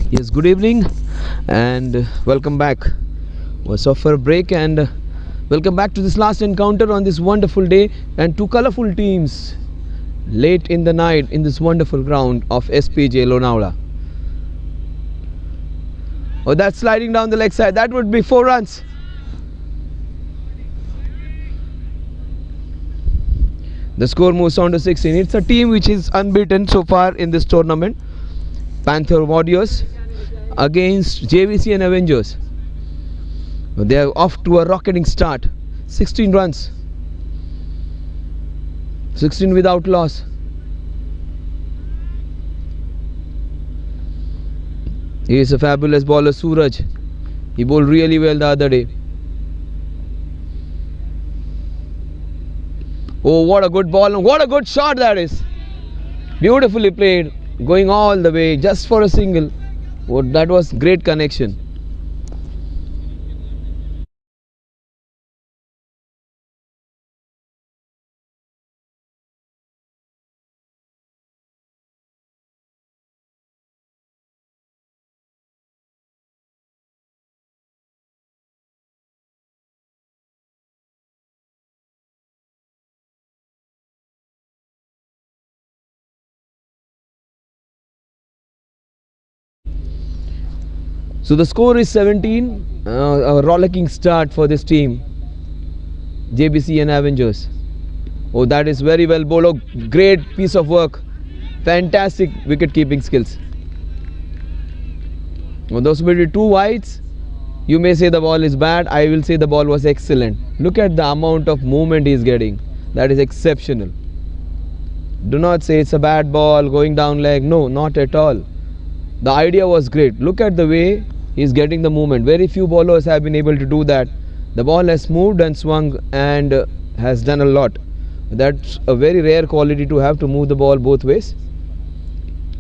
Yes, good evening and welcome back. Was off for a break and welcome back to this last encounter on this wonderful day, and two colorful teams late in the night in this wonderful ground of SPJ Lonavala. Oh, that's sliding down the leg side. That would be 4 runs. The score moves on to 16. It's a team which is unbeaten so far in this tournament. Panther Warriors against Jbcn Avengers. They are off to a rocketing start. 16 runs. 16 without loss. He is a fabulous bowler, Suraj. He bowled really well the other day. Oh, what a good ball. What a good shot that is. Beautifully played. Going all the way just for a single. Oh, that was great connection. So the score is 17. A rollicking start for this team, Jbcn Avengers. Oh, that is very well bowled. Oh, great piece of work. Fantastic wicket keeping skills. Oh, those will be 2 wides. You may say the ball is bad. I will say the ball was excellent. Look at the amount of movement he is getting. That is exceptional. Do not say it's a bad ball going down leg. No, not at all. The idea was great. Look at the way he is getting the movement. Very few bowlers have been able to do that. The ball has moved and swung and has done a lot. That's a very rare quality to have, to move the ball both ways.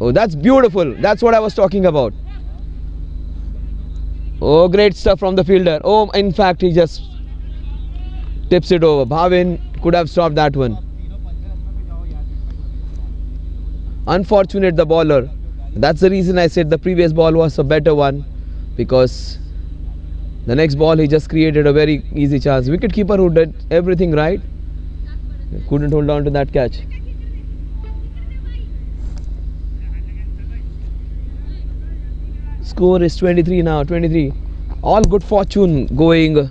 Oh, that's beautiful. That's what I was talking about. Oh, great stuff from the fielder. Oh, in fact, he just tips it over. Bhavin could have stopped that one. Unfortunate, the bowler. That's the reason I said the previous ball was a better one, because the next ball he just created a very easy chance. Wicketkeeper who did everything right couldn't hold on to that catch. Score is 23 now. 23. All good fortune going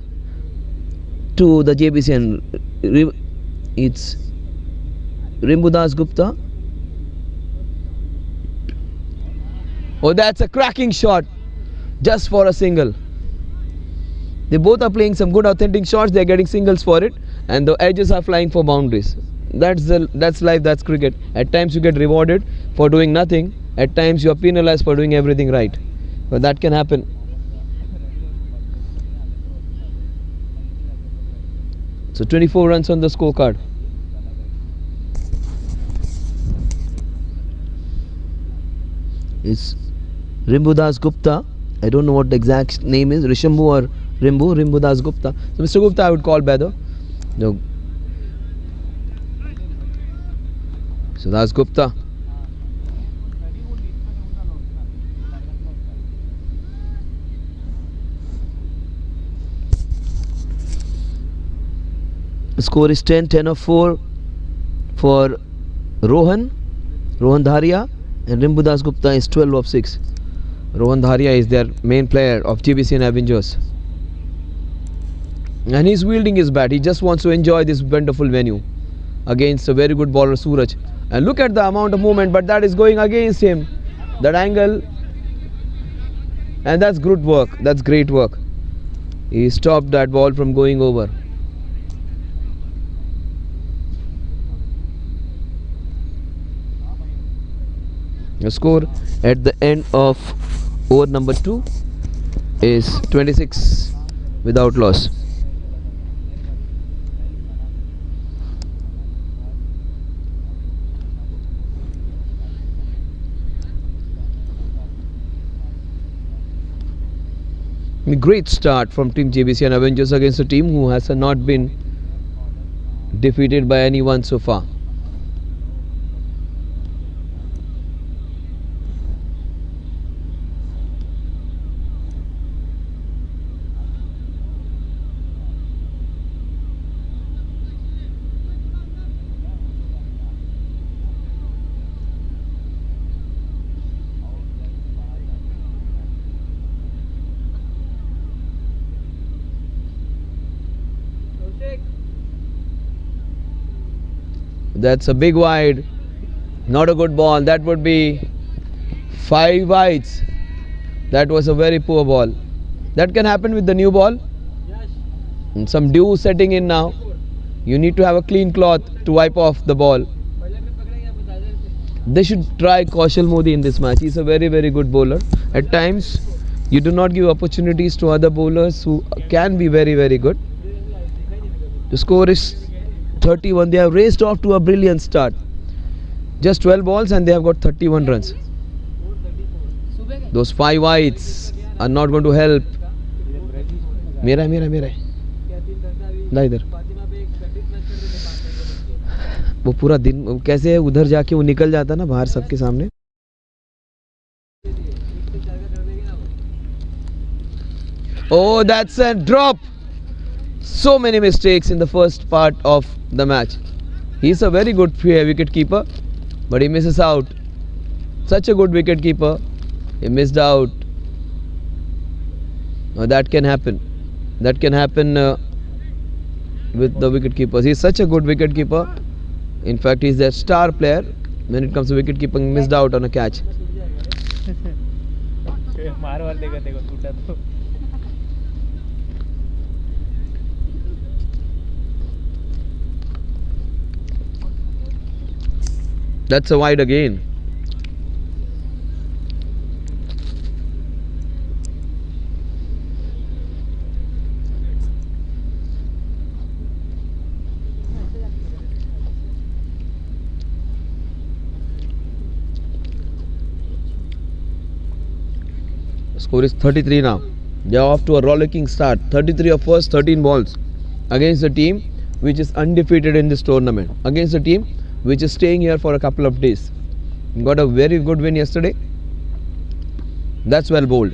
to the Jbcn. It's Rimbudas Gupta. Oh, that's a cracking shot, just for a single. They both are playing some good authentic shots. They are getting singles for it, and the edges are flying for boundaries. That's life. That's cricket. At times you get rewarded for doing nothing. At times you are penalized for doing everything right. But that can happen. So 24 runs on the scorecard. It's Rimbudas Gupta. I don't know what the exact name is. Rishambu or Rimbudas Gupta. So Mr. Gupta I would call better. No. So that's Gupta. The score is 10 of 4 for Rohan Dharia, and Rimbudas Gupta is 12 of 6. Rohan Dharia is their main player of Jbcn Avengers, and he's wielding his bat. He just wants to enjoy this wonderful venue against a very good bowler, Suraj. And look at the amount of movement, but that is going against him. That angle, and that's good work. That's great work. He stopped that ball from going over. The score at the end of over number 2 is 26 without loss. A great start from Team Jbcn Avengers against a team who has not been defeated by anyone so far. That's a big wide. Not a good ball. That would be 5 wides. That was a very poor ball. That can happen with the new ball. And some dew setting in now. You need to have a clean cloth to wipe off the ball. They should try Kaushal Modi in this match. He's a very, very good bowler. At times, you do not give opportunities to other bowlers who can be very, very good. The score is 31. They have raced off to a brilliant start. Just 12 balls and they have got 31 runs. Those 5 wides are not going to help. मेरा है ना इधर वो पूरा दिन कैसे उधर जाके वो निकल जाता ना बाहर सबके सामने. Oh, that's a drop. So many mistakes in the first part of the match. He's a very good wicket keeper, but he misses out. Such a good wicket keeper, he missed out. Now that can happen. That can happen with the wicket keepers. He's such a good wicket keeper. In fact, he's a star player. When it comes to wicket keeping, missed out on a catch. That's a wide again. Score is 33 now. They are off to a rollicking start. 33 of first 13 balls against a team which is undefeated in this tournament. Against a team which is staying here for a couple of days. Got a very good win yesterday. That's well bowled.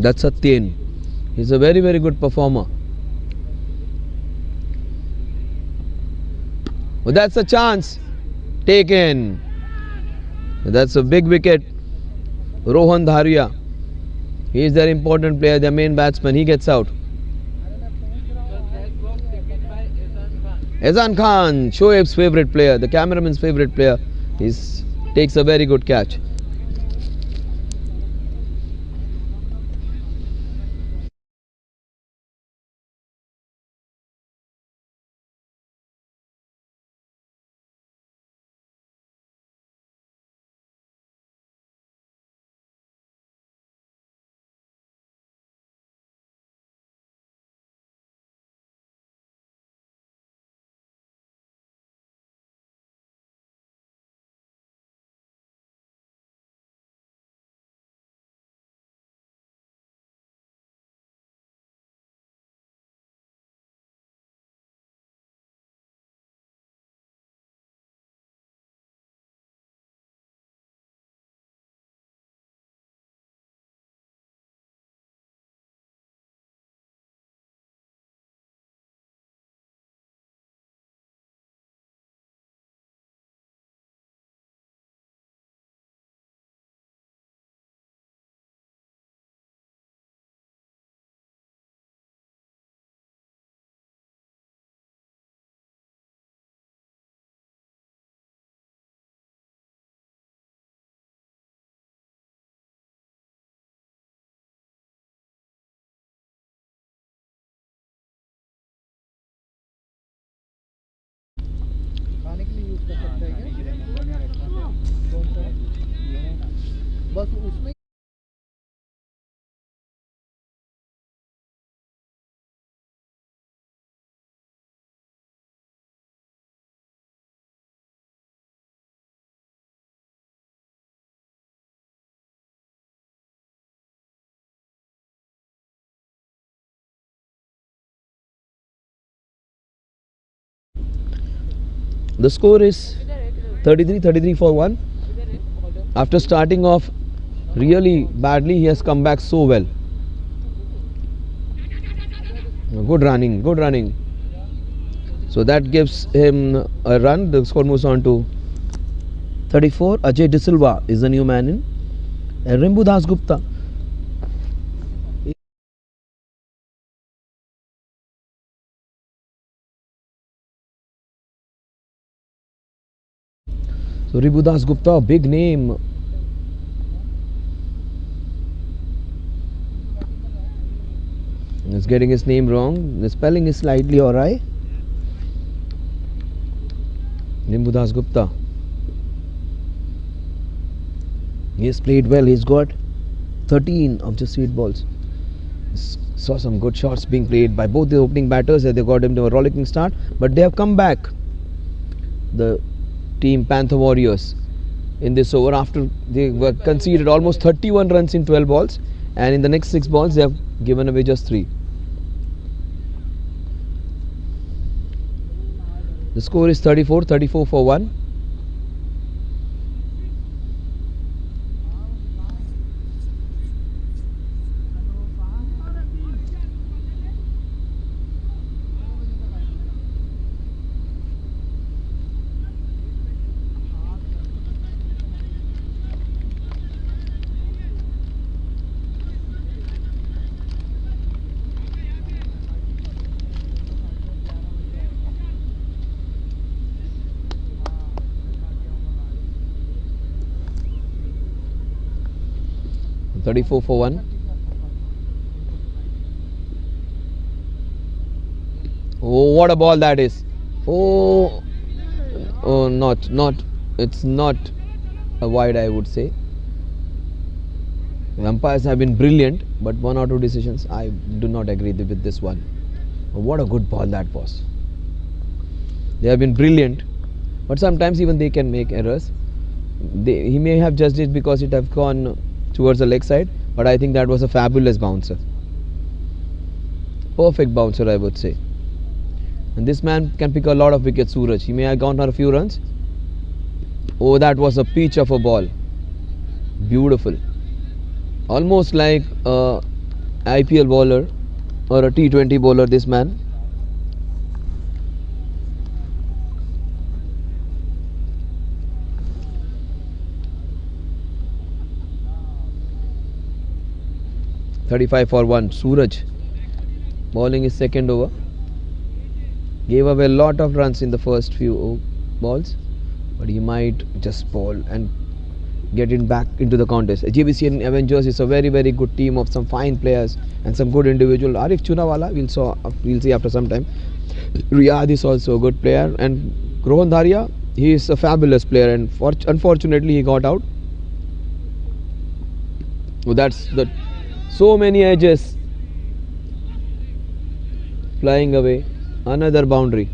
That's Satyen. He's a very, very good performer. Well, that's a chance taken. That's a big wicket. Rohan Dharia. He is their important player, their main batsman. He gets out. Ezan Khan, Shoaib's favorite player, the cameraman's favorite player, takes a very good catch. The score is 33 for 1. After starting off really badly, he has come back so well. Good running, good running. So that gives him a run. The score moves on to 34. Jfsc Tsl is the new man in. And Rimbu Das Gupta. So Rimbu Das Gupta, big name. He's getting his name wrong. The spelling is slightly awry. Rimbu Das Gupta. He has played well. He's got 13 of just 8 balls. Saw some good shots being played by both the opening batters. They got him to a rollicking start, but they have come back. The team Panther Warriors in this over after they were conceded almost 31 runs in 12 balls, and in the next 6 balls they have given away just 3. The score is 34 for 1. $34 for 1. Oh, what a ball that is! Oh, not. It's not a wide, I would say. The umpires have been brilliant, but 1 or 2 decisions I do not agree with this one. What a good ball that was! They have been brilliant, but sometimes even they can make errors. He may have judged it because it have gone towards the leg side, but I think that was a fabulous bouncer. Perfect bouncer, I would say. And this man can pick a lot of wickets, Suraj. He may have gone for a few runs. Oh, that was a peach of a ball. Beautiful. Almost like a IPL bowler or a T20 bowler, this man. $35 for 1. Suraj bowling his second over. Gave away a lot of runs in the first few balls, but he might just bowl and get it back into the contest. Jbcn Avengers is a very good team of some fine players and some good individuals. Arif Chunawala we'll see after some time. Riyad is also a good player, and Rohan Dharia, he is a fabulous player, and unfortunately he got out. Oh, that's the so many edges flying away. Another boundary.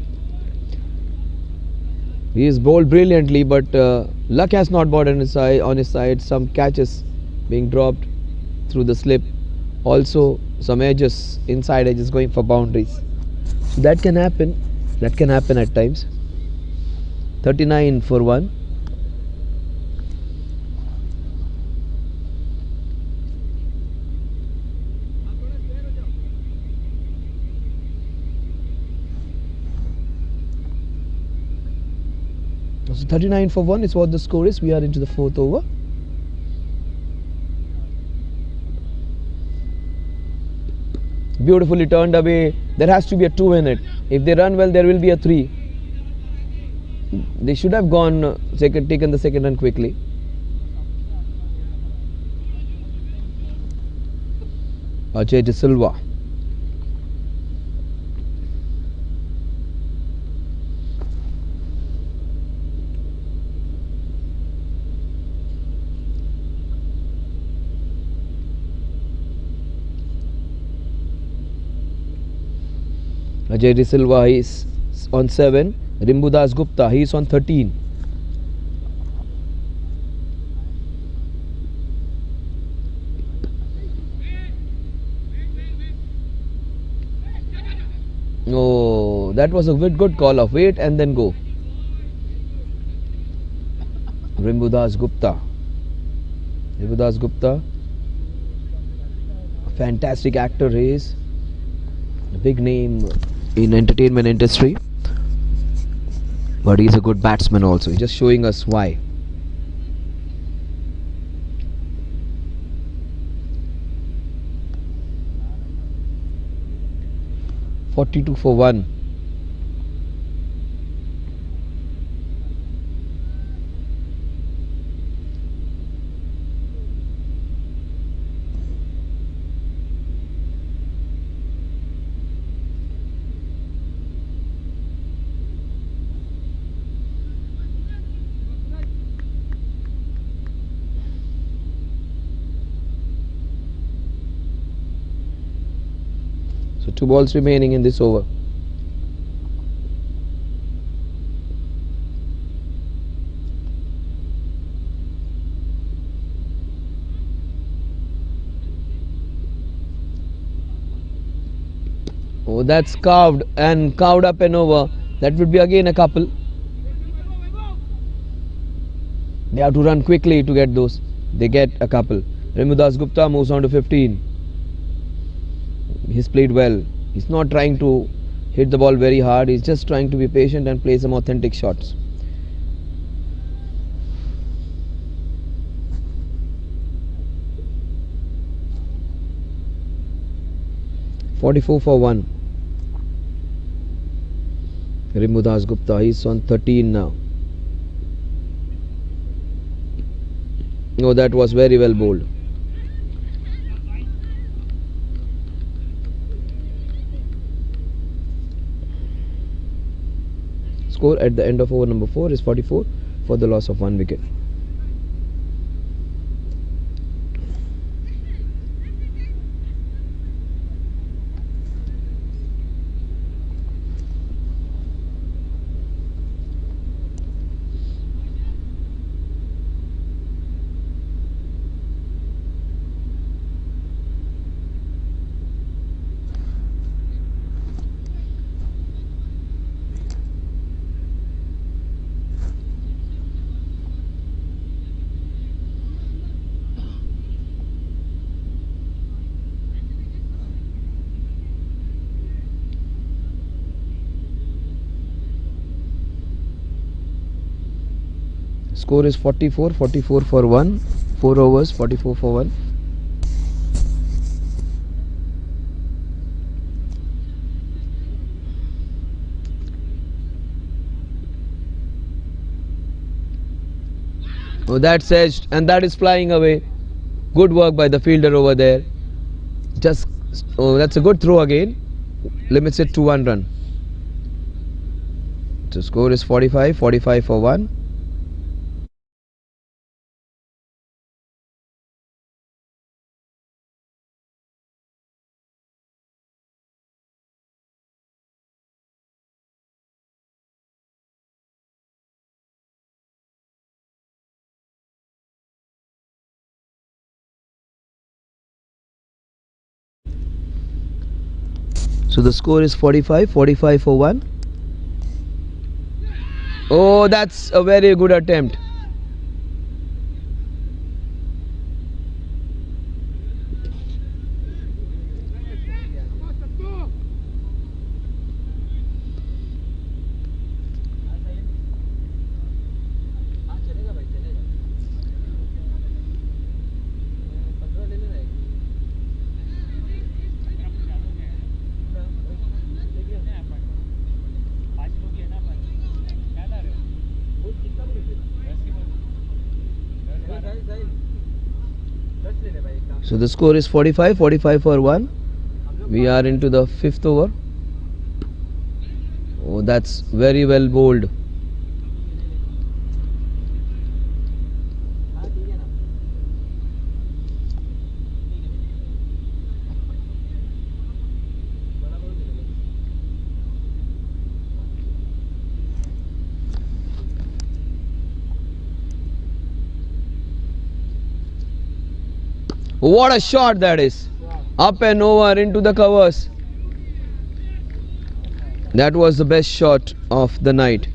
He is bowled brilliantly, but luck has not been on his side. Some catches being dropped through the slip. Also some edges, inside edges going for boundaries. So that can happen. That can happen at times. 39 for 1. So 39 for 1 is what the score is. We are into the 4th over. Beautifully turned away. There has to be a 2 in it. If they run well, there will be a 3. They should have gone taken the second run quickly. Jfsc Tsl. Jfsc Tsl is on 7. Rimbu Das Gupta, he is on 13. Oh, that was a good call of wait and then go. Rimbu Das Gupta. Rimbu Das Gupta, a fantastic actor he is. A big name in entertainment industry. but he's a good batsman also. He's just showing us why. "42 for 1. So 2 balls remaining in this over. Oh, that's carved up and over. That would be again a couple. They have to run quickly to get those. They get a couple. Rimudas Gupta moves on to 15. He's played well. He's not trying to hit the ball very hard. He's just trying to be patient and play some authentic shots. "44 for 1. Rimudas Gupta, he's on 13 now. Oh, that was very well bowled. Score at the end of over number 4 is 44 for the loss of 1 wicket. Score is 44 for 1. 4 overs, 44 for 1. Oh, that's edged and that is flying away. Good work by the fielder over there. That's a good throw again. Limits it to 1 run. So score is 45 for 1. So the score is 45 for 1. Oh, that's a very good attempt. So the score is 45 for 1. We are into the 5th over. Oh, that's very well bowled. What a shot that is. Up and over into the covers. That was the best shot of the night.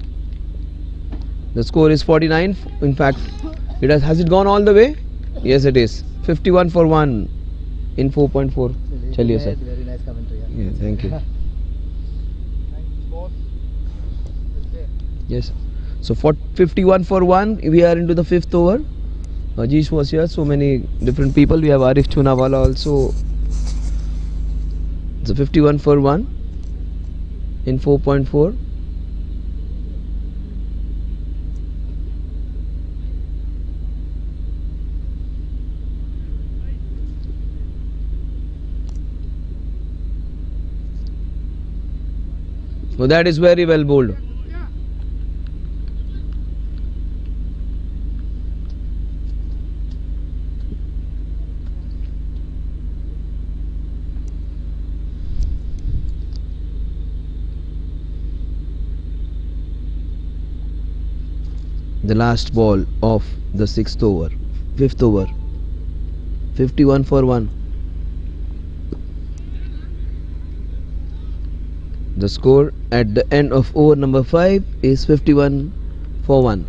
The score is 49. In fact, has it gone all the way? Yes, it is. 51 for 1 in 4.4. Chaliye sir. Very nice commentary. Yeah, thank you. Yes. So for 51 for 1, we are into the 5th over. Ajish was here, so many different people. We have Arif Chunawala also. It's a 51 for 1 in 4.4. So that is very well bowled. The last ball of the 6th over, 5th over, 51 for 1. The score at the end of over number 5 is 51 for 1.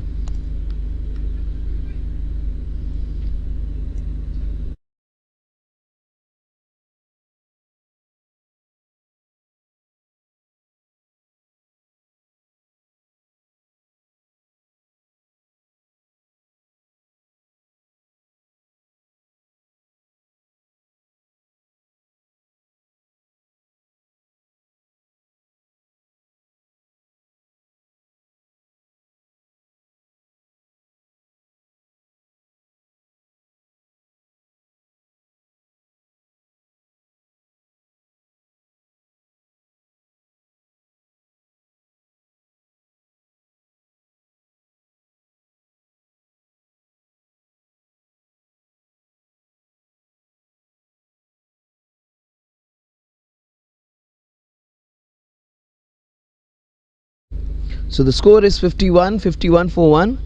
So the score is 51 for 1.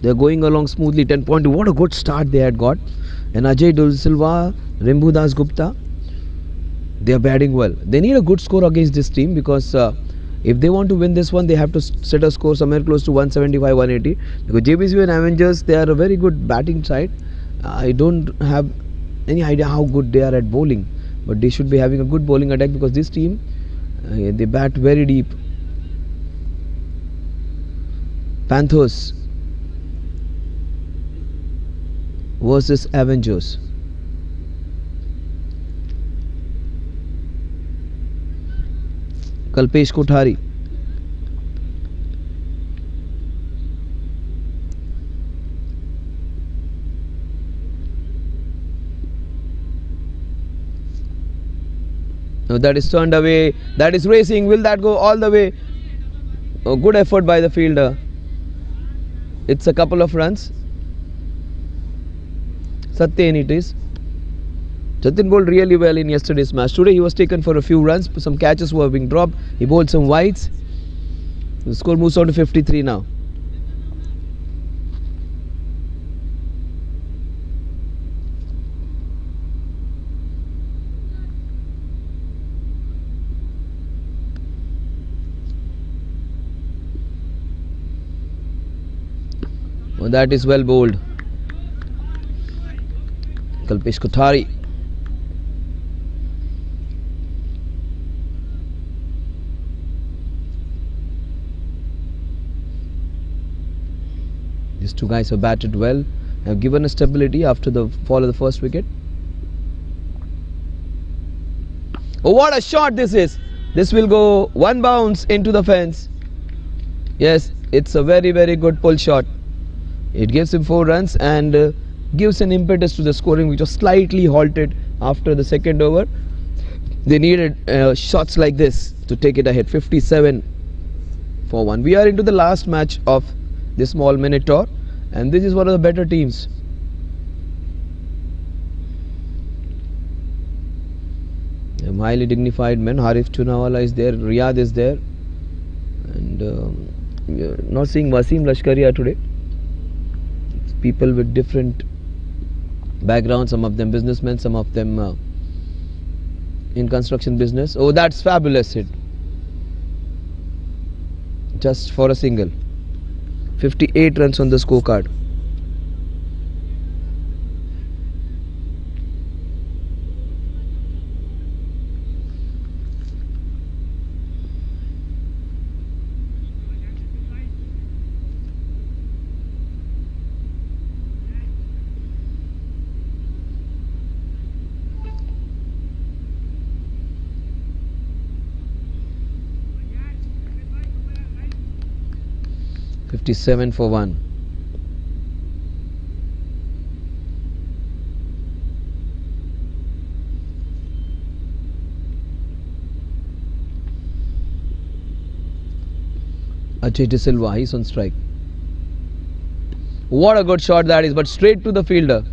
They're going along smoothly. 10.2. What a good start they had got. And Ajay Dul Silva, Rimbu Das Gupta, they are batting well. They need a good score against this team because if they want to win this one, they have to set a score somewhere close to 175, 180. Because Jbcn and Avengers, they are a very good batting side. I don't have any idea how good they are at bowling, but they should be having a good bowling attack because this team, they bat very deep. Panthers versus Avengers. Kalpesh Kothari. Now that is turned away. That is racing. Will that go all the way? Oh, good effort by the fielder. It's a couple of runs. Satyen it is. Jatin bowled really well in yesterday's match. Today he was taken for a few runs. Some catches were being dropped. He bowled some wides. The score moves on to 53 now. Oh, that is well bowled. Kalpesh Kothari. These two guys have batted well, have given a stability after the fall of the first wicket. Oh, what a shot this is! This will go one bounce into the fence. Yes, it's a very, very good pull shot. It gives him 4 runs and gives an impetus to the scoring, which was slightly halted after the second over. They needed shots like this to take it ahead. 57 for 1. We are into the last match of this small minute tour, and this is one of the better teams. Highly dignified men. Harif Chunawala is there, Riyad is there, and we are not seeing Wasim Lashkaria today. It's people with different backgrounds, some of them businessmen, some of them in construction business. Oh, that's fabulous hit. Just for a single. 58 runs on the scorecard. 57 for 1. Jfsc Tsl, he's on strike. What a good shot that is, but straight to the fielder.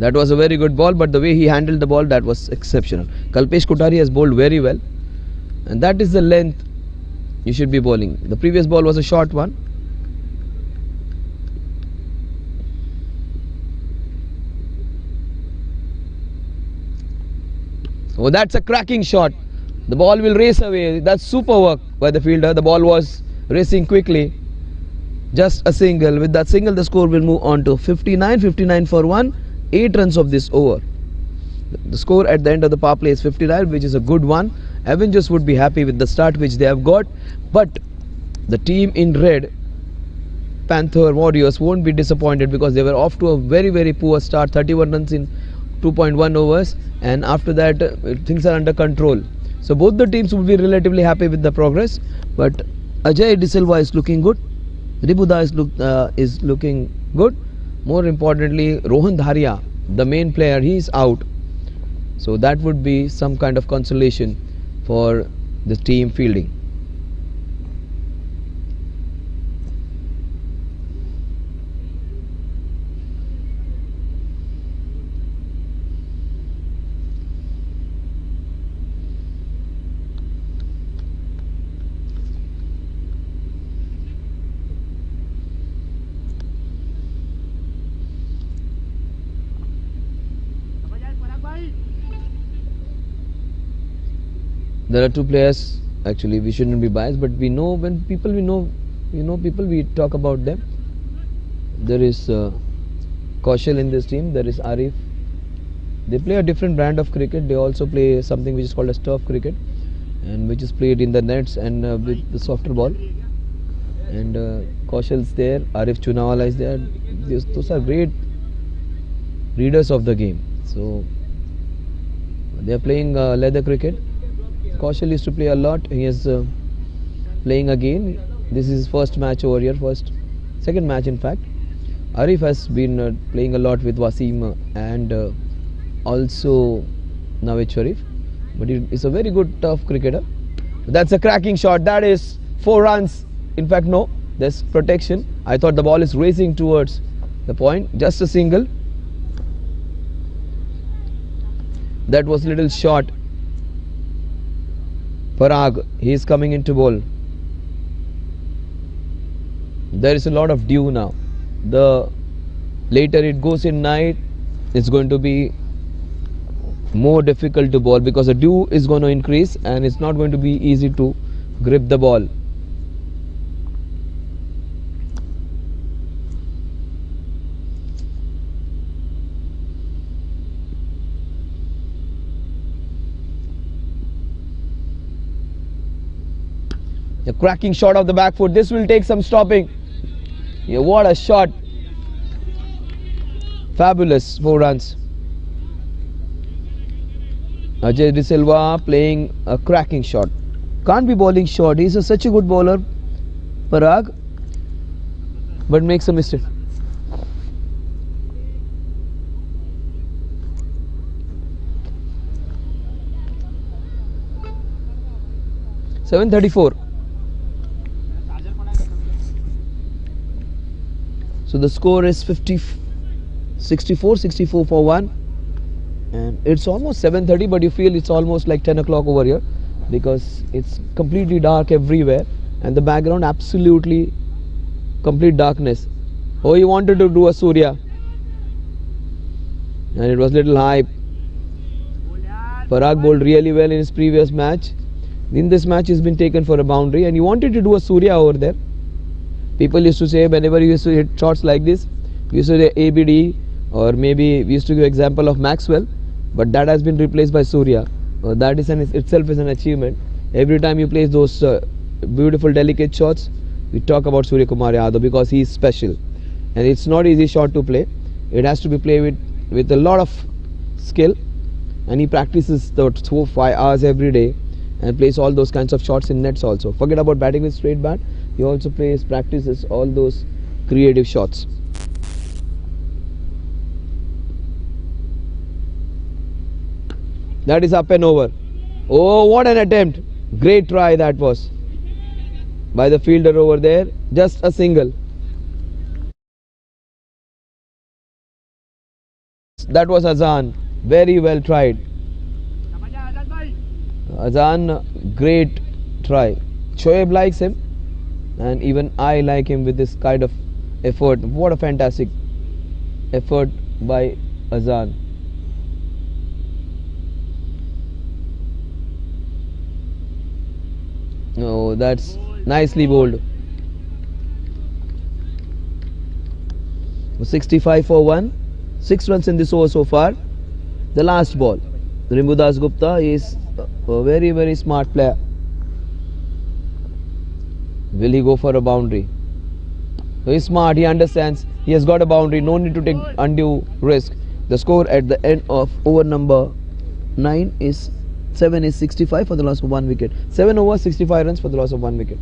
That was a very good ball, but the way he handled the ball, that was exceptional. Kalpesh Kothari has bowled very well, and that is the length you should be bowling. The previous ball was a short one. Oh, that's a cracking shot. The ball will race away. That's super work by the fielder. The ball was racing quickly. Just a single. With that single, the score will move on to 59 for 1. 8 runs of this over. The score at the end of the power play is 59, which is a good one. Avengers would be happy with the start which they have got, but the team in red, Panther Warriors, won't be disappointed because they were off to a very poor start. 31 runs in 2.1 overs, and after that things are under control. So both the teams will be relatively happy with the progress, but Jfsc Tsl is looking good. Ribuda is looking good. More importantly, Rohan Dharia, the main player, he is out. So that would be some kind of consolation for the team fielding. There are two players. Actually, we shouldn't be biased, but we know when people people, we talk about them. There is Kaushal in this team. There is Arif. They play a different brand of cricket. They also play something which is called a turf cricket, and which is played in the nets and with the softer ball. And Kaushal's there. Arif Chunawala is there. Those are great readers of the game. So they are playing leather cricket. Kaushal used to play a lot. He is playing again. This is his first match over here, second match in fact. Arif has been playing a lot with Wasim and also Nawaz Sharif. But he is a very good tough cricketer. That's a cracking shot. That is 4 runs. In fact, no, there's protection. I thought the ball is racing towards the point. Just a single. That was little short. Parag, he is coming into bowl. There is a lot of dew now. The later it goes in night, it's going to be more difficult to bowl because the dew is going to increase and it's not going to be easy to grip the ball. A cracking shot of the back foot. This will take some stopping. Yeah, what a shot. Fabulous. 4 runs. Jfsc Tsl playing a cracking shot. Can't be bowling short. He's such a good bowler, Parag, but makes a mistake. .734. So the score is 64 for 1, and it's almost 7:30, but you feel it's almost like 10 o'clock over here because it's completely dark everywhere and the background absolutely complete darkness. Oh, he wanted to do a Surya and it was little high. Parag bowled really well in his previous match. In this match he's been taken for a boundary and he wanted to do a Surya over there. People used to say whenever you used to hit shots like this, we used to say ABD, or maybe we used to give example of Maxwell, but that has been replaced by Surya. That is itself is an achievement. Every time you place those beautiful delicate shots, we talk about Surya Kumar Yadav because he is special, and it's not easy shot to play. It has to be played with a lot of skill, and he practices those 4-5 hours every day and plays all those kinds of shots in nets also. Forget about batting with straight bat. He also practices all those creative shots. That is up and over. Oh, what an attempt! Great try that was by the fielder over there. Just a single. That was Azan. Very well tried. Azan, great try. Shoaib likes him, and even I like him with this kind of effort. What a fantastic effort by Azan. Oh, that's nicely bowled. 65 for 1. 6 runs in this over so far. The last ball. Rimbudas Gupta is a very, very smart player. Will he go for a boundary? He's smart, he understands. He has got a boundary, no need to take undue risk. The score at the end of over number 9 is 7 is 65 for the loss of 1 wicket. 7 overs, 65 runs for the loss of 1 wicket.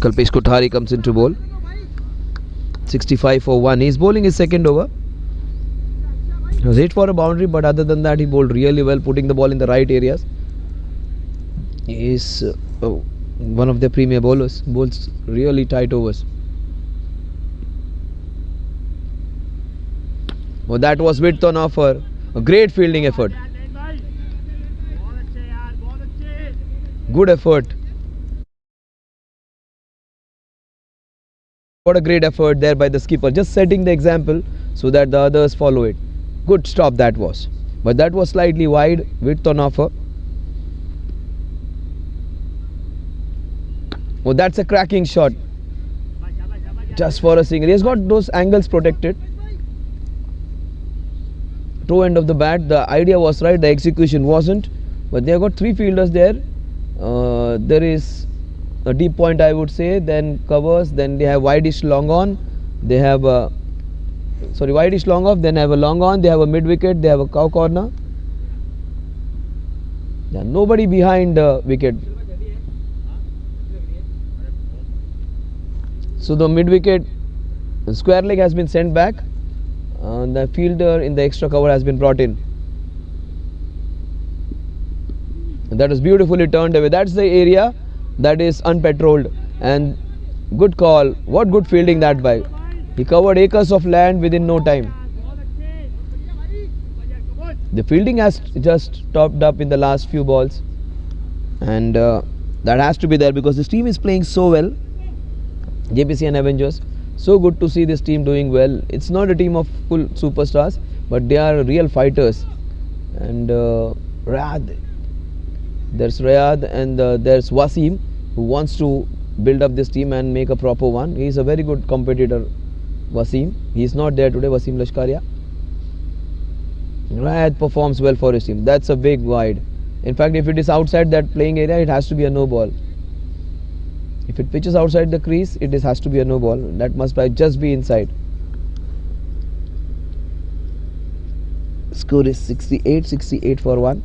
Kalpesh Kothari comes into bowl. 65 for 1. He's bowling his second over. He was hit for a boundary, but other than that, he bowled really well, putting the ball in the right areas. He is one of their premier bowlers. Bowls really tight overs. Oh, that was width on offer. A great fielding effort. Good effort. What a great effort there by the skipper, just setting the example so that the others follow it. Good stop that was, but that was slightly wide, width on offer. Oh, that's a cracking shot, just for a single. He has got those angles protected. Toe end of the bat, the idea was right, the execution wasn't, but they have got 3 fielders there. There is a deep point, I would say, then covers, then they have wideish long on, they have wideish long off, then have a long on, they have a mid wicket, they have a cow corner. Yeah, nobody behind wicket. So the mid wicket square leg has been sent back, and the fielder in the extra cover has been brought in. And that is beautifully turned away. That's the area that is unpatrolled, and good call. What good fielding that by. He covered acres of land within no time. The fielding has just topped up in the last few balls, and that has to be there because this team is playing so well. Jbcn Avengers, so good to see this team doing well. It's not a team of full superstars, but they are real fighters. And Riyadh, there's Riyadh, and there's Wasim, who wants to build up this team and make a proper one. He is a very good competitor, Wasim. He is not there today, Wasim Lashkaria. Riyadh performs well for his team. That's a big wide. In fact, if it is outside that playing area, it has to be a no ball. If it pitches outside the crease, it has to be a no ball. That must just be inside. Score is 68 for 1.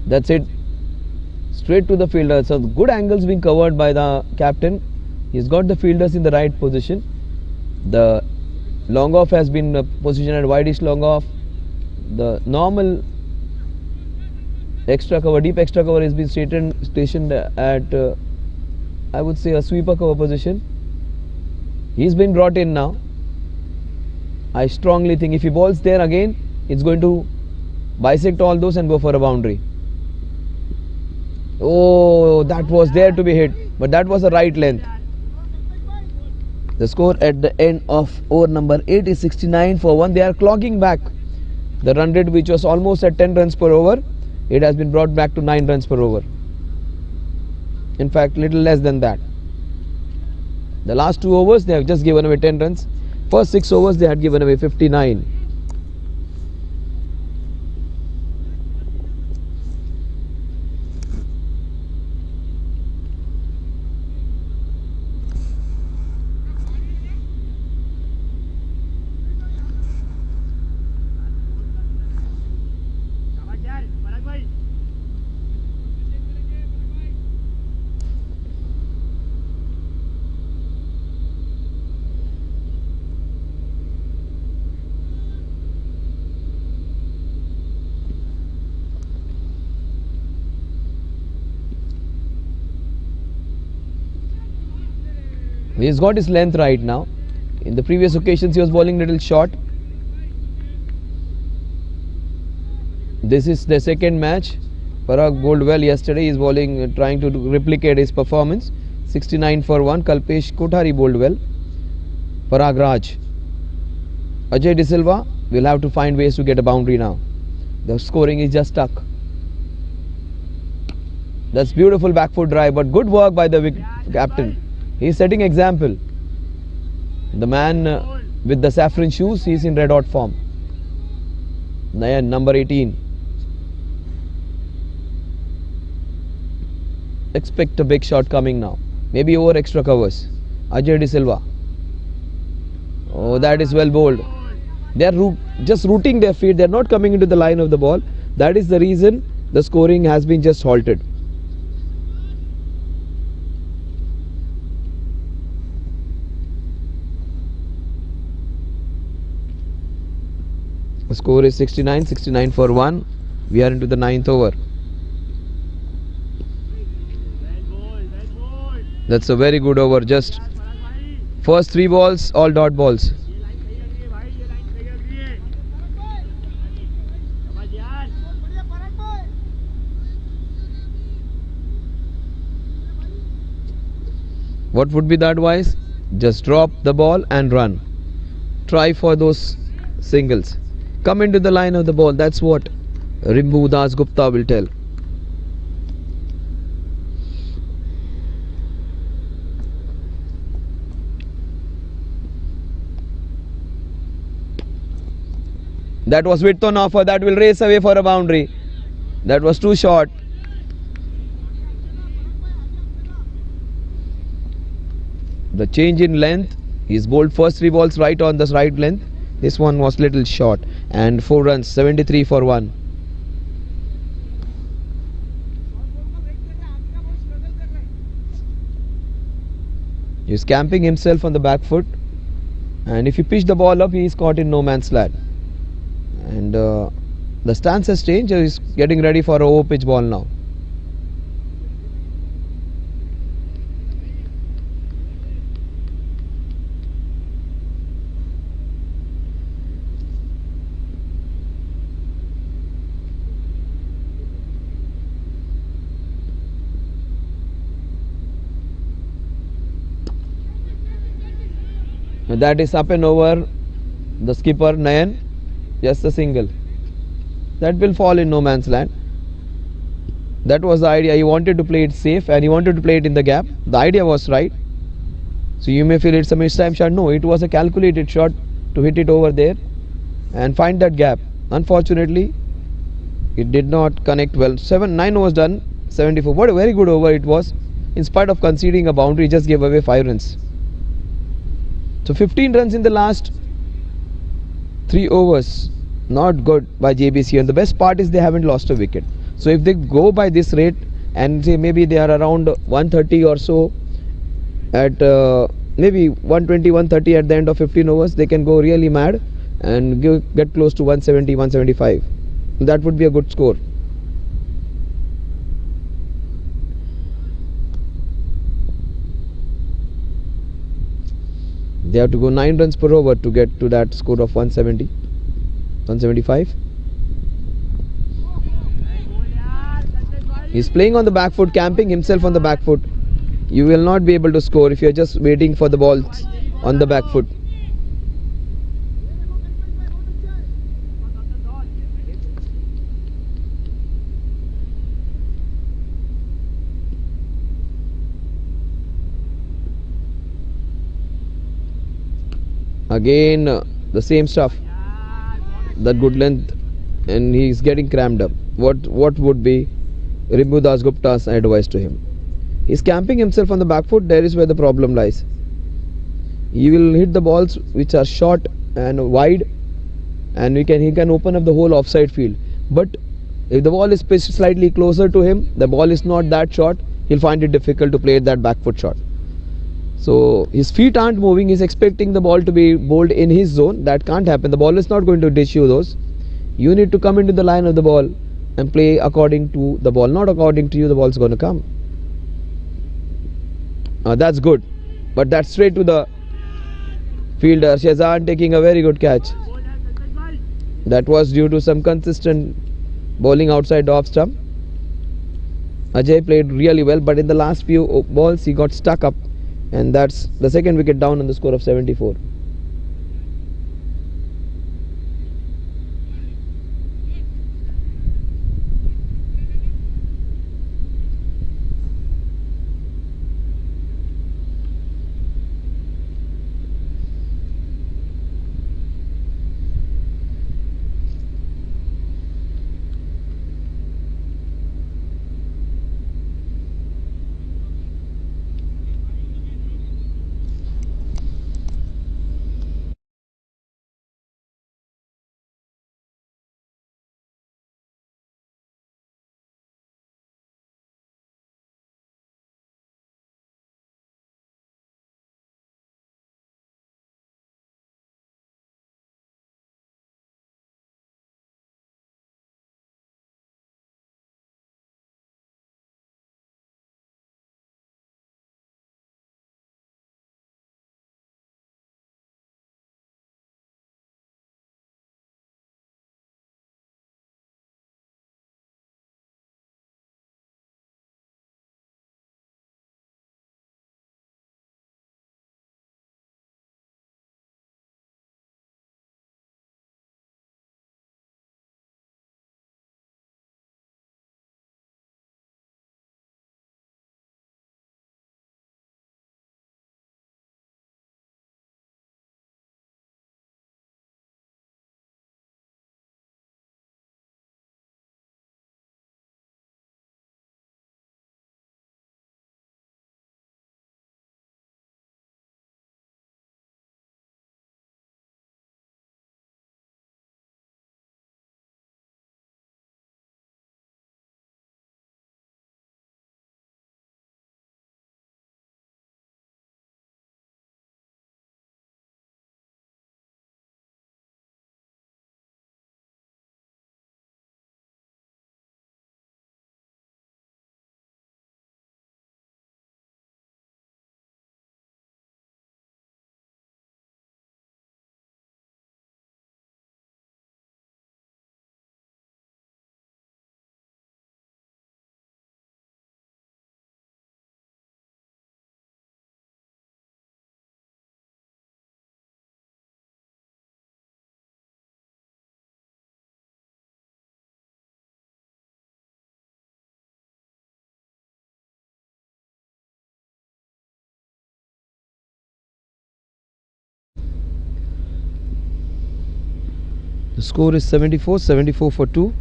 That's it. Straight to the fielder. So good angles being covered by the captain. He's got the fielders in the right position. The long off has been positioned at wideish long off. The normal extra cover, deep extra cover has been stationed at I would say a sweeper cover position. He's been brought in now. I strongly think if he balls there again, it's going to bisect all those and go for a boundary. Oh, that was there to be hit, but that was the right length. The score at the end of over number 8 is 69 for 1. They are clocking back the run rate, which was almost at 10 runs per over. It has been brought back to 9 runs per over. In fact, little less than that. The last 2 overs they have just given away 10 runs. First 6 overs they had given away 59. He's got his length right now. In the previous occasions he was bowling little short. This is the second match. Parag bowled well yesterday. He is bowling, trying to replicate his performance. 69 for 1. Kalpesh Kothari bowled well. Parag Raj. Ajay D'Silva will have to find ways to get a boundary now. The scoring is just stuck. That's beautiful back foot drive, but good work by the captain. He is setting example. The man with the saffron shoes, he is in red hot form. Nayan, number 18. Expect a big shot coming now. Maybe over extra covers. Ajay D'Silva. Oh, that is well bowled. They are just rooting their feet. They are not coming into the line of the ball. That is the reason the scoring has been just halted. The score is 69 for 1. We are into the 9th over. That's a very good over. Just first 3 balls, all dot balls. What would be the advice? Just drop the ball and run. Try for those singles. Come into the line of the ball. That's what Rimbu Das Gupta will tell. That was width on offer. That will race away for a boundary. That was too short. The change in length. He's bowled first 3 balls right on the right length. This one was little short. And 4 runs, 73 for 1. He's camping himself on the back foot. And if you pitch the ball up, he is caught in no man's land. And the stance has changed. He's getting ready for a over pitch ball now. That is up and over. The skipper Nayan, just a single. That will fall in no man's land. That was the idea. He wanted to play it safe and he wanted to play it in the gap. The idea was right. So you may feel it's a mistime shot. No, it was a calculated shot to hit it over there and find that gap. Unfortunately, it did not connect well. 9 overs done, 74. What a very good over it was. In spite of conceding a boundary, just gave away 5 runs. So 15 runs in the last 3 overs. Not good by JBCN. The best part is they haven't lost a wicket. So if they go by this rate and say maybe they are around 130 or so at maybe 120 130 at the end of 15 overs, they can go really mad and get close to 170 175. That would be a good score. They have to go 9 runs per over to get to that score of 170 175. He's playing on the back foot, camping himself on the back foot. You will not be able to score if you're just waiting for the balls on the back foot. Again the same stuff, that good length, and he's getting crammed up. What would be Rimbu Das Gupta's advice to him? He's camping himself on the back foot. There is where the problem lies. He will hit the balls which are short and wide, and he can open up the whole offside field. But if the ball is pitched slightly closer to him, the ball is not that short, he'll find it difficult to play that back foot shot. So his feet aren't moving. He's expecting the ball to be bowled in his zone. That can't happen. The ball is not going to dish you those. You need to come into the line of the ball and play according to the ball, not according to you. The ball's going to come. That's good, but that's straight to the fielder. Shahzad taking a very good catch. That was due to some consistent bowling outside the off stump. Ajay played really well, but in the last few balls he got stuck up, and that's the second wicket down on the score of 74. The score is 74 for 2.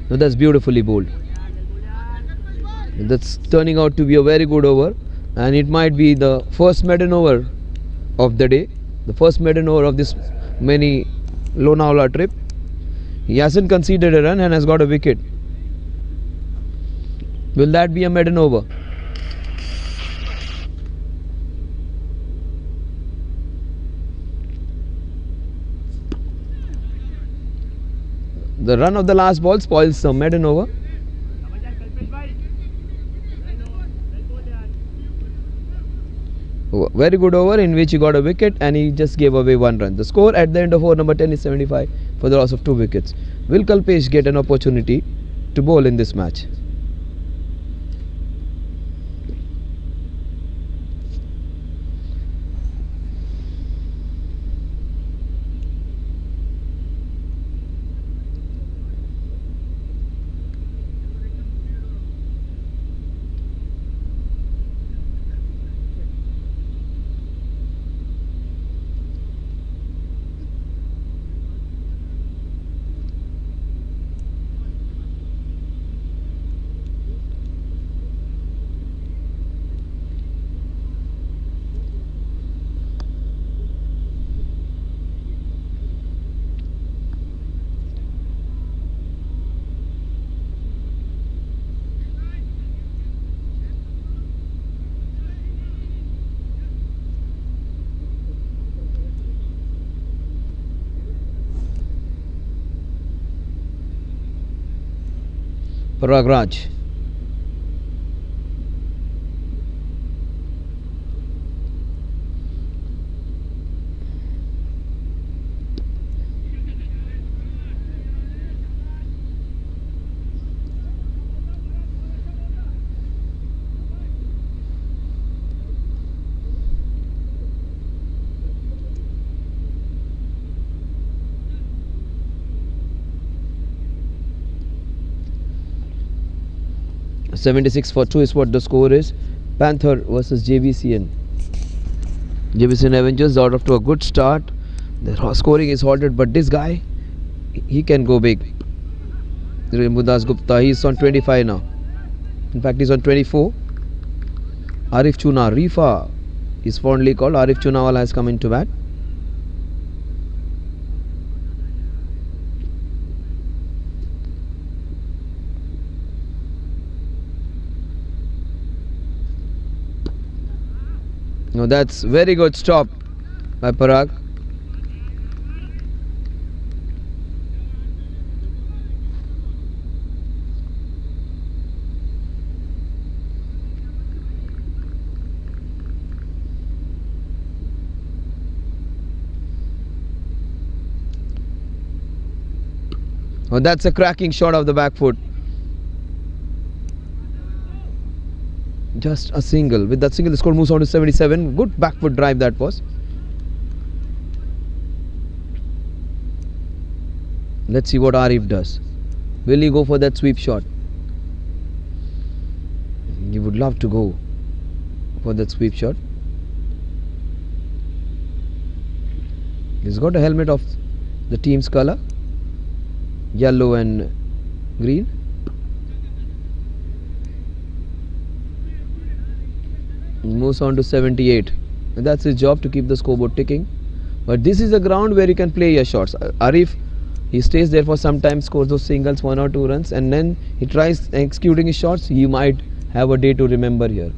Now that's beautifully bowled. That's turning out to be a very good over, and it might be the first maiden over of the day. The first maiden over of this mini Lonavala trip. He hasn't conceded a run and has got a wicket. Will that be a maiden over? The run of the last ball spoils the maiden over. Very good over in which he got a wicket and he just gave away one run. The score at the end of over number 10 is 75 for the loss of 2 wickets. Will Kalpesh get an opportunity to bowl in this match? Parag Raj. .76 for 2 is what the score is. Panther versus Jbcn. Jbcn Avengers got off to a good start. The scoring is halted, but this guy, he can go big. Mudas Gupta, he is on 25 now. In fact, he's on 24. Arif Chuna, Rifa is fondly called. Arif Chunawala has come into bat. Now that's very good stop by Parag. Oh, that's a cracking shot of the back foot. Just a single. With that single, the score moves on to 77. Good back foot drive that was. Let's see what Arif does. Will he go for that sweep shot? He would love to go for that sweep shot. He's got a helmet of the team's color, yellow and green. Moves on to 78. And that's his job, to keep the scoreboard ticking. But this is a ground where you can play your shots. Arif, he stays there for some time, scores those singles, 1 or 2 runs, and then he tries executing his shots. He might have a day to remember here.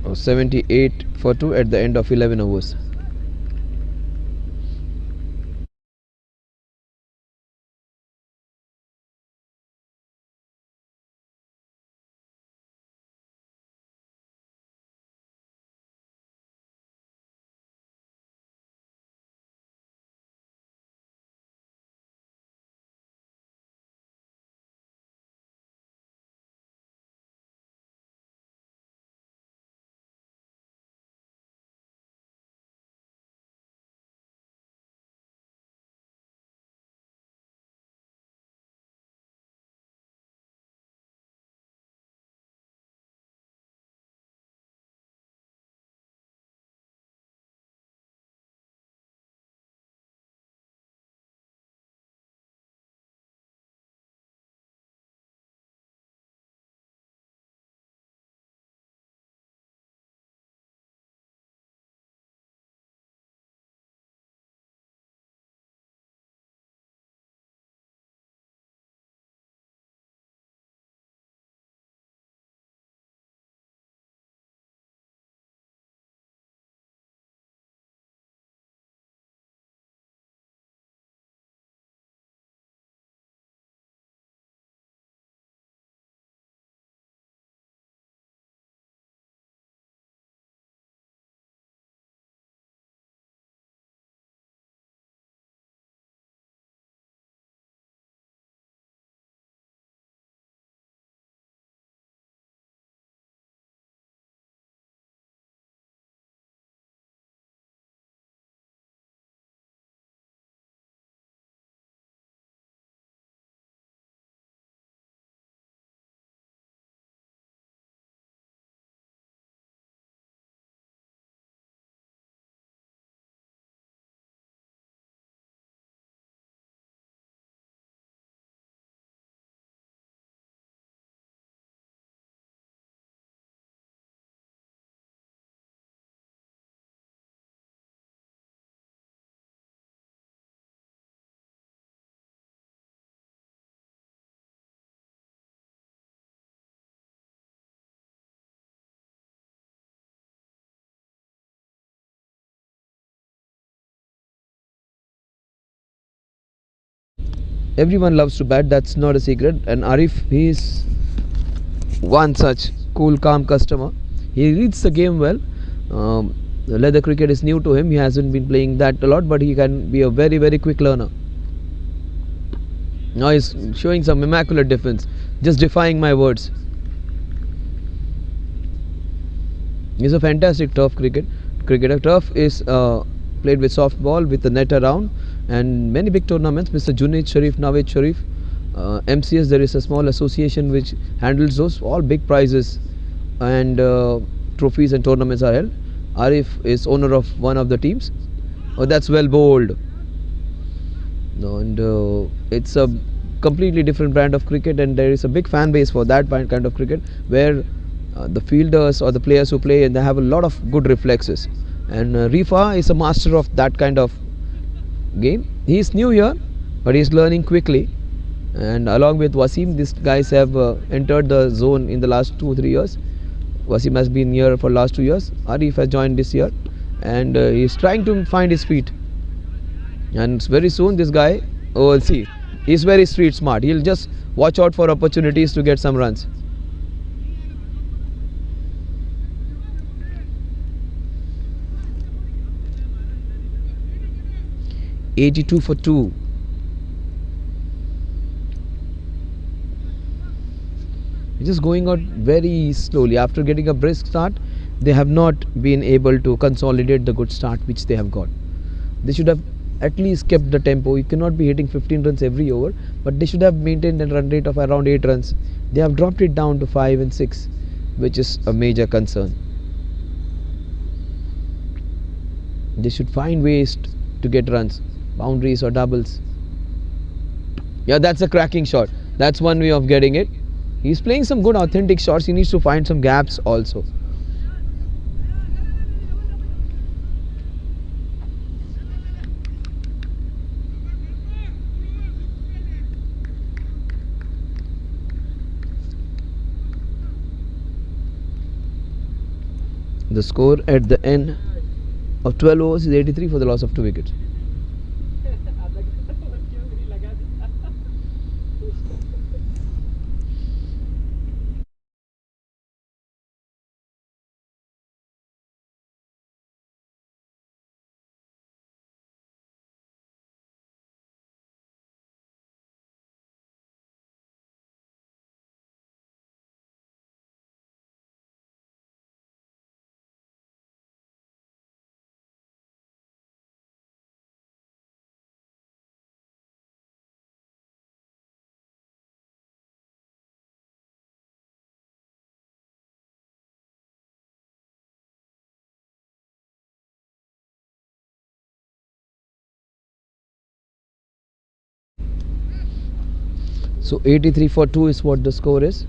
Oh, 78 for 2 at the end of 11 overs. Everyone loves to bat, that's not a secret. And Arif, he is one such cool, calm customer. He reads the game well. Leather cricket is new to him. He hasn't been playing that a lot, but he can be a very, very quick learner. Now he's showing some immaculate defense, just defying my words. He's a fantastic turf cricketer. Turf is played with soft ball with the net around, and many big tournaments. Mr. Junaid Sharif, Nawed Sharif, MCS. There is a small association which handles those. All big prizes and trophies and tournaments are held. Arif is owner of one of the teams. Oh, that's well bowled. No, and it's a completely different brand of cricket, and there is a big fan base for that kind of cricket, where the fielders or the players who play, and they have a lot of good reflexes. And Rifa is a master of that kind of game. He is new here, but he is learning quickly. And along with Wasim, these guys have entered the zone in the last 2-3 years. Wasim has been here for last 2 years. Arif has joined this year, and he is trying to find his feet. And very soon this guy, oh, we'll see, he's very street smart. He'll just watch out for opportunities to get some runs. $82 for 2. He's just going out very slowly. After getting a brisk start, they have not been able to consolidate the good start which they have got. They should have at least kept the tempo. You cannot be hitting 15 runs every over, but they should have maintained a run rate of around 8 runs. They have dropped it down to 5 and 6, which is a major concern. They should find ways to get runs, boundaries or doubles. Yeah, that's a cracking shot. That's one way of getting it. He's playing some good authentic shots. He needs to find some gaps also. The score at the end of 12 overs is 83 for the loss of 2 wickets. So 83 for 2 is what the score is.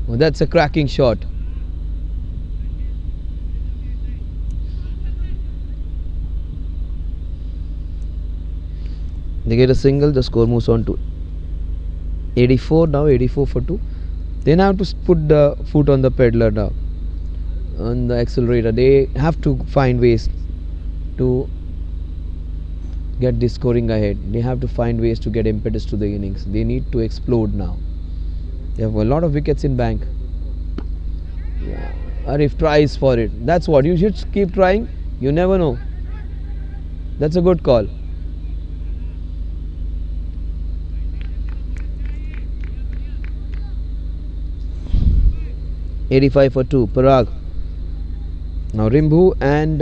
Oh, that's a cracking shot. They get a single, the score moves on to 84 now, 84 for 2. They now have to put the foot on the pedal now, on the accelerator. They have to find ways to get the scoring ahead. They have to find ways to get impetus to the innings. They need to explode now. They have a lot of wickets in bank. Yeah. Arif tries for it. That's what, you should keep trying. You never know. That's a good call. $85 for 2. Parag. Now Rimbu and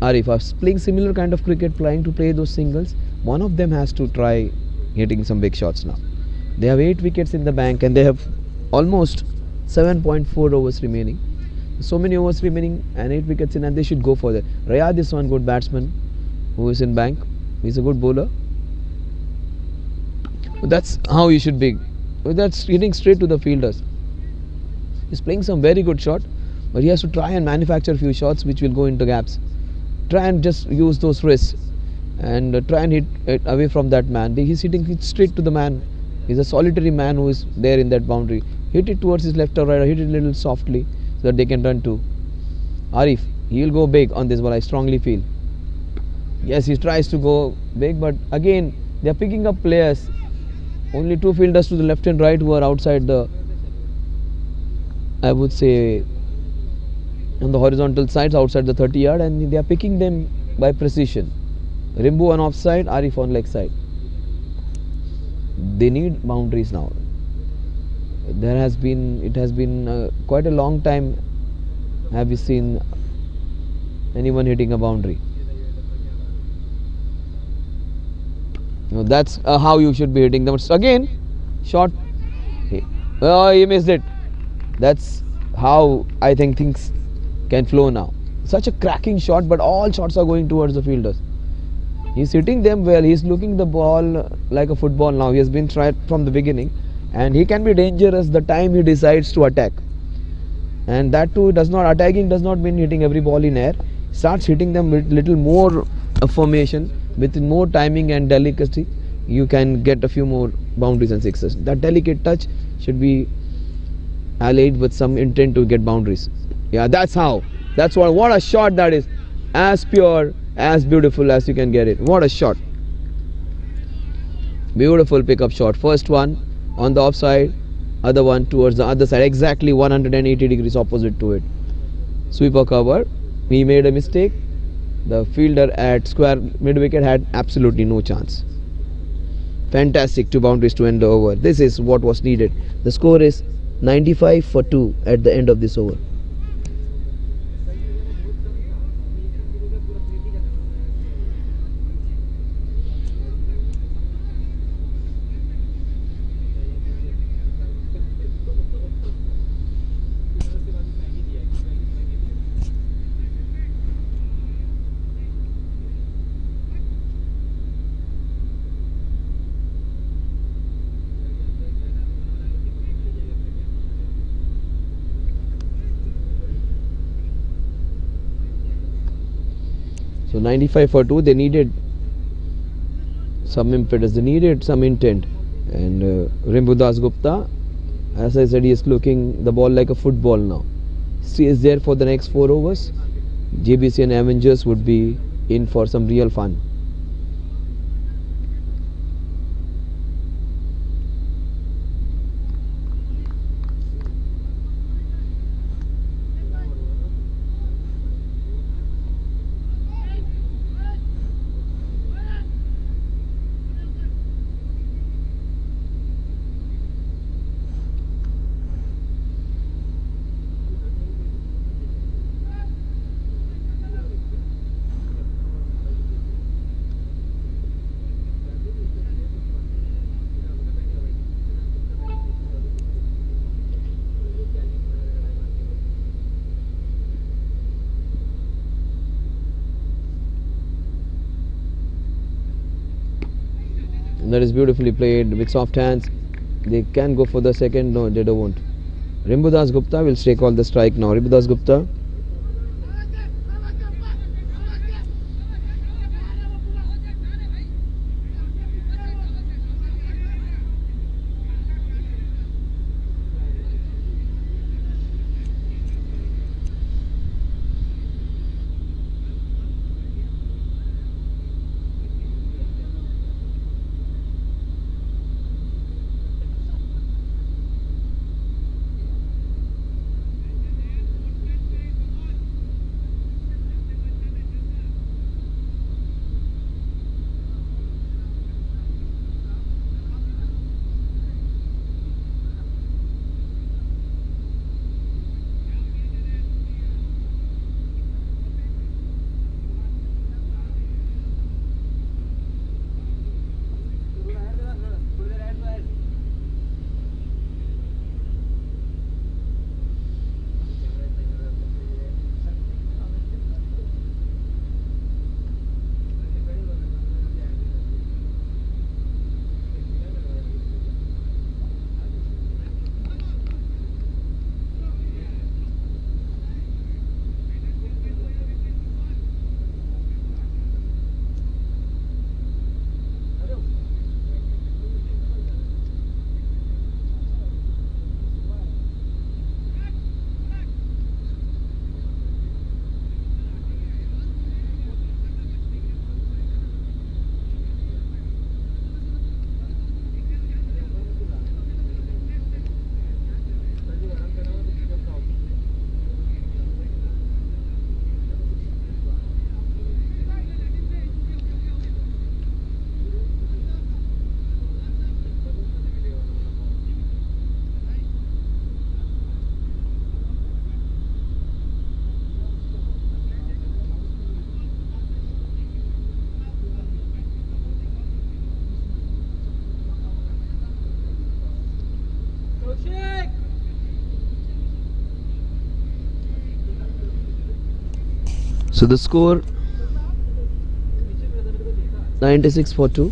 Arif are playing similar kind of cricket, trying to play those singles. One of them has to try hitting some big shots now. They have 8 wickets in the bank, and they have almost 7.4 overs remaining. So many overs remaining and 8 wickets in, and they should go for that. Rayad is one good batsman who is in bank. He's a good bowler. That's how you should be. That's hitting straight to the fielders. He's playing some very good shot, but he has to try and manufacture a few shots which will go into gaps. Try and just use those wrists. and try and hit it away from that man. He's hitting it straight to the man. He's a solitary man who is there in that boundary. Hit it towards his left or right, or hit it a little softly so that they can run to Arif. He'll go big on this ball, I strongly feel. Yes, he tries to go big, but again they are picking up players. Only two fielders to the left and right who are outside the, I would say, on the horizontal sides outside the 30 yard, and they are picking them by precision. Rimbu on offside, Arif on leg side. They need boundaries now. It has been quite a long time have we seen anyone hitting a boundary. No, that's how you should be hitting them. Again, shot. Oh, he missed it. That's how I think things can flow now. Such a cracking shot, but all shots are going towards the fielders. He's hitting them well. He's looking the ball like a football now. He has been tried from the beginning, and he can be dangerous the time he decides to attack. And that too, attacking does not mean hitting every ball in air. Starts hitting them with little more formation, with more timing and delicacy. You can get a few more boundaries and sixes. That delicate touch should be allied with some intent to get boundaries. Yeah, that's how. That's what a shot that is. As pure, as beautiful as you can get it. What a shot. Beautiful pickup shot. First one on the offside, other one towards the other side, exactly 180 degrees opposite to it. Sweeper cover. He made a mistake. The fielder at square mid wicket had absolutely no chance. Fantastic, 2 boundaries to end the over. This is what was needed. The score is 95 for 2 at the end of this over. So 95 for 2, they needed some impetus, they needed some intent. And Rimbu Das Gupta, as I said, he is looking the ball like a football now. He is there for the next 4 overs. Jbcn Avengers would be in for some real fun. That is beautifully played with soft hands. They can go for the second. No, they don't want. Rimbu Das Gupta will take all the strike now. Rimbu Das Gupta. So the score 96 for 2.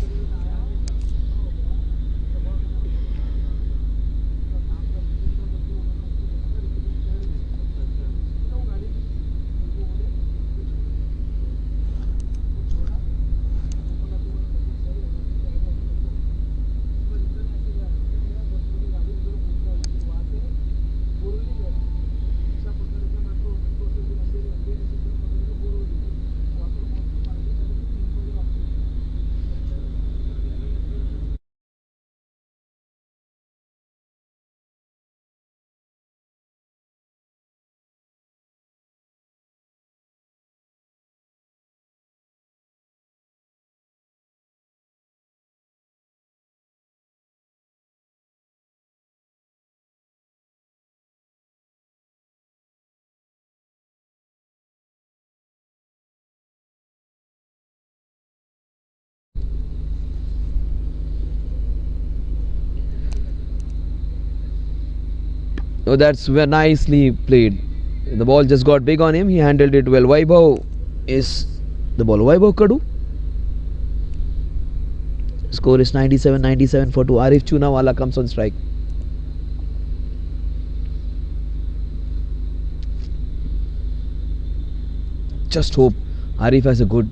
Oh, that's very nicely played. The ball just got big on him. He handled it well. Vaibhav is the ball. Vaibhav Kadu. Score is 97 for 2. Arif Chunawala comes on strike. Just hope Arif has a good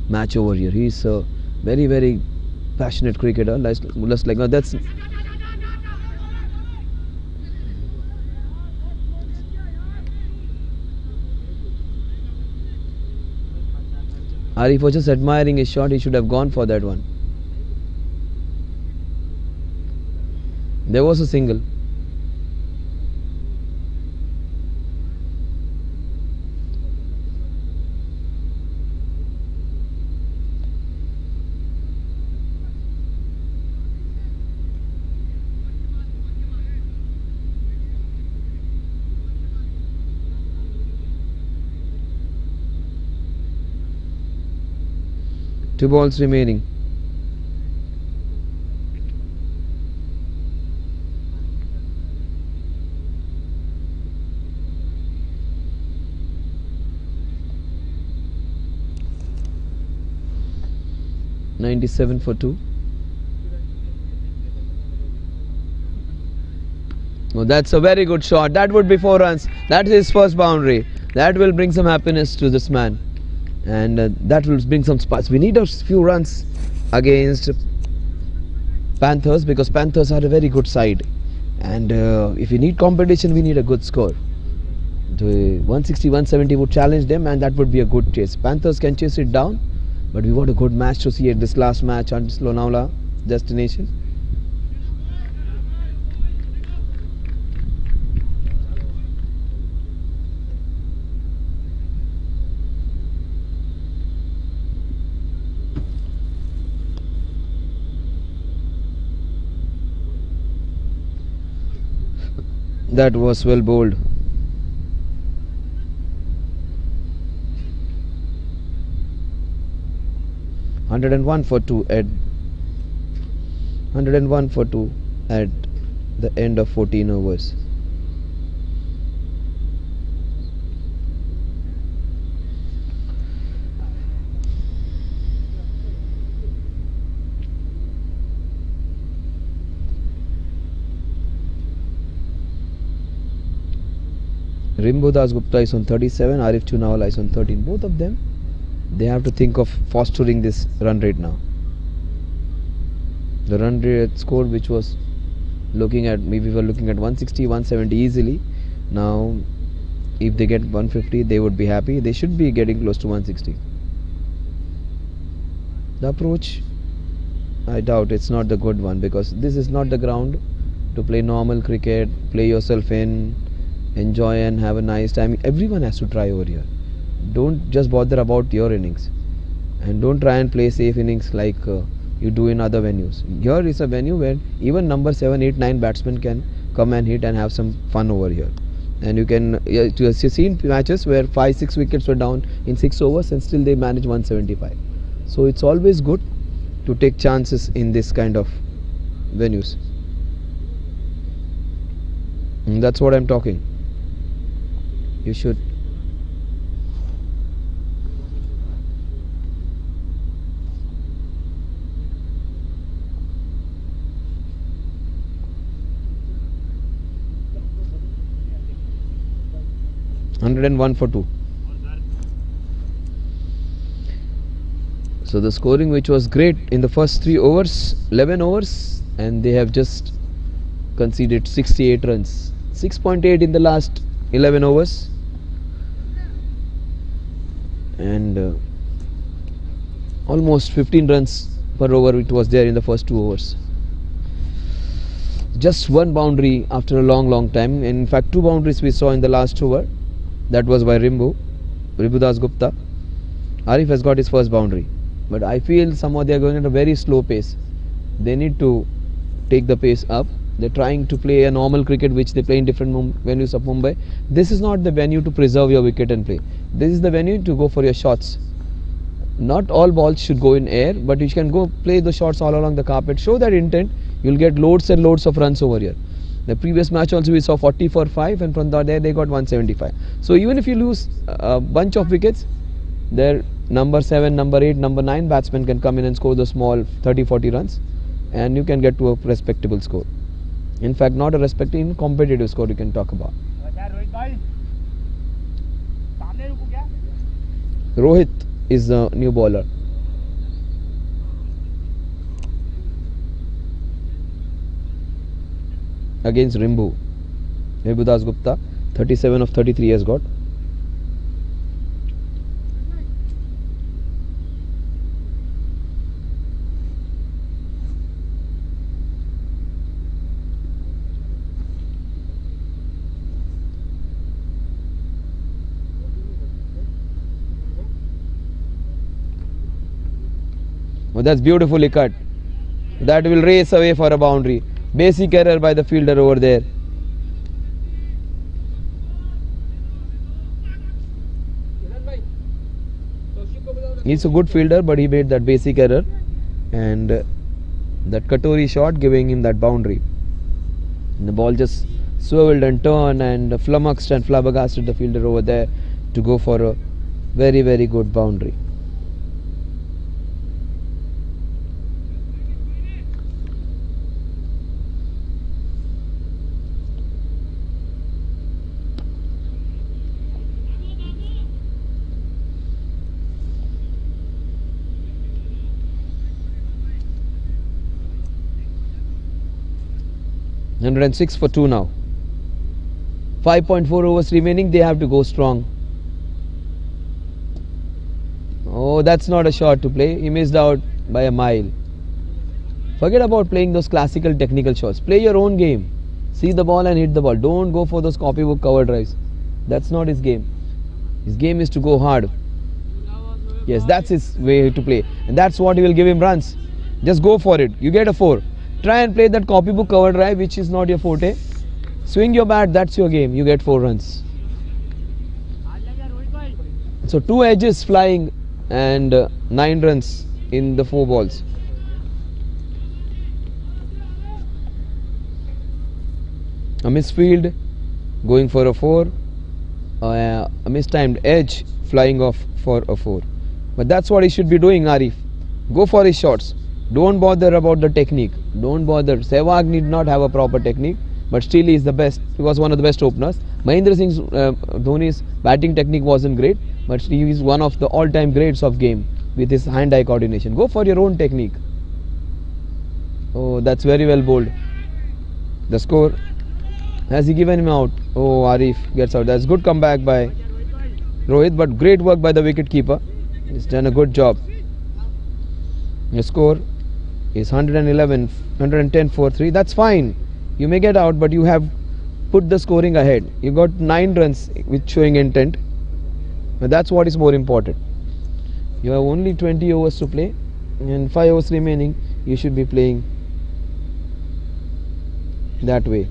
match over here. He's a very passionate cricketer. Just like that's. Arif was just admiring his shot. He should have gone for that one. There was a single. Two balls remaining. .97 for 2. Oh, that's a very good shot. That would be 4 runs. That is his first boundary. That will bring some happiness to this man. And that will bring some sparks. We need a few runs against Panthers because Panthers are a very good side. And if we need competition, we need a good score. The 160, 170 would challenge them and that would be a good chase. Panthers can chase it down. But we want a good match to see at this last match on Lonavala destination. That was well bowled. .101 for 2 at 101 for 2 at the end of 14 overs. Rimbo Das Gupta is on 37, Arif Chunawala is on 13. Both of them, they have to think of fostering this run rate now. The run rate score which was looking at, maybe we were looking at 160, 170 easily. Now if they get 150 they would be happy. They should be getting close to 160. The approach, I doubt it's not the good one because this is not the ground to play normal cricket, play yourself in, enjoy and have a nice time. Everyone has to try over here. Don't just bother about your innings and don't try and play safe innings like you do in other venues. Here is a venue where even number 7, 8, 9 batsmen can come and hit and have some fun over here. And you can you've seen matches where 5, 6 wickets were down in 6 overs and still they manage 175. So it's always good to take chances in this kind of venues. And that's what I'm talking. You should. 101 for 2. So the scoring, which was great in the first 3 overs, 11 overs, and they have just conceded 68 runs. 6.8 in the last 11 overs, and almost 15 runs per over it was there in the first 2 overs. Just one boundary after a long time. In fact, 2 boundaries we saw in the last over. That was by Rimbu Das Gupta. Arif has got his first boundary, but I feel somehow they are going at a very slow pace. They need to take the pace up. They're trying to play a normal cricket which they play in different venues of Mumbai. This is not the venue to preserve your wicket and play. This is the venue to go for your shots. Not all balls should go in air, but you can go play the shots all along the carpet. Show that intent. You'll get loads and loads of runs over here. The previous match also we saw 40 for 5, and from there they got 175. So even if you lose a bunch of wickets, their number 7, number 8, number 9 batsmen can come in and score the small 30-40 runs, and you can get to a respectable score. In fact, not a respectable, competitive score you can talk about. Rohit is the new bowler. Against Rimbu Das Gupta, 37 of 33 has got. Oh, that's beautifully cut. That will race away for a boundary. Basic error by the fielder over there. He's a good fielder, but he made that basic error, and that Katori shot giving him that boundary. And the ball just swiveled and turned and flummoxed and flabbergasted the fielder over there to go for a very good boundary. $106 for 2 now. 5.4 overs remaining. They have to go strong. Oh, that's not a shot to play. He missed out by a mile. Forget about playing those classical technical shots. Play your own game. See the ball and hit the ball. Don't go for those copybook cover drives. That's not his game. His game is to go hard. Yes, that's his way to play, and that's what will give him runs. Just go for it. You get a 4. Try and play that copybook cover drive, which is not your forte. Swing your bat, that's your game. You get 4 runs. So 2 edges flying and 9 runs in the 4 balls. A misfield going for a 4. A mistimed edge flying off for a 4. But that's what he should be doing, Arif. Go for his shots. Don't bother about the technique. Don't bother. Sehwag need not have a proper technique, but still he is the best. He was one of the best openers. Mahendra Singh Dhoni's batting technique wasn't great, but he is one of the all-time greats of game with his hand-eye coordination. Go for your own technique. Oh, that's very well bowled. The score, has he given him out? Oh, Arif gets out. That's good comeback by Rohit, but great work by the wicket keeper. He's done a good job. The score is 110 for 3. That's fine. You may get out, but you have put the scoring ahead. You got 9 runs with showing intent. But that's what is more important. You have only 20 overs to play, and 5 overs remaining. You should be playing that way.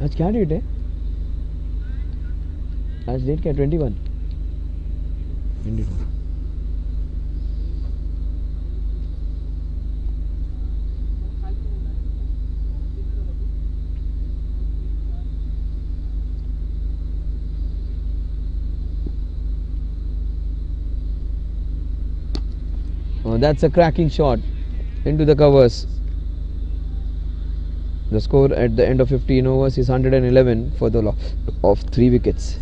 आज क्या date है? आज date क्या? 21। Oh, that's a cracking shot into the covers. The score at the end of 15 overs is 111 for the loss of 3 wickets.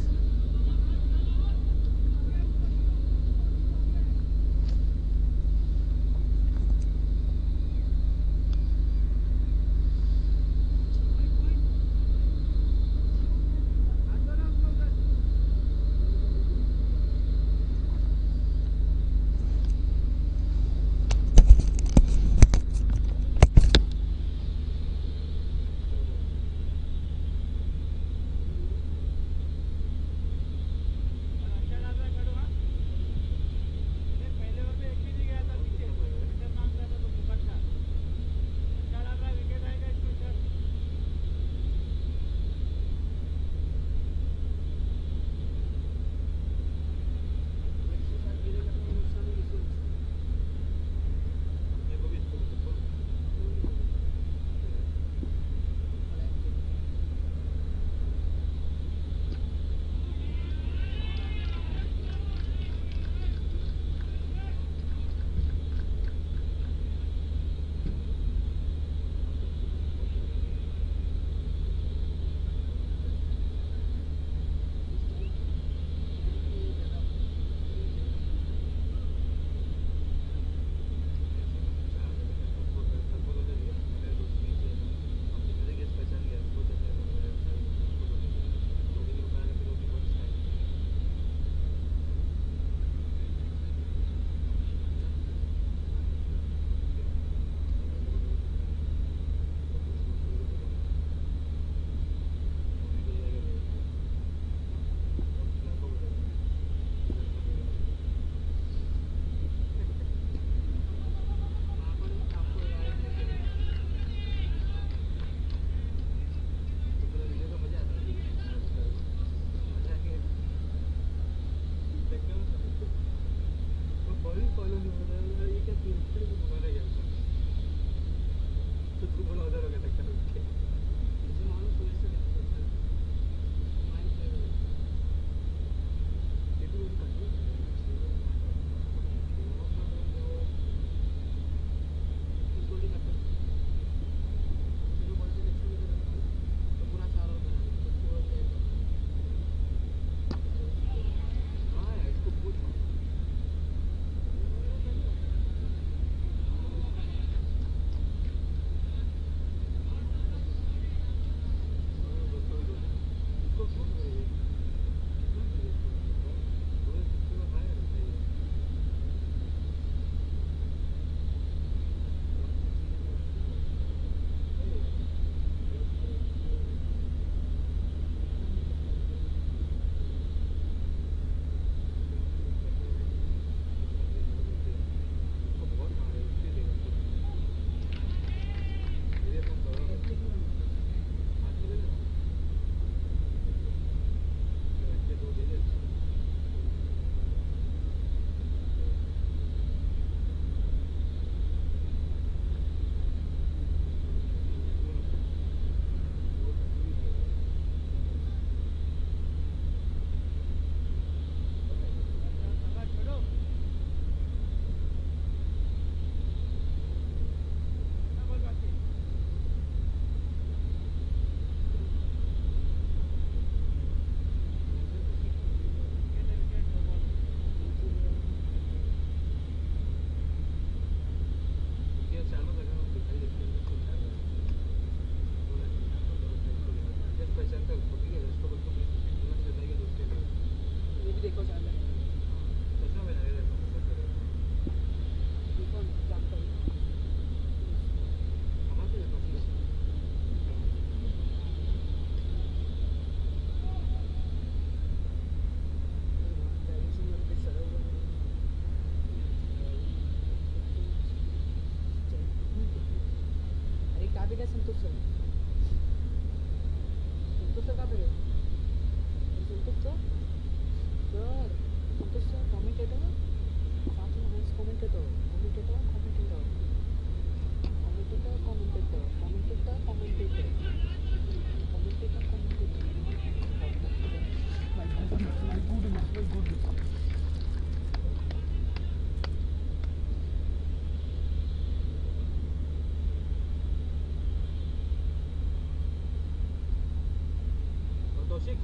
Kaushik,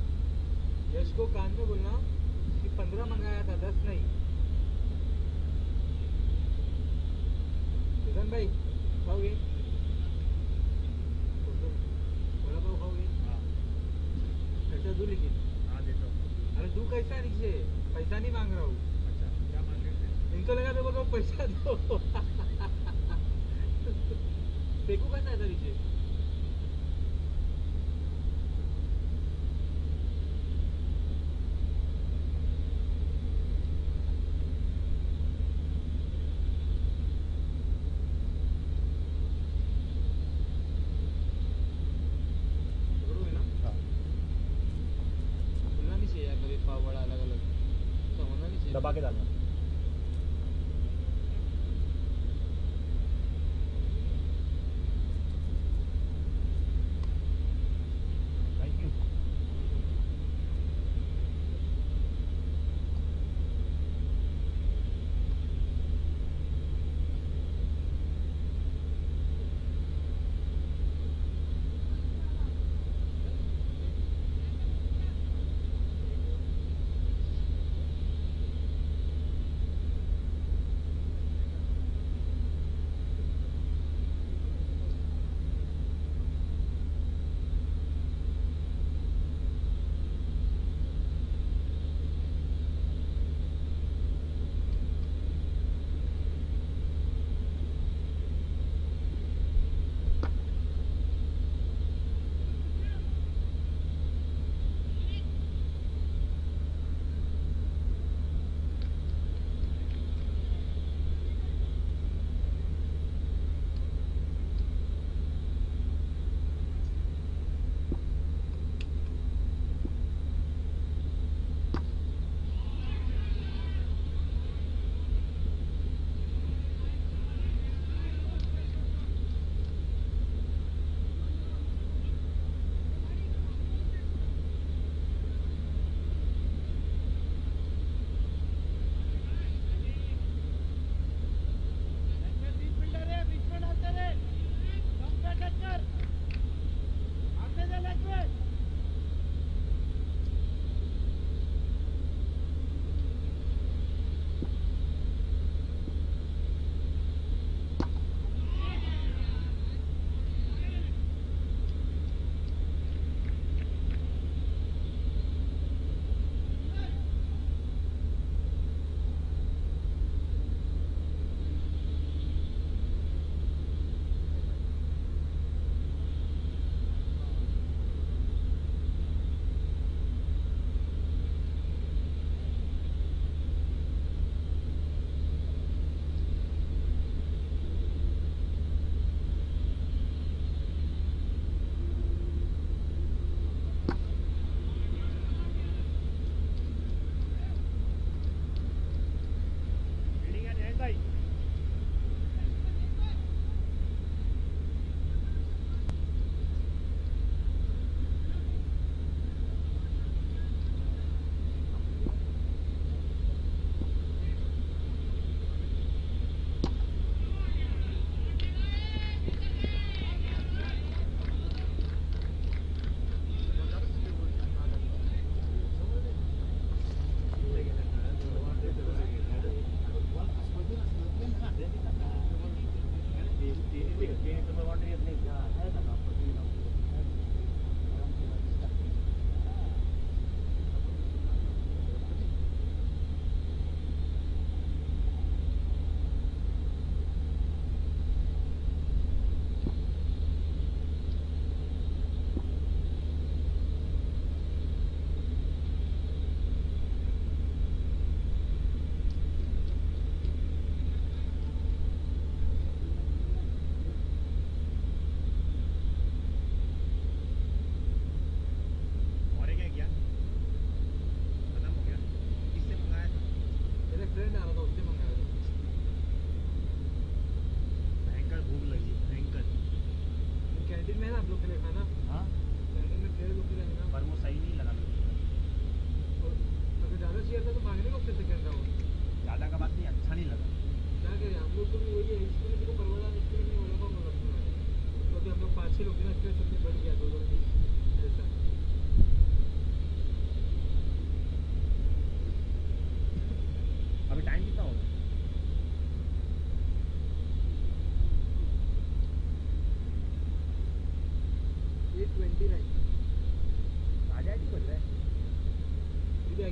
यश को कान में बोलना कि 15 मंगाया था, 10 नहीं। किशन भाई खाओगे? बड़ा पाव खाओगे? पैसा दू लेकिन। हाँ देता हूँ। अरे दू कैसा है नीचे? पैसा नहीं मांग रहा हूँ। अच्छा क्या मांग रहे थे? इनको लगा तो बोलो पैसा दो। देखो कैसा है नीचे? दबा के डालना। Thank you.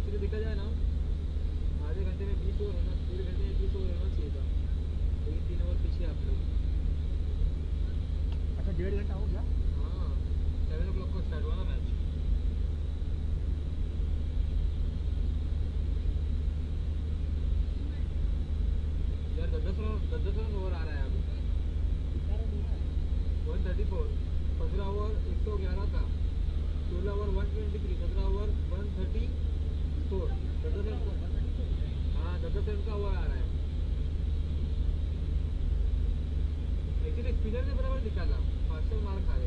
एक्चुअली देखा जाए ना आधे घंटे में 20 ओवर होना, पूरे घंटे में 20 ओवर होना चाहिए था, लेकिन 3 ओवर पीछे आप लोग। अच्छा 1.5 घंटा हो गया। हाँ 7 o'clock को स्टार्ट हुआ ना मैच। यार 10 रन ओवर आ रहा है अभी। 134। 15 ओवर 111 था, 16 ओवर 123, 17 ओवर 134। 10 रन का ओवर आ रहा है। एक्चुअली स्पिनर ने बराबर निकाला, फास्टर मार खा रहे।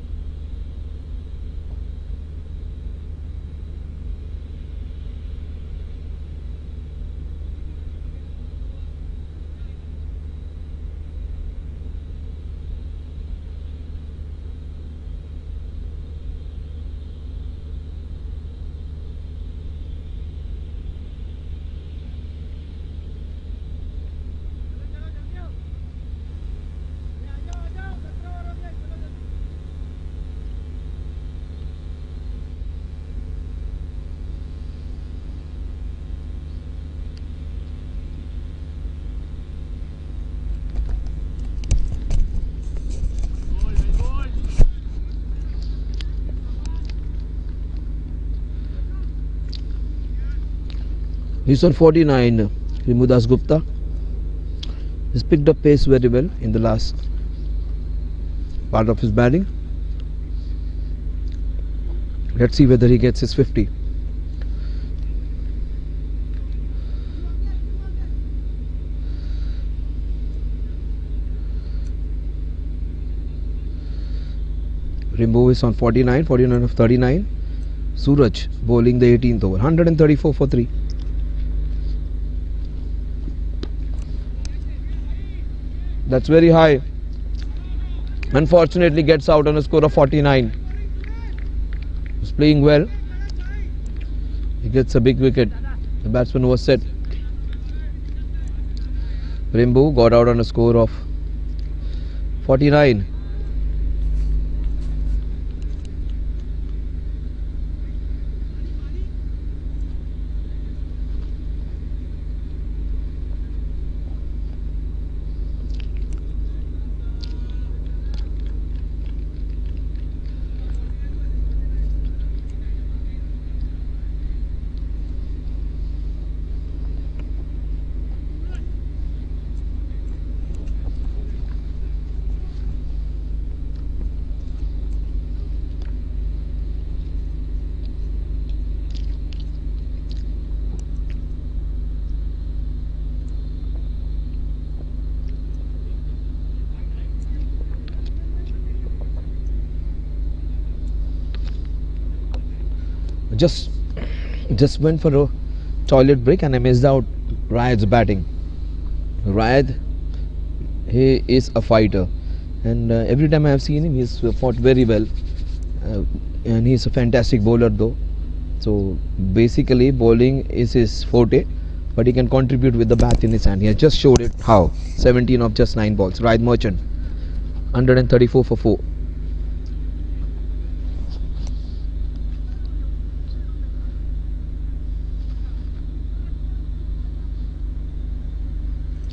He's on 49. Rimudas Gupta. He's picked up pace very well in the last part of his batting. Let's see whether he gets his 50. Rimbo is on 49, 49 of 39. Suraj bowling the 18th over, 134 for 3. That's very high. Unfortunately gets out on a score of 49. He's playing well. He gets a big wicket. The batsman was set. Rimbo got out on a score of 49. Just went for a toilet break and I missed out Rayad's batting. Rayad, he is a fighter, and every time I have seen him, he's fought very well, and he's a fantastic bowler though. So basically, bowling is his forte, but he can contribute with the bat in his hand. He has just showed it how. 17 of just 9 balls. Rayad Merchant, 134 for 4.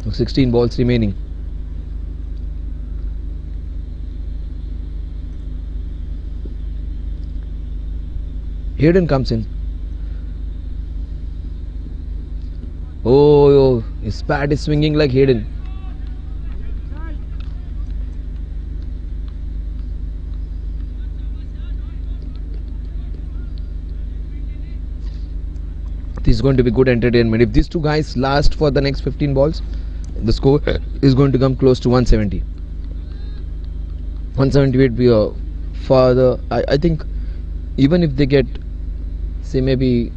So 16 balls remaining. Hayden comes in. Oh, his bat is swinging like Hayden. This is going to be good entertainment. If these two guys last for the next 15 balls, the score is going to come close to 170. 178 be a further. I think even if they get, say, maybe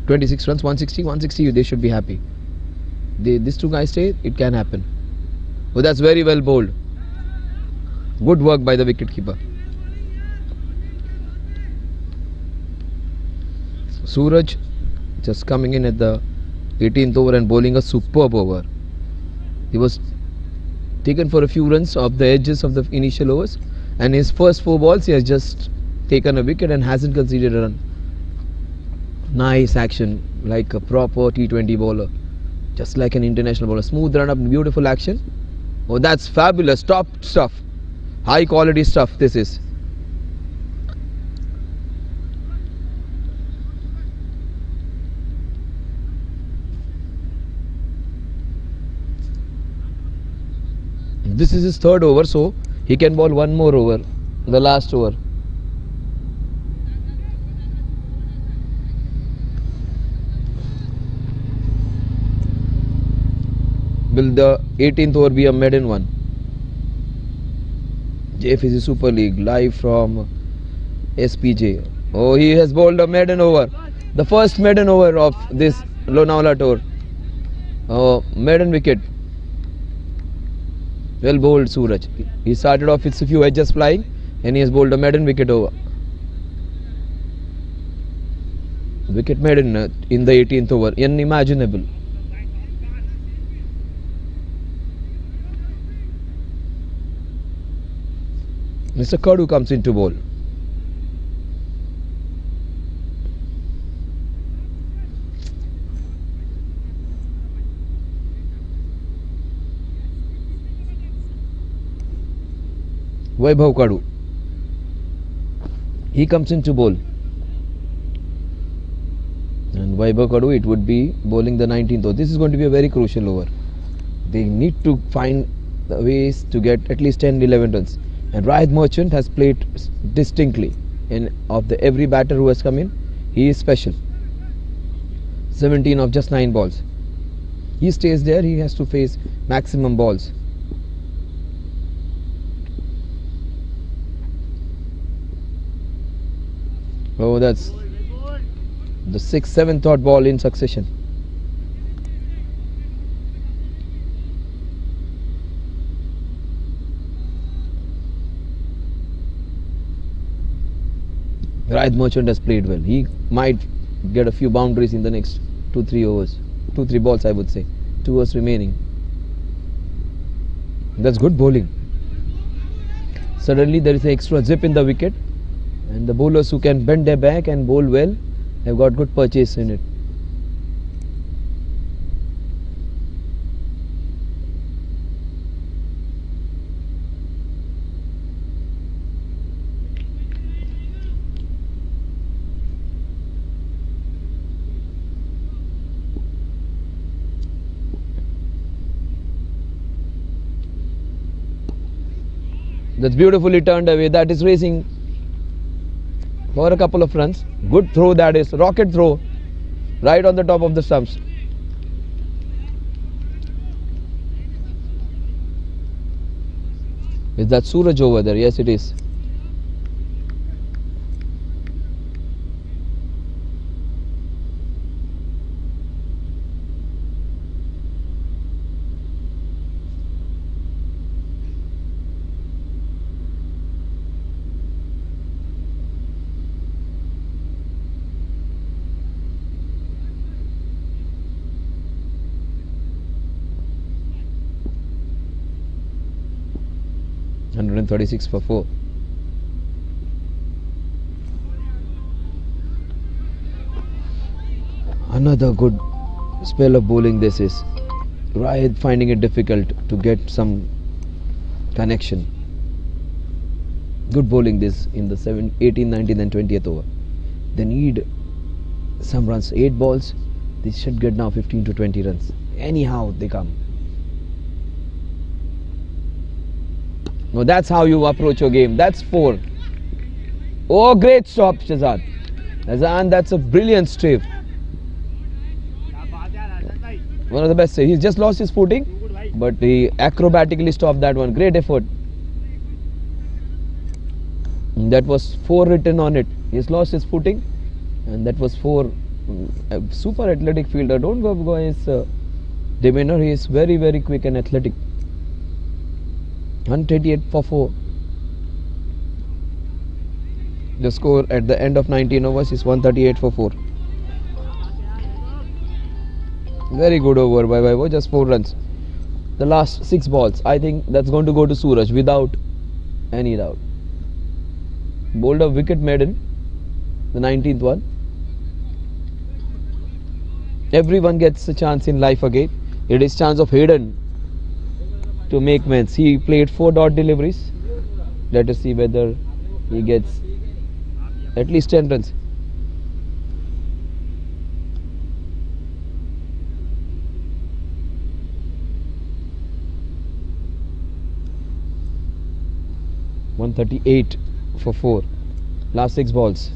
26 runs, 160, they should be happy. These two guys stay, it can happen. Oh, that's very well bowled. Good work by the wicketkeeper. Suraj just coming in at the 18th over and bowling a superb over. He was taken for a few runs off the edges of the initial overs, and his first 4 balls he has just taken a wicket and hasn't conceded a run. Nice action, like a proper T20 bowler, just like an international bowler. Smooth run up, beautiful action. Oh, that's fabulous. Top stuff, high quality stuff. This is. This is his third over, so he can bowl one more over, the last over. Will the 18th over be a maiden one? Jfsc Super League live from SPJ. Oh, he has bowled a maiden over. The first maiden over of this Lonavala tour. Oh, maiden wicket. Well bowled, Suraj. He started off with a few edges flying and he has bowled a maiden wicket over. Wicket maiden in the 18th over. Unimaginable. Mr. Kadu comes into bowl. Vaibhav Kadu. He comes into bowl. And Vaibhav Kadu, it would be bowling the 19th over. This is going to be a very crucial over. They need to find the ways to get at least 10-11 runs. And Rahid Merchant has played distinctly. And of the every batter who has come in, he is special. 17 of just 9 balls. He stays there, he has to face maximum balls. Oh, that's the 6th, 7th thought ball in succession. Rahid Merchant has played well. He might get a few boundaries in the next 2-3 overs. 2-3 balls, I would say. 2 overs remaining. That's good bowling. Suddenly there is an extra zip in the wicket. And the bowlers who can bend their back and bowl well have got good purchase in it. That's beautifully turned away. That is racing for a couple of runs. Good throw, that is. Rocket throw. Right on the top of the stumps. Is that Suraj over there? Yes, it is. .136 for 4. Another good spell of bowling this is. Rahid finding it difficult to get some connection. Good bowling this in the 18th, 19th and 20th over. They need some runs. 8 balls. They should get now 15 to 20 runs. Anyhow they come. No, that's how you approach your game. That's 4. Oh, great stop, Shazad. Azan, that's a brilliant straight. One of the best. He's just lost his footing, but he acrobatically stopped that one. Great effort. That was 4 written on it. He's lost his footing, and that was 4. Super athletic fielder. Don't go by his demeanor. He is very, very quick and athletic. 138 for 4. The score at the end of 19 overs is 138 for 4. Very good over by Vaibhav, just 4 runs. The last 6 balls, I think that's going to go to Suraj without any doubt. Bowled a wicket maiden, the 19th one. Everyone gets a chance in life again. It is chance of Hayden to make mens. He played 4 dot deliveries. Let us see whether he gets at least 10 runs. .138 for 4. Last 6 balls.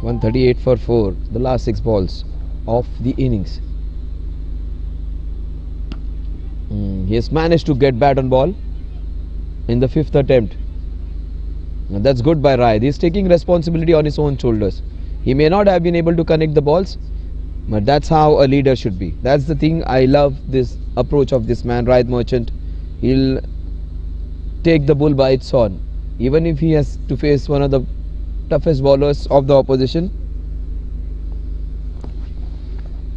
.138 for 4. The last 6 balls of the innings. He has managed to get bat on ball in the 5th attempt. Now that's good by Rai. He is taking responsibility on his own shoulders. He may not have been able to connect the balls, but that's how a leader should be. That's the thing. I love this approach of this man, Rai Merchant. He'll take the bull by its horn. Even if he has to face one of the toughest bowlers of the opposition,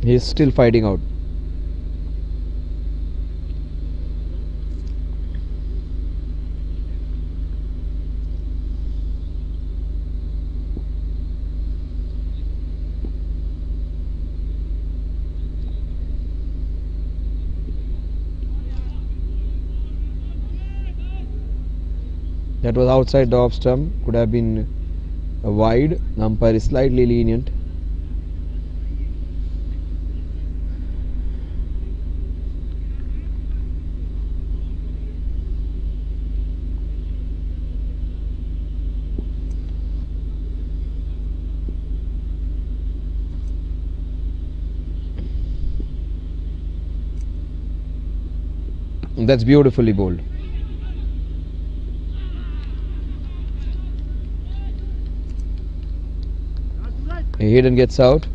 he is still fighting out. That was outside the off stump, could have been a wide. The umpire is slightly lenient. That's beautifully bowled. Hayden gets out.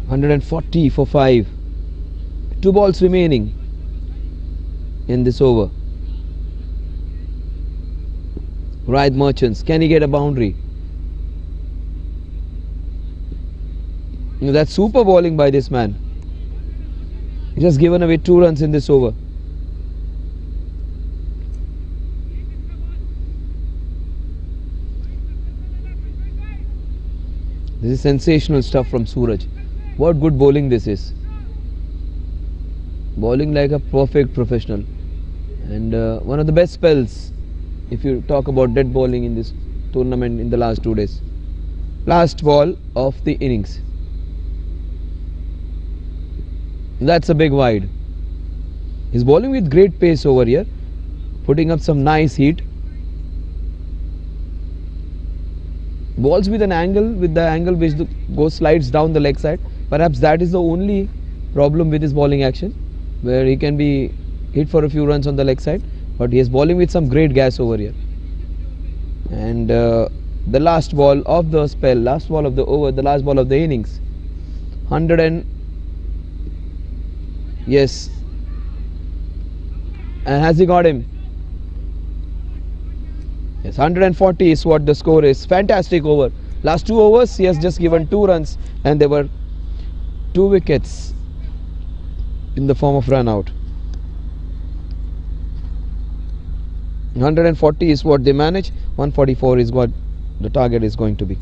.140 for 5. 2 balls remaining in this over. Right Merchants, can he get a boundary? That's super bowling by this man. He just given away 2 runs in this over. This is sensational stuff from Suraj. What good bowling this is. Bowling like a perfect professional. And one of the best spells if you talk about dead bowling in this tournament in the last 2 days. Last ball of the innings. That's a big wide. He's bowling with great pace over here, putting up some nice heat. Balls with an angle, with the angle which goes slides down the leg side. Perhaps that is the only problem with his bowling action, where he can be hit for a few runs on the leg side, but he is bowling with some great gas over here. And the last ball of the spell, last ball of the over, the last ball of the innings. 100 and yes, And has he got him? Yes, 140 is what the score is. Fantastic over. Last 2 overs, he has just given 2 runs, and there were 2 wickets in the form of run out. 140 is what they manage. 144 is what the target is going to be.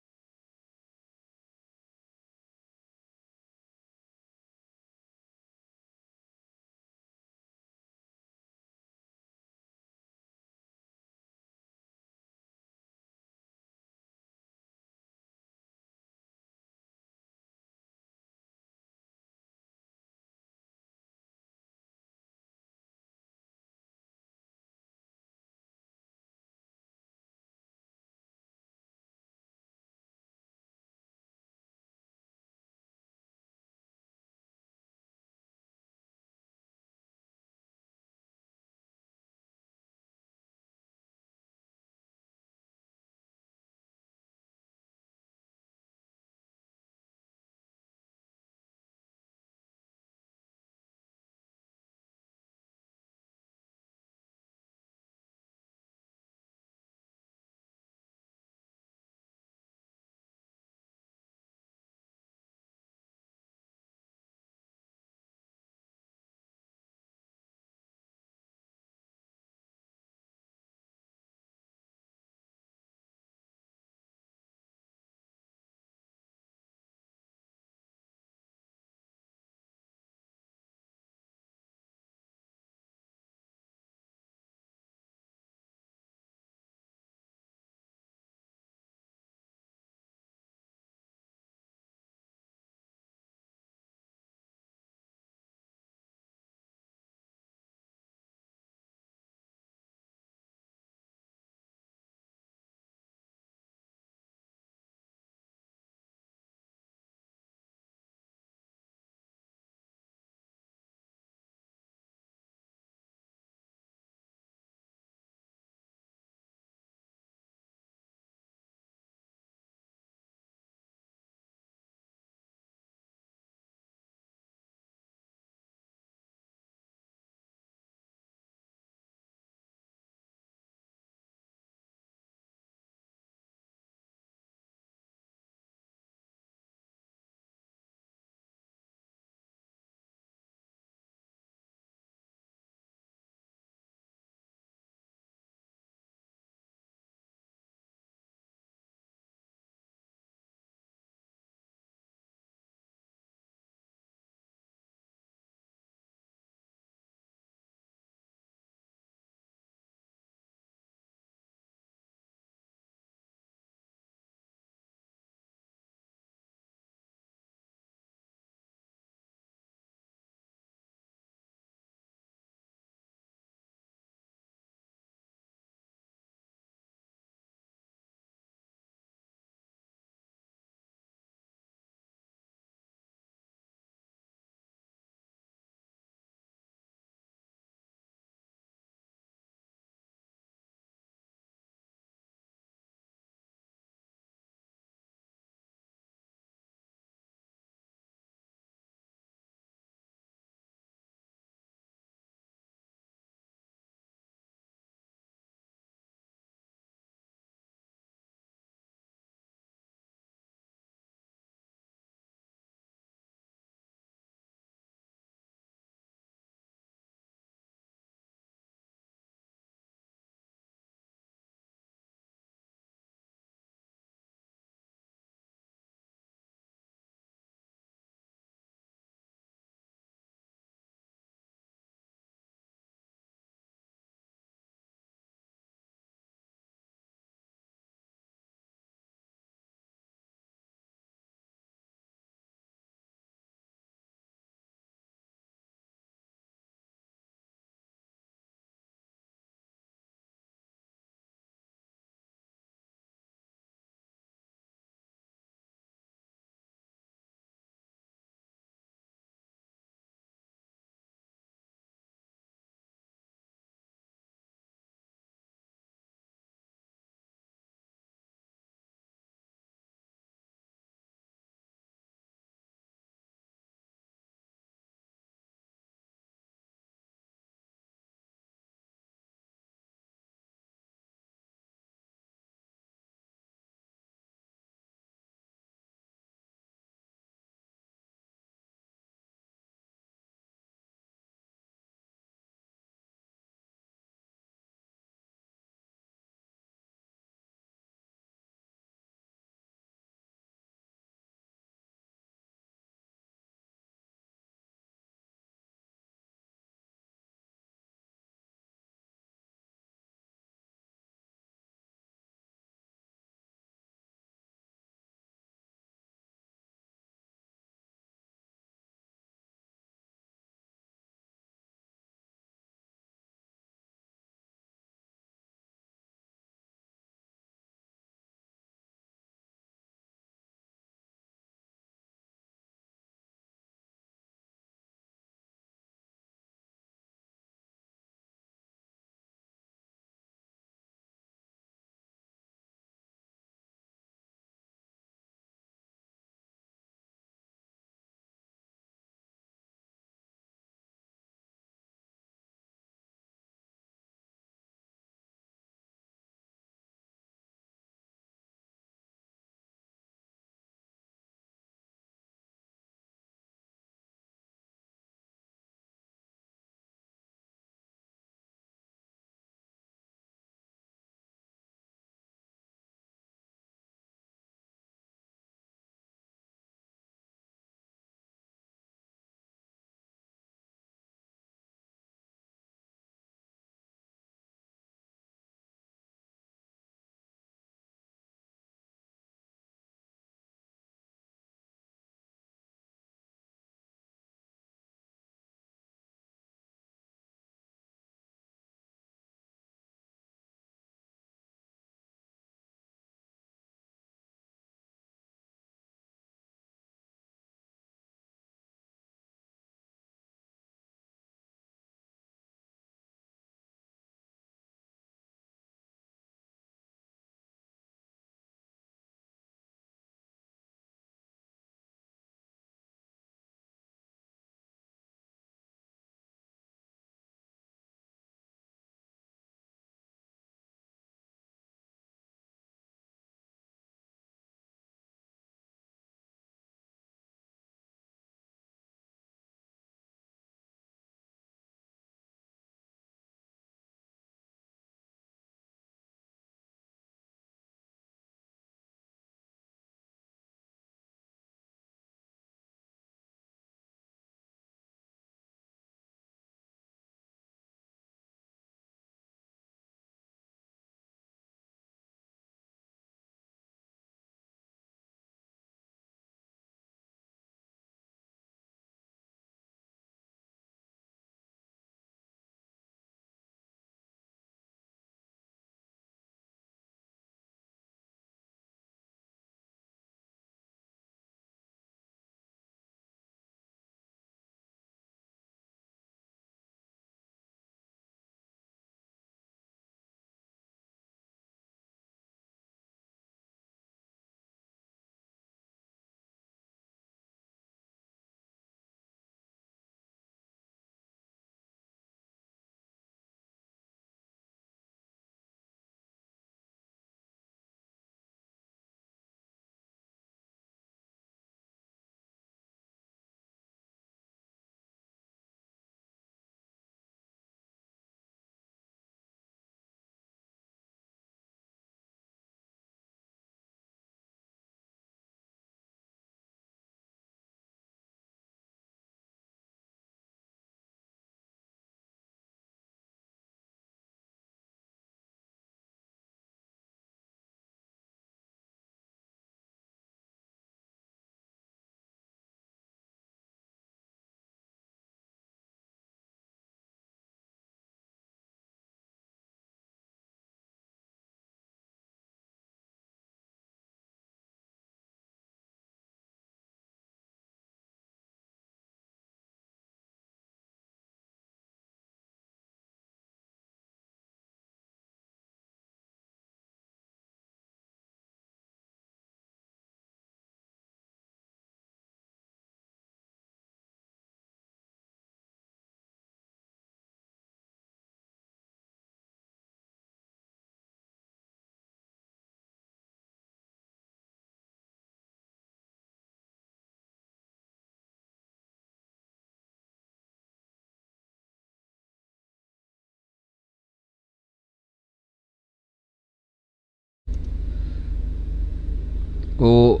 Oh,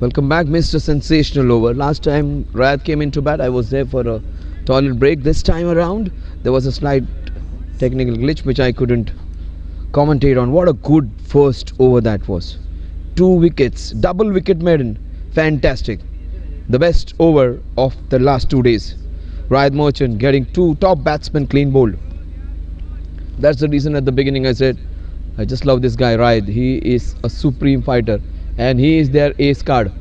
welcome back, Mr. Sensational Over. Last time Rayad came into bat, I was there for a toilet break. This time around, there was a slight technical glitch which I couldn't commentate on. What a good first over that was. 2 wickets, double wicket maiden. Fantastic. The best over of the last 2 days. Rayad Merchant getting 2 top batsmen clean bowled. That's the reason at the beginning I said I just love this guy Rayad. He is a supreme fighter and he is their ace card.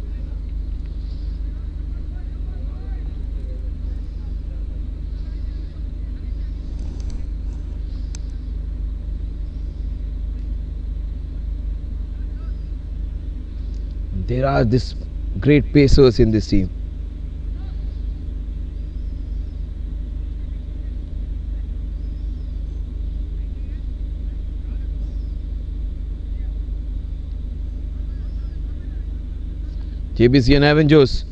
There are this great pacers in this team. Jbcn Avengers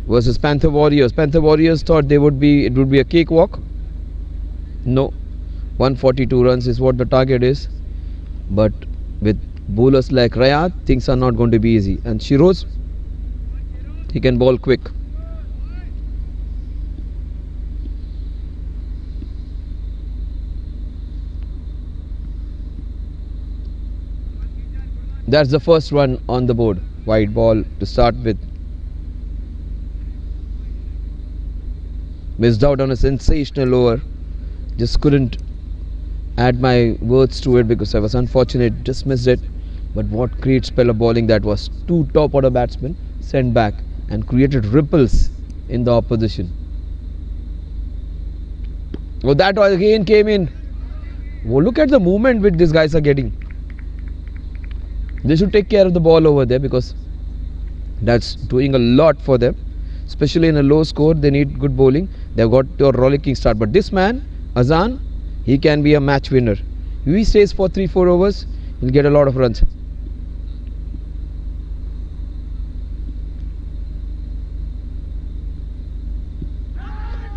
versus Panther Warriors. Panther Warriors thought it would be a cakewalk. No, 142 runs is what the target is, but with bowlers like Rayad, things are not going to be easy. And Shiroz, he can bowl quick. That's the first one on the board. White ball to start with. Missed out on a sensational over. Just couldn't add my words to it because I was unfortunate. Just missed it. But what great spell of bowling that was. 2 top order batsmen sent back and created ripples in the opposition. Oh, that again came in. Oh, look at the movement which these guys are getting. They should take care of the ball over there because that's doing a lot for them. Especially in a low score, they need good bowling. They've got a rollicking start. But this man, Azan, he can be a match winner. If he stays for 3-4 overs, he'll get a lot of runs.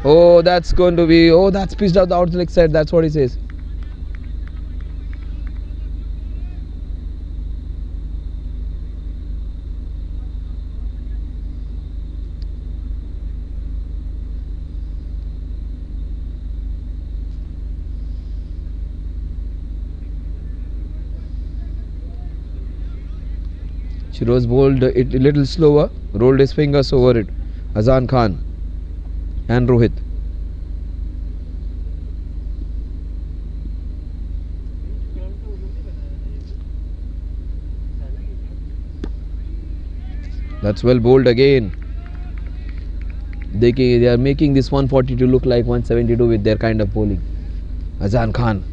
Oh, that's going to be... Oh, that's pitched out the out leg side. That's what he says. Shiroz bowled it a little slower, rolled his fingers over it. Azan Khan and Rohit. That's well bowled again. They are making this 142 look like 172 with their kind of bowling. Azan Khan.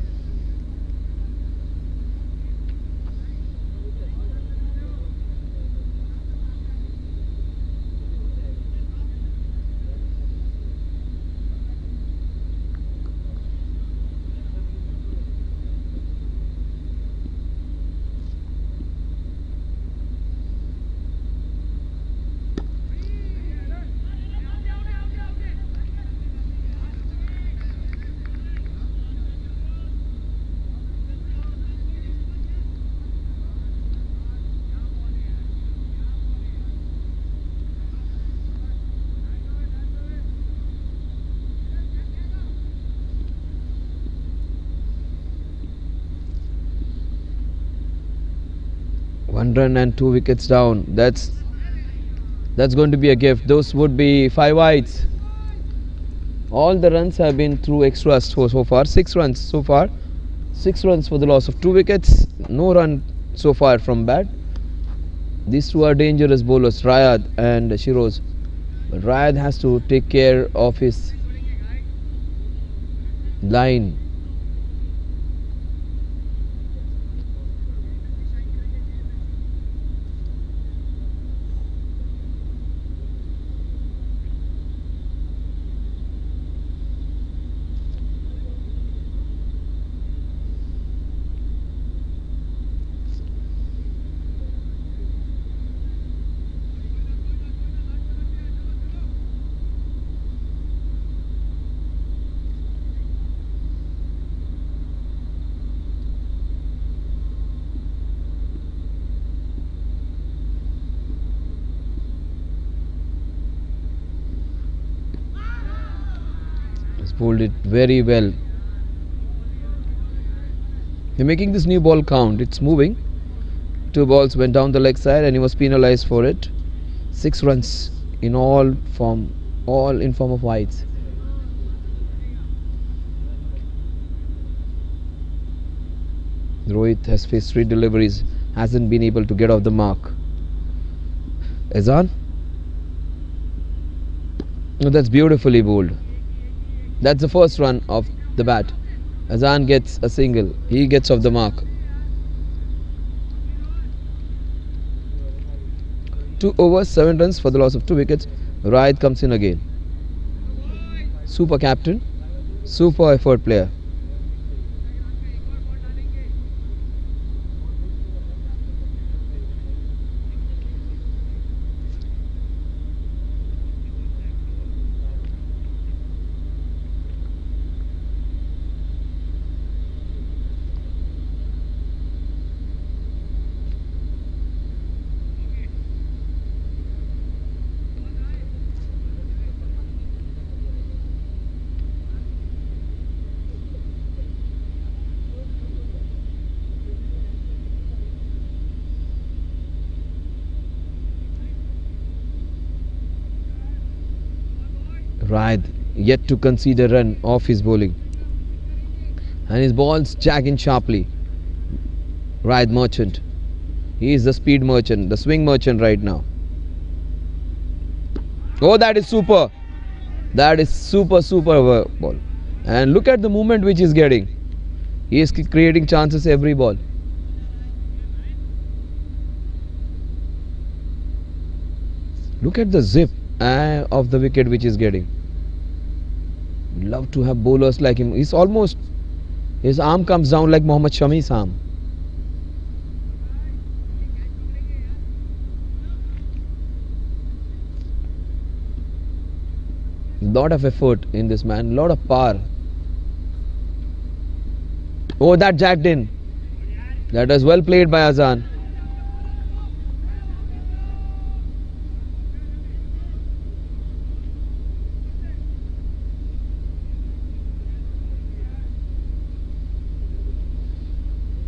One run and 2 wickets down. That's going to be a gift. Those would be 5 wides. All the runs have been through extras so far. 6 runs so far. 6 runs for the loss of 2 wickets. No run so far from bat. These two are dangerous bowlers, Rayad and Shiroz. But Rayad has to take care of his line. bowled it very well. You're making this new ball count. It's moving. 2 balls went down the leg side and he was penalized for it. 6 runs in all in form of wides. Rohit has faced 3 deliveries, hasn't been able to get off the mark. Azan. Oh, that's beautifully bowled. That's the first run of the bat. Azan gets a single. He gets off the mark. 2 overs, 7 runs for the loss of 2 wickets. Raid comes in again. Super captain, super effort player. Raid yet to concede a run off his bowling, and his balls jack in sharply. Raid merchant, he is the speed merchant, the swing merchant right now. Oh, that is super. That is super ball. And look at the movement which he's getting. He is creating chances every ball. Look at the zip of the wicket which is getting. Love to have bowlers like him. He's almost, his arm comes down like Mohammad Shami's arm. Lot of effort in this man, lot of power. Oh, that jacked in. That was well played by Azan.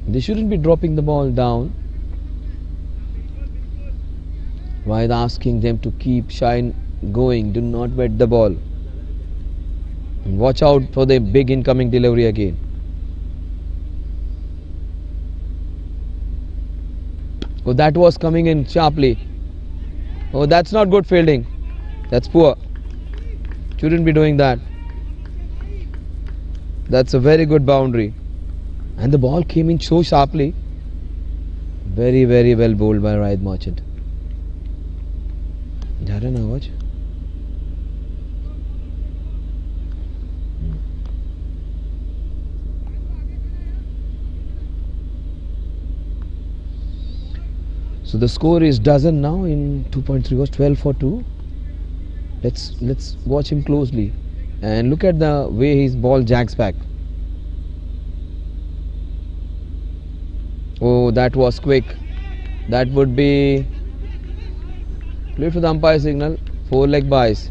They shouldn't be dropping the ball down. While asking them to keep shine going, do not wet the ball. And watch out for the big incoming delivery again. Oh, that was coming in sharply. Oh, that's not good fielding. That's poor. Shouldn't be doing that. That's a very good boundary. And the ball came in so sharply. Very well bowled by Raid Merchant. जा रहा ना आवाज? So the score is dozen now in 2.3 overs, 12 for 2. Let's watch him closely and look at the way his ball jacks back. Oh, that was quick. That would be played for the umpire signal. 4 leg byes.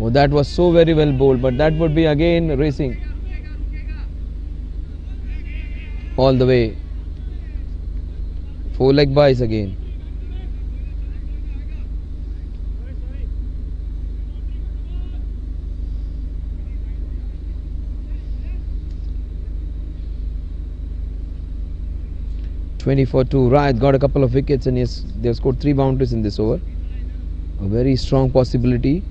Oh, that was so very well bowled, but that would be again racing all the way. 4 leg byes again. (20-2). Raid got a couple of wickets and yes, they have scored 3 boundaries in this over. A very strong possibility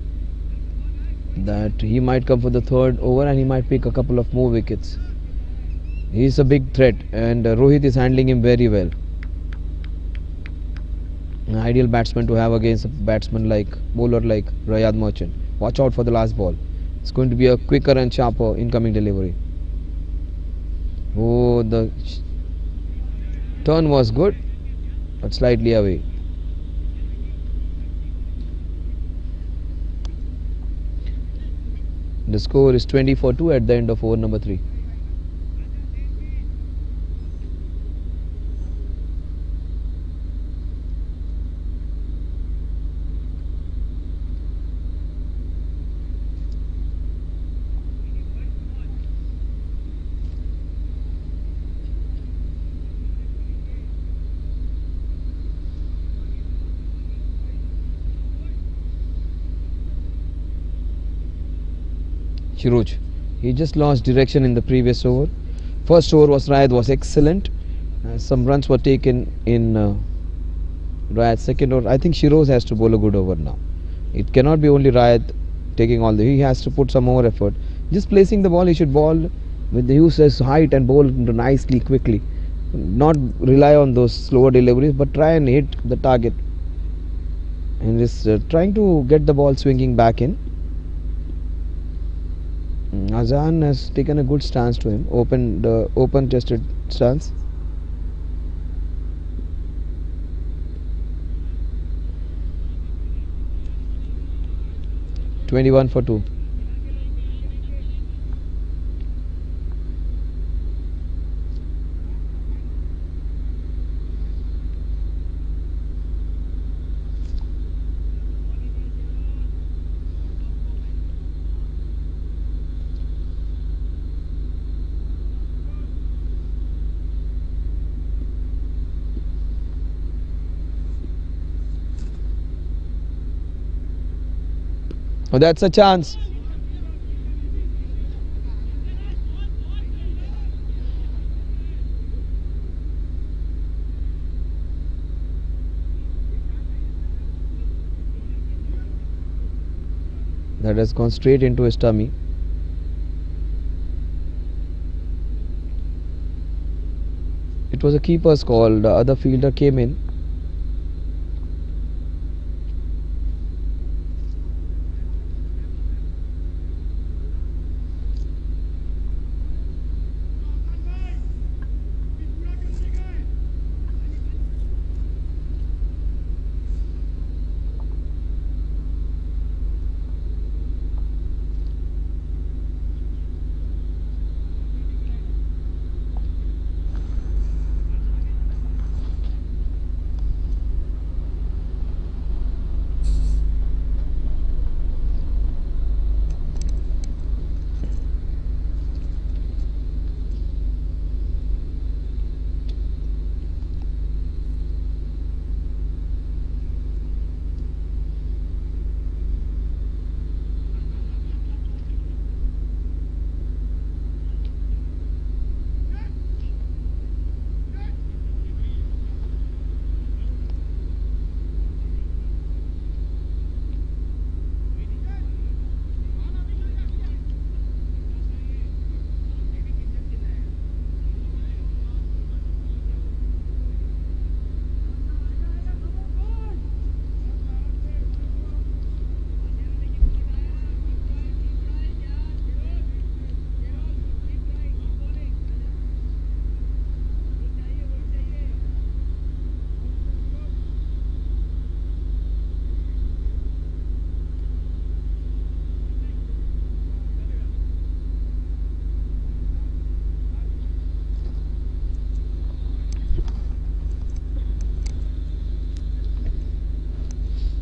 that he might come for the 3rd over and he might pick a couple of more wickets. He is a big threat and Rohit is handling him very well. An ideal batsman to have against a batsman like bowler like Rayad Merchant. Watch out for the last ball. It's going to be a quicker and sharper incoming delivery. Oh, the turn was good, but slightly away. The score is 20-2 at the end of over number 3. Shiroj, he just lost direction in the previous over. First over was Rayad was excellent. Some runs were taken in Rayad's second over. I think Shiroj has to bowl a good over now. It cannot be only Rayad taking all the. He has to put some more effort. Just placing the ball, he should bowl with the use his height and bowl nicely, quickly. Not rely on those slower deliveries, but try and hit the target. And is trying to get the ball swinging back in. Azan has taken a good stance to him, open chested stance. (21-2). Oh, that's a chance. That has gone straight into his tummy. It was a keeper's call. The other fielder came in.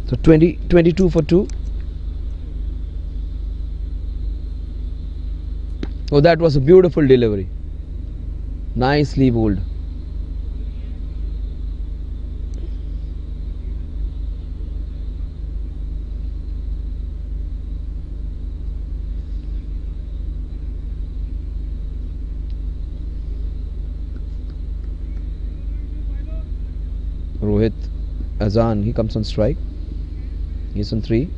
So 22-2. Oh, that was a beautiful delivery. Nicely bowled. Rohit Azan, he comes on strike. He's on 3.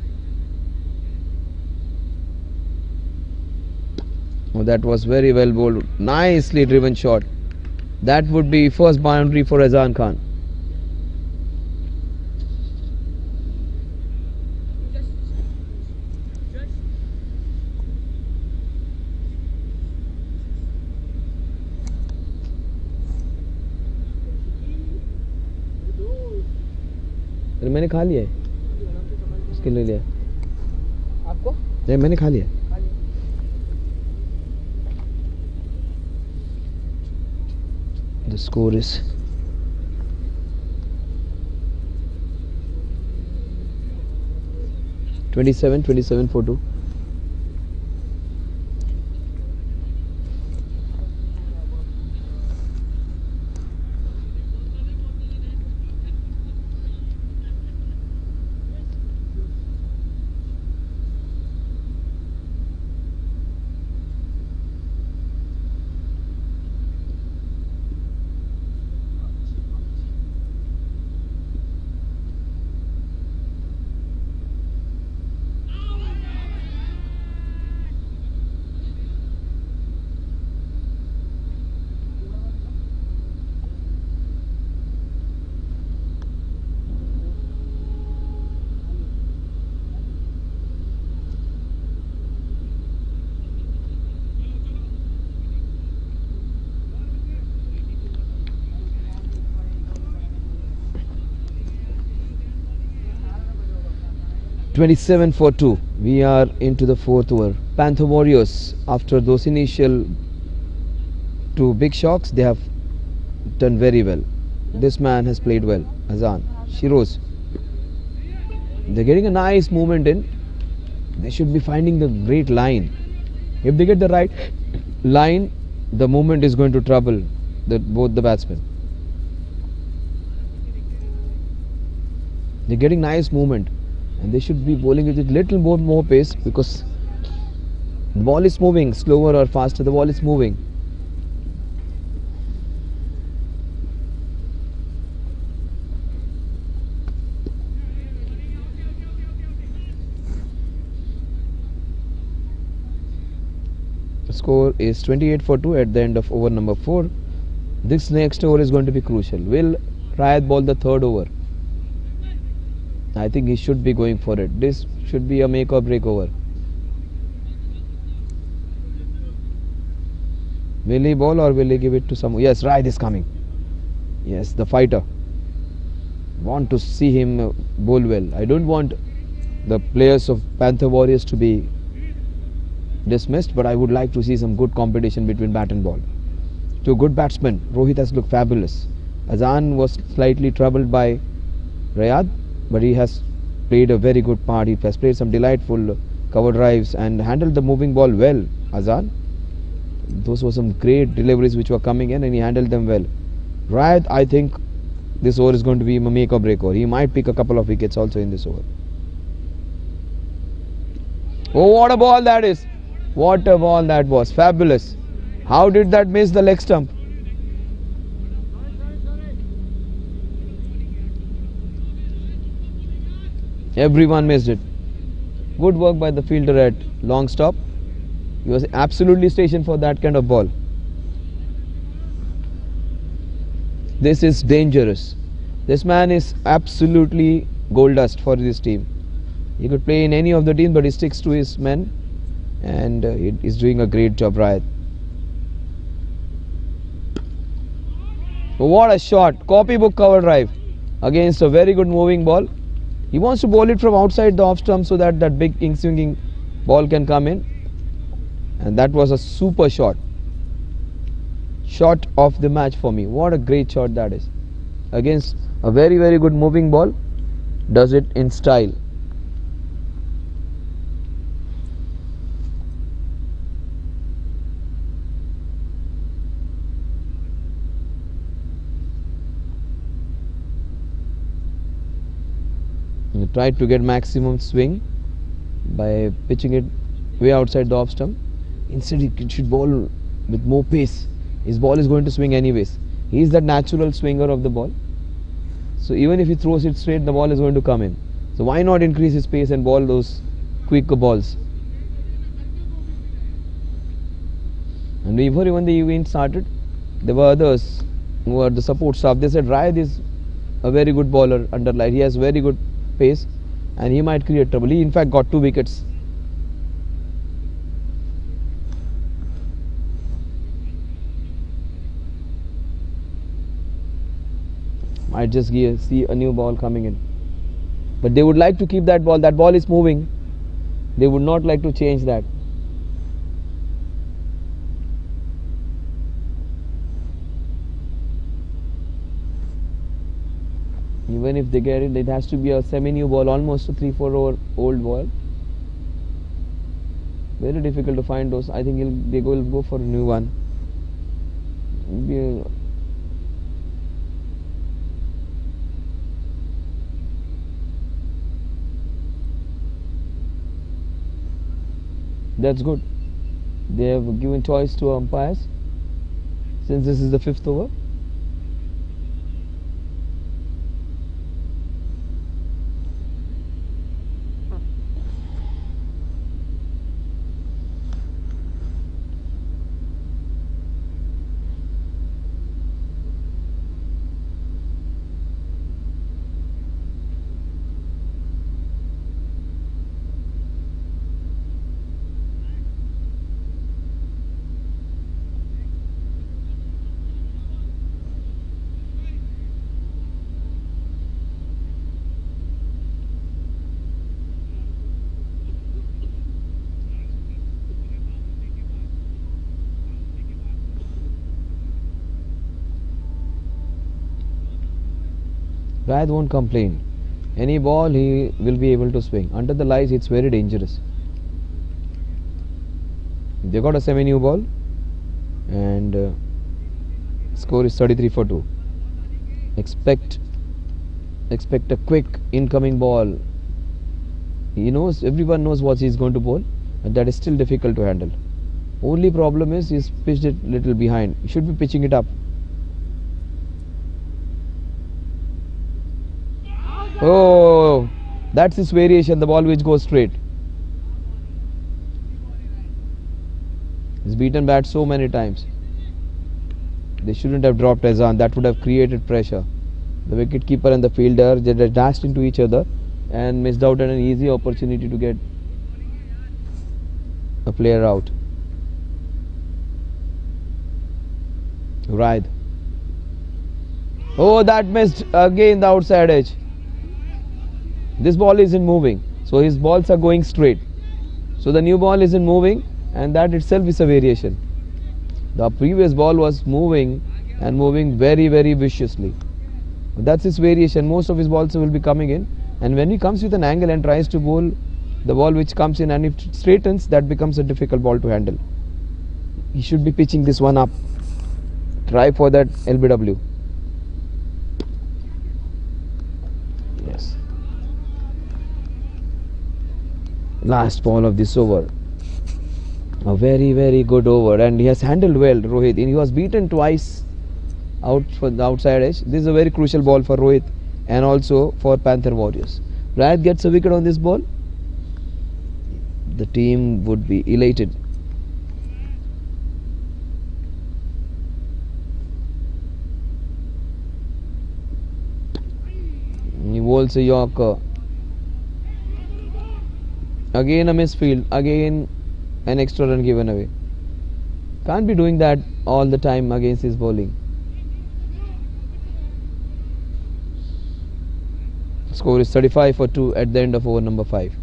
Oh, that was very well bowled. Nicely driven shot. That would be first boundary for Azan Khan. अरे मैंने खा लिया है, उसके लिए लिया। आपको नहीं मैंने खा लिया। The score is 27 for 2. Twenty-seven for 2. We are into the fourth over. Panther Warriors, after those initial two big shocks, they have done very well. This man has played well. Azan, Shiroz. They're getting a nice movement in. They should be finding the great line. If they get the right line, the movement is going to trouble both the batsmen. They're getting nice movement, and they should be bowling with a little more pace, because the ball is moving slower or faster. The ball is moving. The score is 28 for 2 at the end of over number 4. This next over is going to be crucial. Will Rayat bowl the third over? I think he should be going for it. This should be a make or break over. Will he bowl or will he give it to someone? Yes, Rayat is coming. Yes, the fighter. Want to see him bowl well. I don't want the players of Panther Warriors to be dismissed, but I would like to see some good competition between bat and ball. Two good batsmen. Rohit has looked fabulous. Azan was slightly troubled by Rayat, but he has played a very good part. He has played some delightful cover drives and handled the moving ball well. Azan, those were some great deliveries which were coming in, and he handled them well. Rayat, I think this over is going to be a make or break over. He might pick a couple of wickets also in this over. Oh, what a ball that is! What a ball that was! Fabulous! How did that miss the leg stump? Everyone missed it. Good work by the fielder at long stop. He was absolutely stationed for that kind of ball. This is dangerous. This man is absolutely gold dust for this team. He could play in any of the teams, but he sticks to his men, and he is doing a great job, Rayat. What a shot! Copybook cover drive against a very good moving ball. He wants to bowl it from outside the off stump so that that big swinging ball can come in, and that was a super shot. Shot of the match for me. What a great shot that is against a very good moving ball. Does it in style. He tried to get maximum swing by pitching it way outside the off stump. Instead, he should bowl with more pace. His ball is going to swing anyways. He is that natural swinger of the ball. So even if he throws it straight, the ball is going to come in. So why not increase his pace and bowl those quick balls? And before even the event started, there were others who were the support staff. They said Rayat is a very good bowler under light. He has very good pace and he might create trouble. He in fact got 2 wickets. Might just see a new ball coming in. But they would like to keep that ball. That ball is moving. They would not like to change that. Even if they get it, it has to be a semi-new ball, almost a 3-4 old ball. Very difficult to find those. I think they will go for a new one. That's good. They have given choice to umpires since this is the 5th over. Rayad won't complain. Any ball he will be able to swing. Under the lights it's very dangerous. They got a semi-new ball and score is 33 for 2. Expect a quick incoming ball. Everyone knows what he's going to bowl, and that is still difficult to handle. Only problem is he's pitched it little behind. He should be pitching it up. Oh, that's his variation, the ball which goes straight. He's beaten bat so many times. They shouldn't have dropped Azan. That would have created pressure. The wicket keeper and the fielder, they dashed into each other and missed out on an easy opportunity to get a player out. Right. Oh, that missed again, the outside edge. This ball isn't moving, so his balls are going straight. So the new ball isn't moving, and that itself is a variation. The previous ball was moving and moving very, very viciously. That's his variation. Most of his balls will be coming in, and when he comes with an angle and tries to bowl the ball which comes in and if it straightens, that becomes a difficult ball to handle. He should be pitching this one up. Try for that LBW. Yes. Last ball of this over. A very, very good over, and he has handled well, Rohit. He was beaten twice out for the outside edge. This is a very crucial ball for Rohit and also for Panther Warriors. Rayad gets a wicket on this ball. The team would be elated. He bowls a Yorker. Again a misfield. Again an extra run given away. Can't be doing that all the time against his bowling. Score is 35 for 2 at the end of over number 5.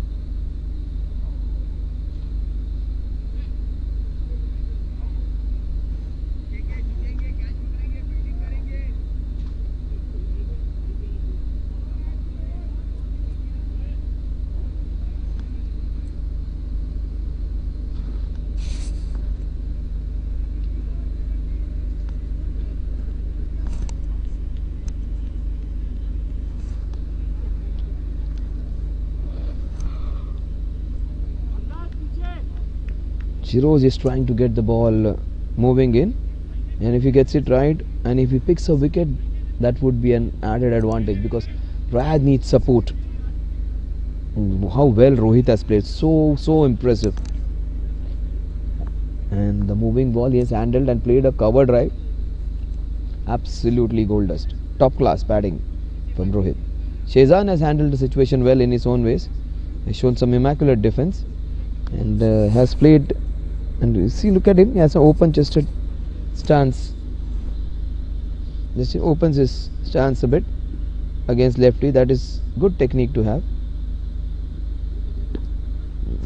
Shiroz is trying to get the ball moving in, and if he gets it right and if he picks a wicket, that would be an added advantage because Rayad needs support. How well Rohit has played, so impressive. And the moving ball he has handled and played a cover drive. Absolutely gold dust. Top class batting from Rohit. Shezan has handled the situation well in his own ways. He has shown some immaculate defense and has played. And you see, look at him, he has an open chested stance. Just opens his stance a bit. against lefty. That is good technique to have.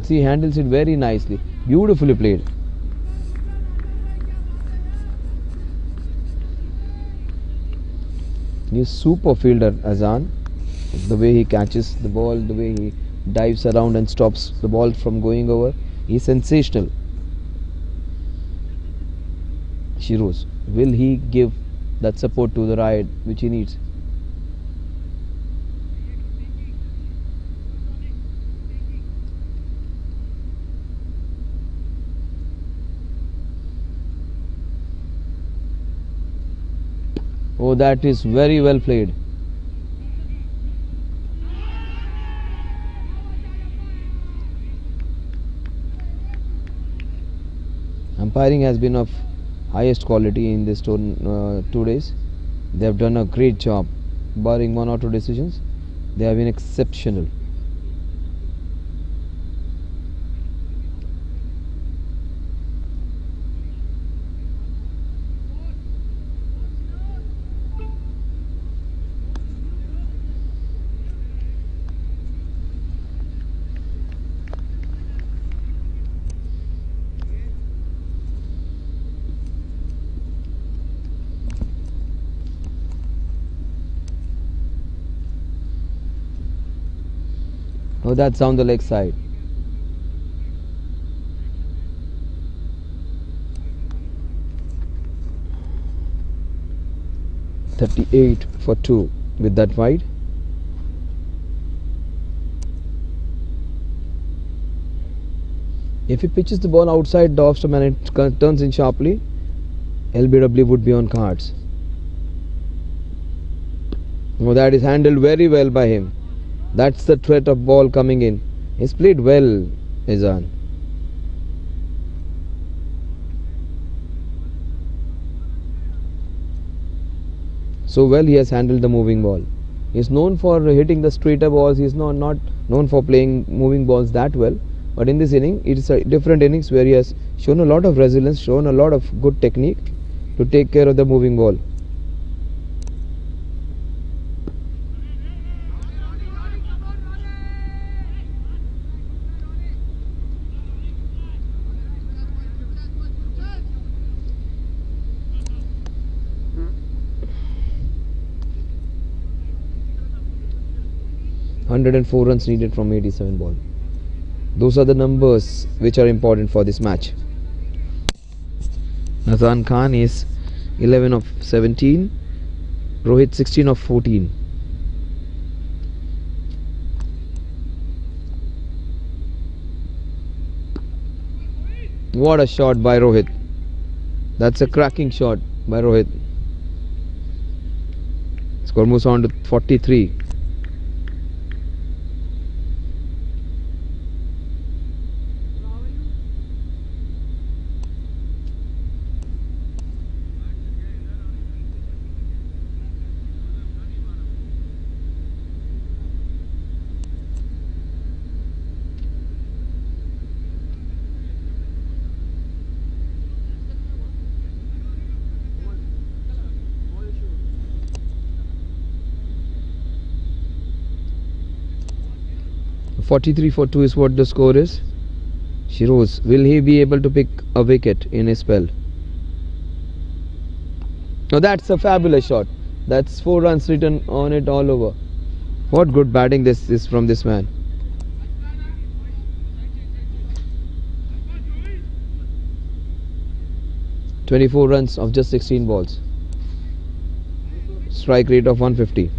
See, he handles it very nicely. Beautifully played. He's super fielder, Azan. The way he catches the ball, the way he dives around and stops the ball from going over, he's sensational. Shiroz, will he give that support to the right which he needs? Oh, that is very well played. Umpiring has been of highest quality in this 2 days. They have done a great job, barring one or two decisions. They have been exceptional. Oh, that's down the leg side. .38 for 2 with that wide. If he pitches the ball outside the off stump and it turns in sharply, LBW would be on cards. Oh, that is handled very well by him. That's the threat of ball coming in. He's played well, Izan. So well he has handled the moving ball. He's known for hitting the straighter balls. He's not known for playing moving balls that well. But in this inning, it is a different innings where he has shown a lot of resilience, shown a lot of good technique to take care of the moving ball. .104 runs needed from 87 ball. Those are the numbers which are important for this match. Azan Khan is 11 of 17, Rohit 16 of 14. What a shot by Rohit. That's a cracking shot by Rohit. Score moves on to 43. .43 for 2 is what the score is. Shiroz, will he be able to pick a wicket in his spell? Now that's a fabulous shot. That's 4 runs written on it all over. What good batting this is from this man. .24 runs of just 16 balls. Strike rate of 150.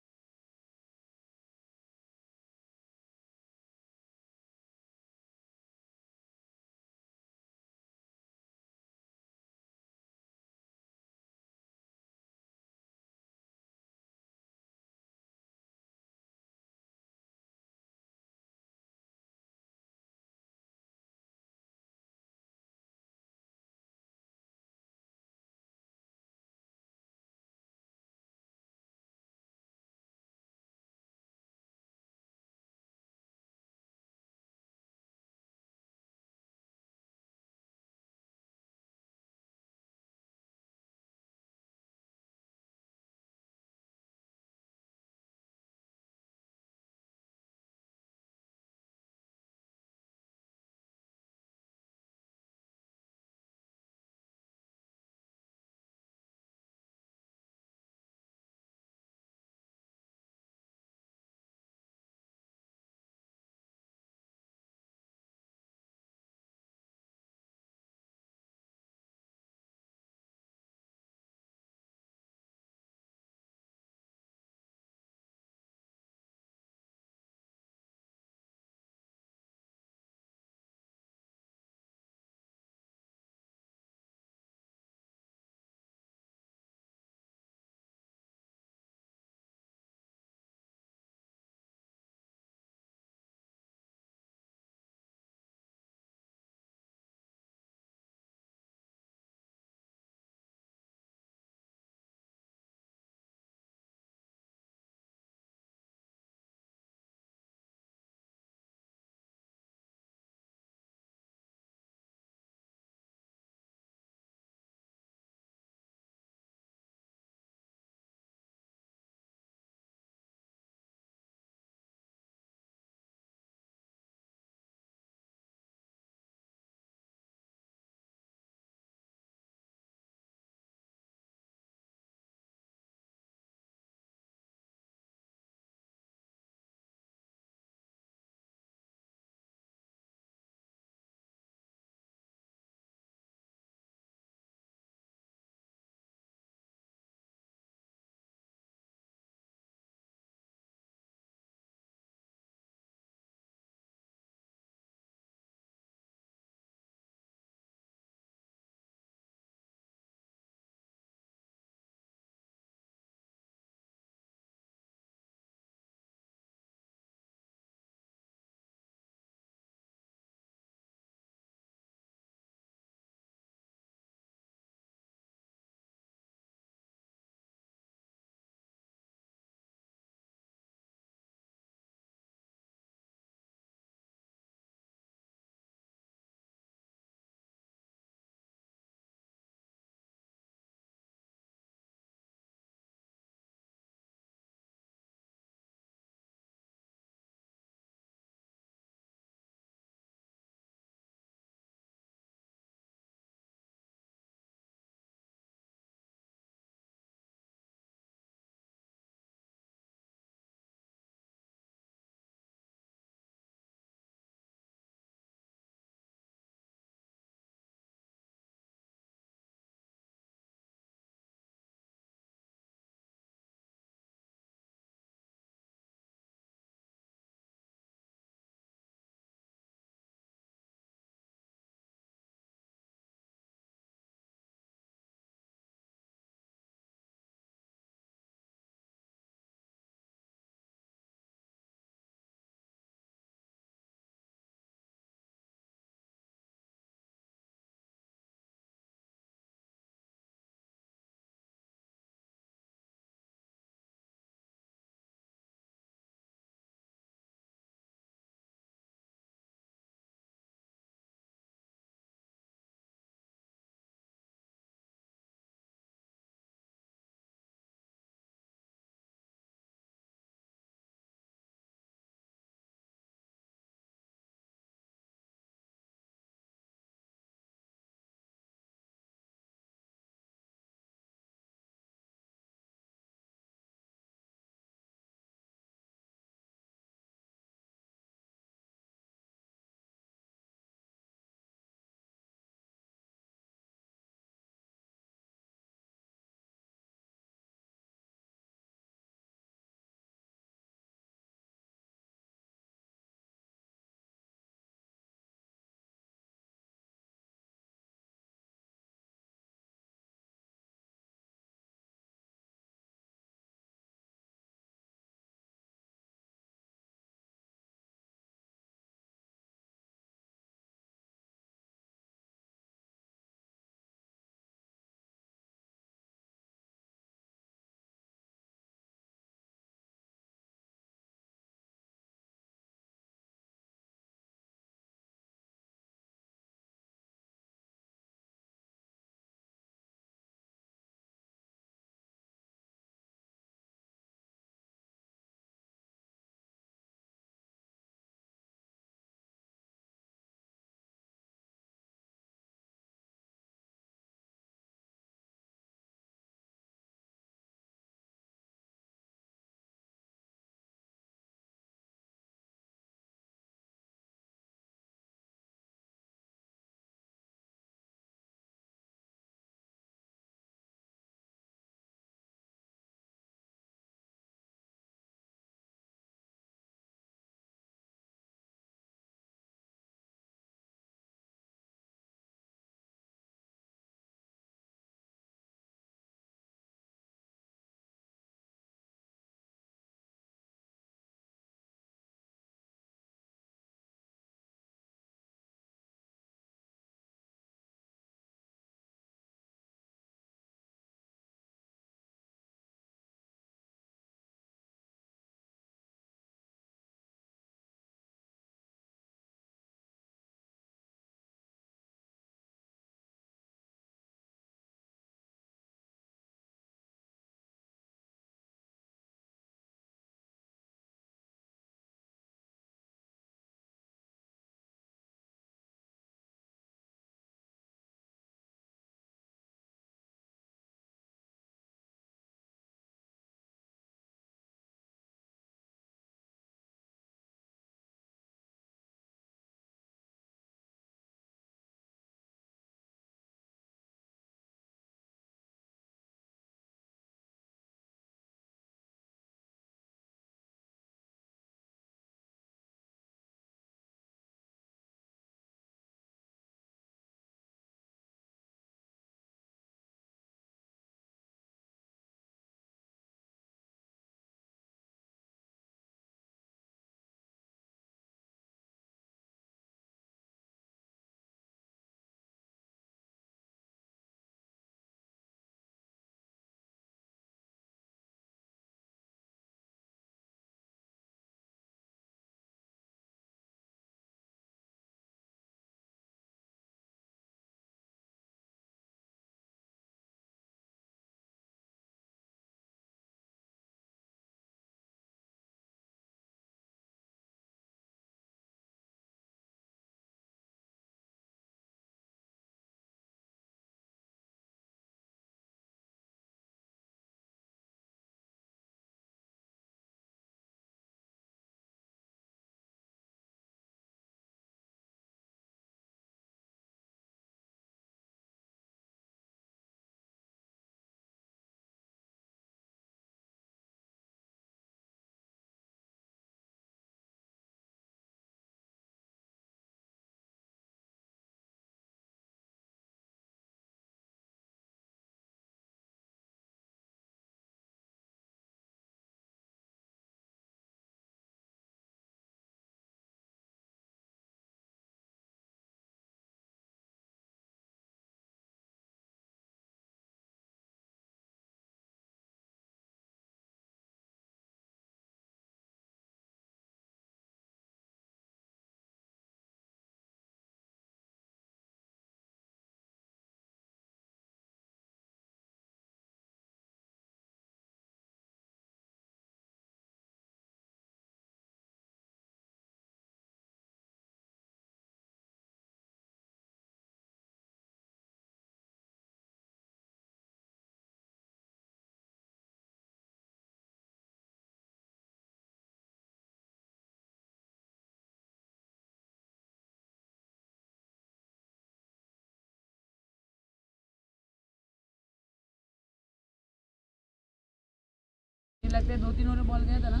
लगता है 2-3 over ball गया था ना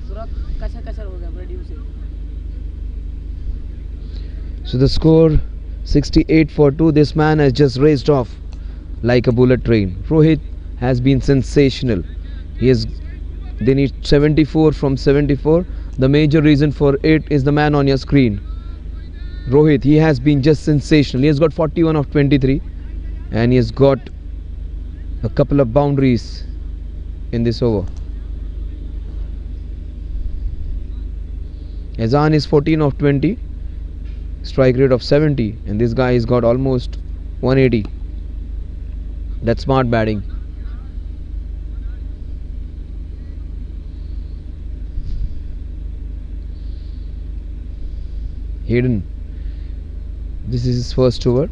पूरा कचर हो गया produce. So the score 68-2. This man has just raced off like a bullet train. Rohit has been sensational. They need 74 from 74. The major reason for it is the man on your screen. Rohit, he has been just sensational. He has got 41 of 23 and he has got a couple of boundaries in this over. Azan is 14 of 20, strike rate of 70, and this guy has got almost 180. That's smart batting. Hayden, this is his first over.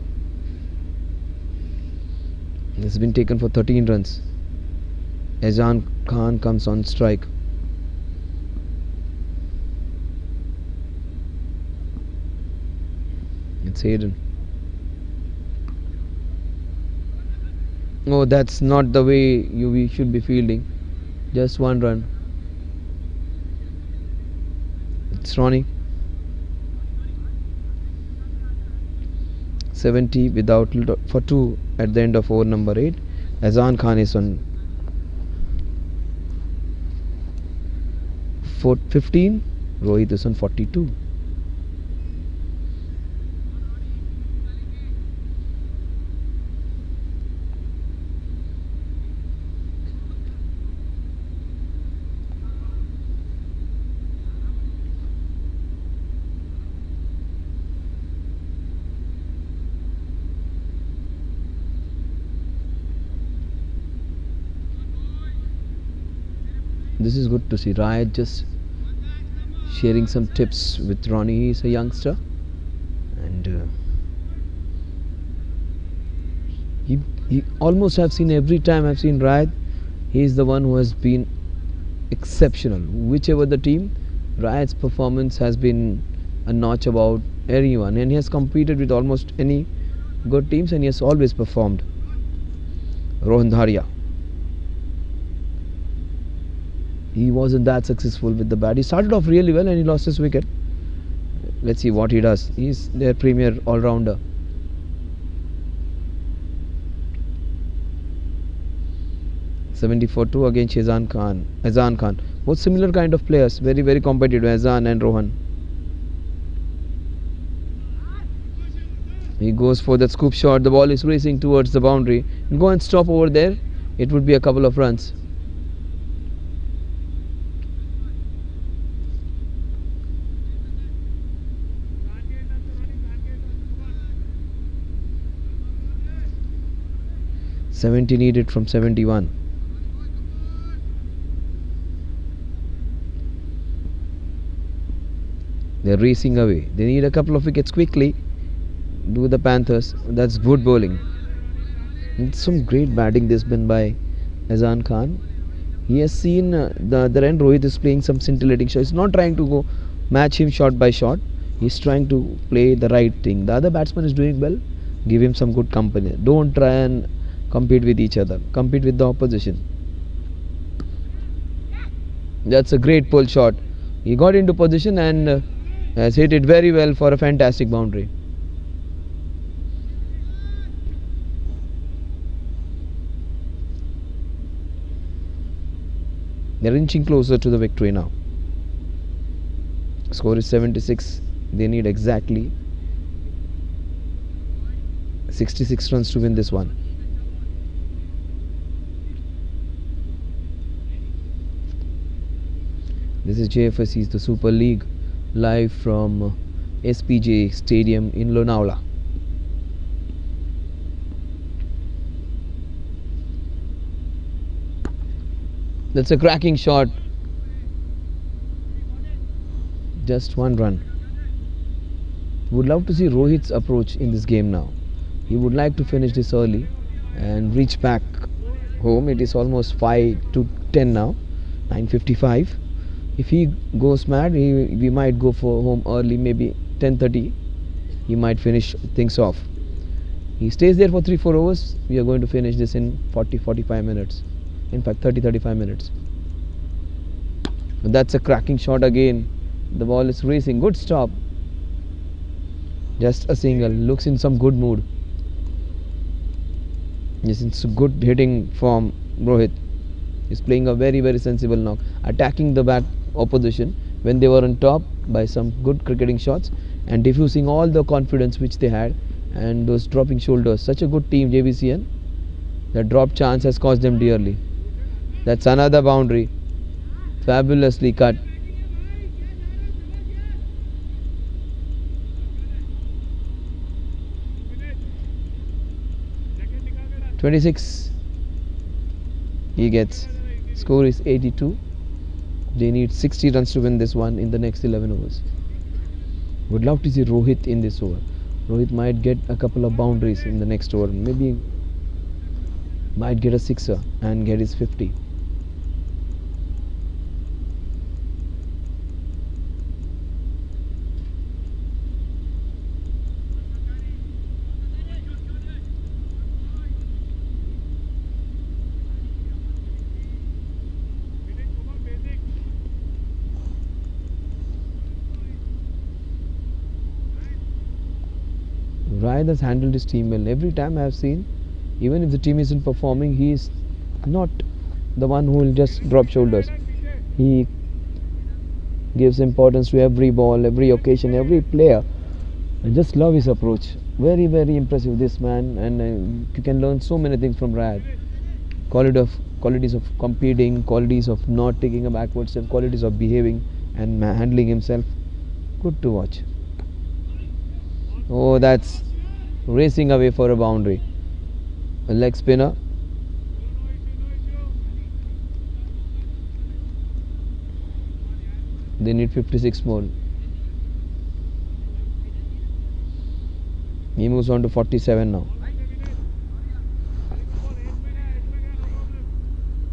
This has been taken for 13 runs. Azan Khan comes on strike. It's Hayden. No, that's not the way we should be fielding. Just one run. It's Ronnie. 70 without for 2 at the end of over number 8. Azan Khan is on 15. Rohit is on 42. This is good to see. Riot just sharing some tips with Ronnie. He's a youngster, and he almost have seen every time I've seen Riot. He is the one who has been exceptional. Whichever the team, Riot's performance has been a notch above anyone, and he has competed with almost any good teams, and he has always performed. Rohan Dharia. He wasn't that successful with the bat. He started off really well and he lost his wicket. Let's see what he does. He's their premier all-rounder. (74-2) against Azan Khan. Both similar kind of players. Very, very competitive. Azan and Rohan. He goes for that scoop shot. The ball is racing towards the boundary. Go and stop over there. It would be a couple of runs. (70) needed from 71. They're racing away. They need a couple of wickets quickly. Do the Panthers. That's good bowling. It's some great batting this been by Azan Khan. He has seen the other end. Rohit is playing some scintillating shot. He's not trying to go match him shot by shot. He's trying to play the right thing. The other batsman is doing well. Give him some good company. Don't try and compete with each other. Compete with the opposition. That's a great pull shot. He got into position and has hit it very well for a fantastic boundary. They're inching closer to the victory now. Score is 76. They need exactly 66 runs to win this one. This is Jfsc, the Super League, live from SPJ Stadium in Lonavala. That's a cracking shot. Just one run. Would love to see Rohit's approach in this game now. He would like to finish this early and reach back home. It is almost 5 to 10 now, 9:55. If he goes mad, we might go for home early, maybe 10:30. He might finish things off. He stays there for 3-4 hours. We are going to finish this in 40-45 minutes. In fact, 30-35 minutes. That's a cracking shot again. The ball is racing. Good stop. Just a single. Looks in some good mood. He's in some good hitting form. Rohit is playing a very sensible knock, attacking the back opposition when they were on top by some good cricketing shots and diffusing all the confidence which they had and those dropping shoulders. Such a good team, Jbcn. That drop chance has cost them dearly. That's another boundary. Fabulously cut. .26 he gets. Score is 82. They need 60 runs to win this one in the next 11 overs. Would love to see Rohit in this over. Rohit might get a couple of boundaries in the next over. Maybe might get a sixer and get his 50. Ryan has handled his team well. Every time I have seen, even if the team isn't performing, he is not the one who will just drop shoulders. He gives importance to every ball, every occasion, every player. I just love his approach. Very impressive, this man, and you can learn so many things from Ryan. Qualities of competing, qualities of not taking a backward step, qualities of behaving and handling himself. Good to watch. Oh, that's racing away for a boundary. A leg spinner. They need 56 more. He moves on to 47 now.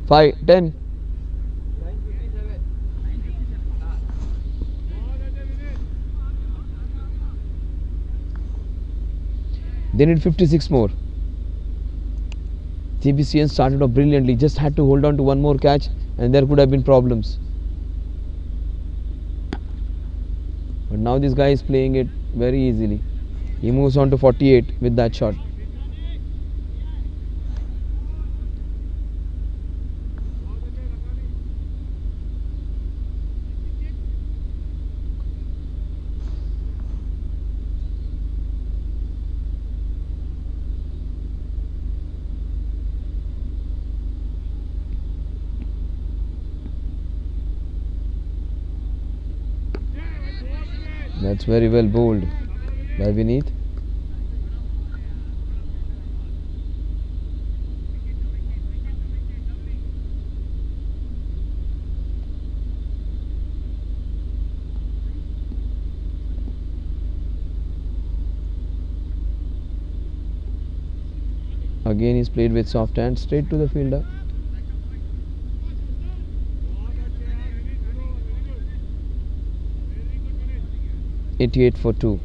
5, 10. They need 56 more. Jbcn started off brilliantly, just had to hold on to one more catch and there could have been problems. But now this guy is playing it very easily. He moves on to 48 with that shot. That's very well bowled by Vineet. Again he's played with soft hand straight to the fielder. .88 for 2.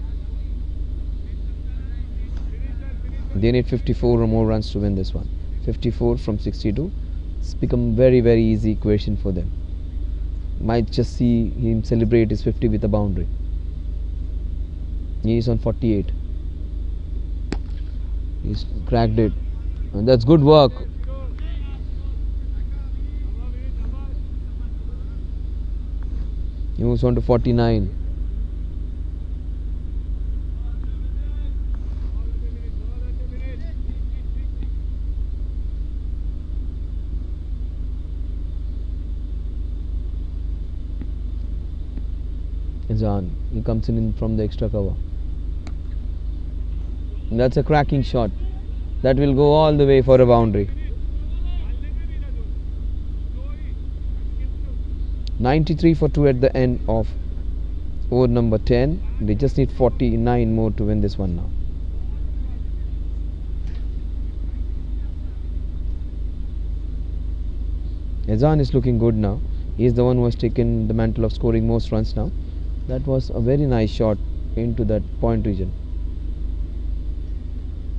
They need 54 or more runs to win this one. 54 from 62. It's become very easy equation for them. Might just see him celebrate his 50 with a boundary. He is on 48. He's cracked it. And that's good work. He moves on to 49. On. He comes in from the extra cover. And that's a cracking shot. That will go all the way for a boundary. 93 for 2 at the end of over number 10. They just need 49 more to win this one now. Ezan is looking good now. He is the one who has taken the mantle of scoring most runs now. That was a very nice shot into that point region.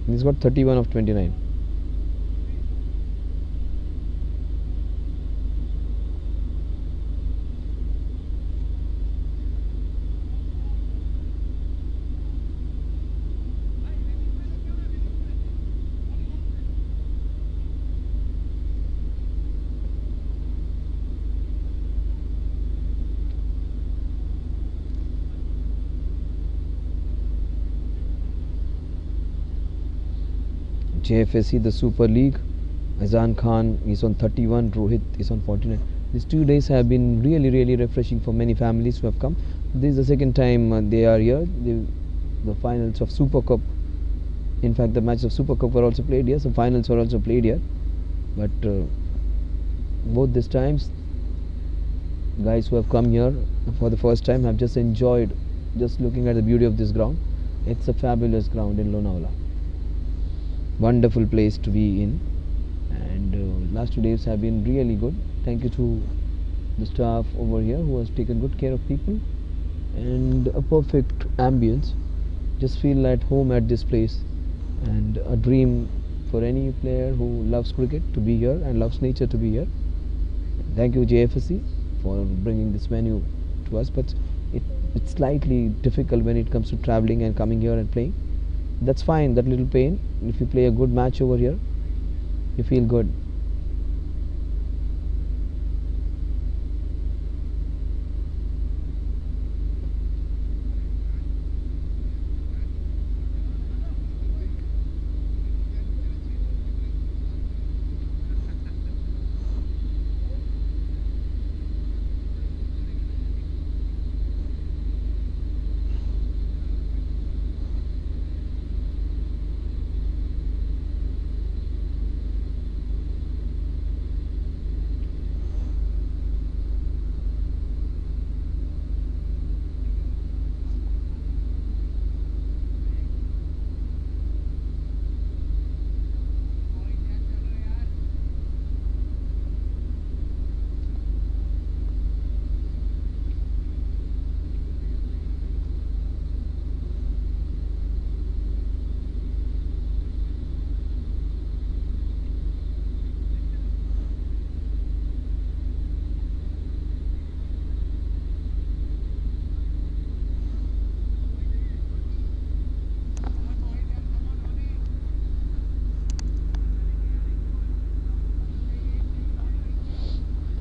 He's got 31 of 29. JFSC, the Super League. Azan Khan is on 31, Rohit is on 49. These 2 days have been really refreshing for many families who have come. This is the second time they are here. The finals of Super Cup. In fact, the matches of Super Cup were also played here. Some finals were also played here. But both these times, guys who have come here for the first time have just enjoyed just looking at the beauty of this ground. It's a fabulous ground in Lonavala. Wonderful place to be in. And last 2 days have been really good. Thank you to the staff over here who has taken good care of people, and a perfect ambience. Just feel at home at this place, and a dream for any player who loves cricket to be here and loves nature to be here. Thank you JFSC for bringing this venue to us, but it's slightly difficult when it comes to traveling and coming here and playing. That's fine, that little pain. If you play a good match over here, you feel good.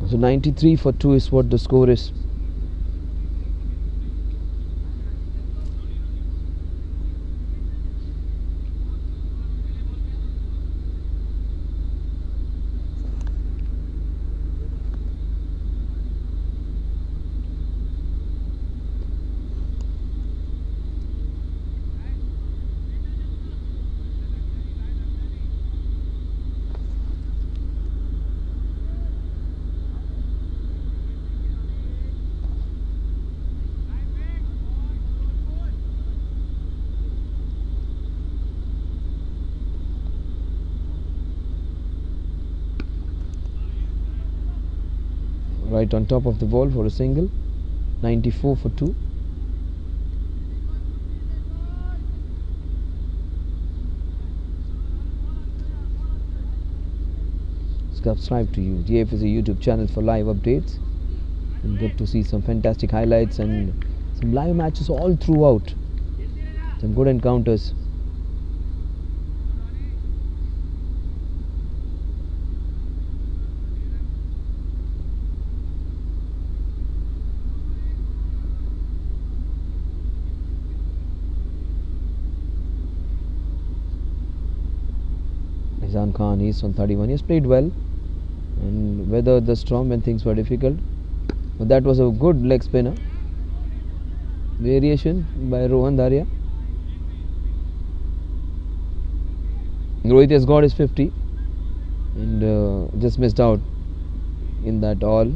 So 93 for 2 is what the score is. Right on top of the ball for a single. 94 for 2. Subscribe to Jfsc YouTube channel for live updates and get to see some fantastic highlights and some live matches all throughout. Some good encounters. Azan Khan is on 31. He has played well and weathered the storm when things were difficult. But that was a good leg spinner. Variation by Rohan Dharia. Rohit has got his 50 and just missed out in that all.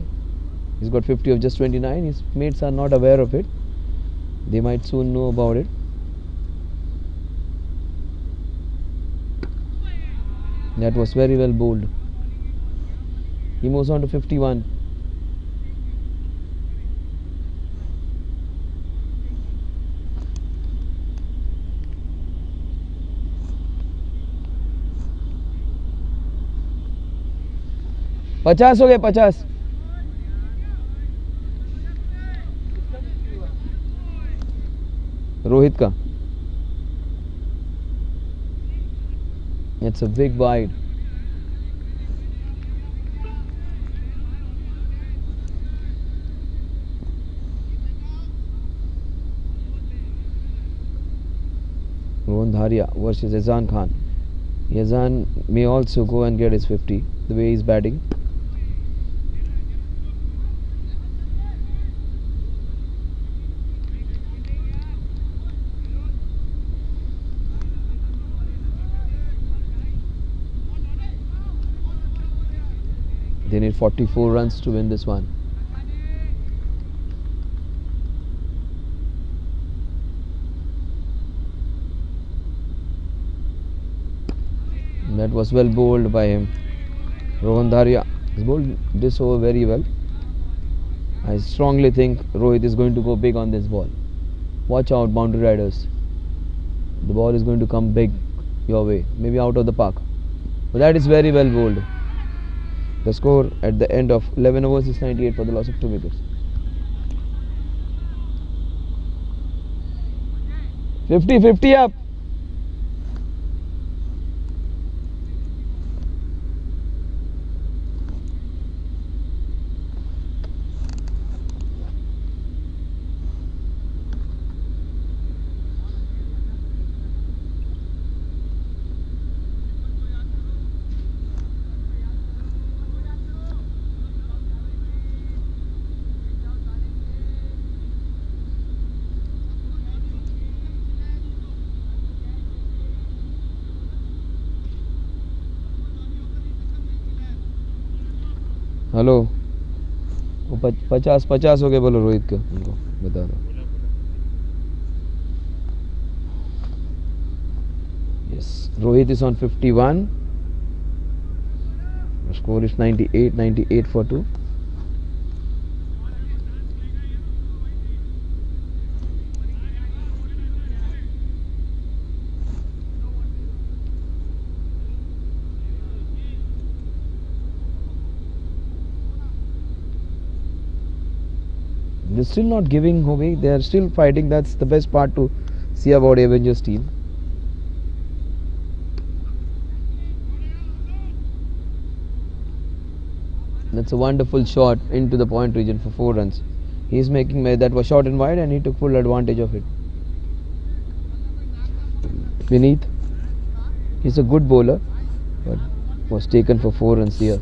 He's got 50 of just 29. His mates are not aware of it. They might soon know about it. That was very well bowled. He moves on to 51. पचास हो गए 50. रोहित का. It's a big wide. Rohan Dharia versus Azan Khan. Yazan may also go and get his 50 the way he's batting. They need 44 runs to win this one. That was well bowled by him. Rohan Dharia has bowled this over very well. I strongly think Rohit is going to go big on this ball. Watch out, boundary riders. The ball is going to come big your way, maybe out of the park. But that is very well bowled. The score at the end of 11 overs is 98 for the loss of 2 wickets. 50-50 up. Hello वो 50 हो गए बोलो रोहित को उनको बता दो yes Rohit is on 51 the score is 98 for 2 they're still not giving away. They are still fighting. That's the best part to see about Avengers team. That's a wonderful shot into the point region for 4 runs. He's making that was short and wide, and he took full advantage of it. Beneath, he's a good bowler, but was taken for 4 runs here.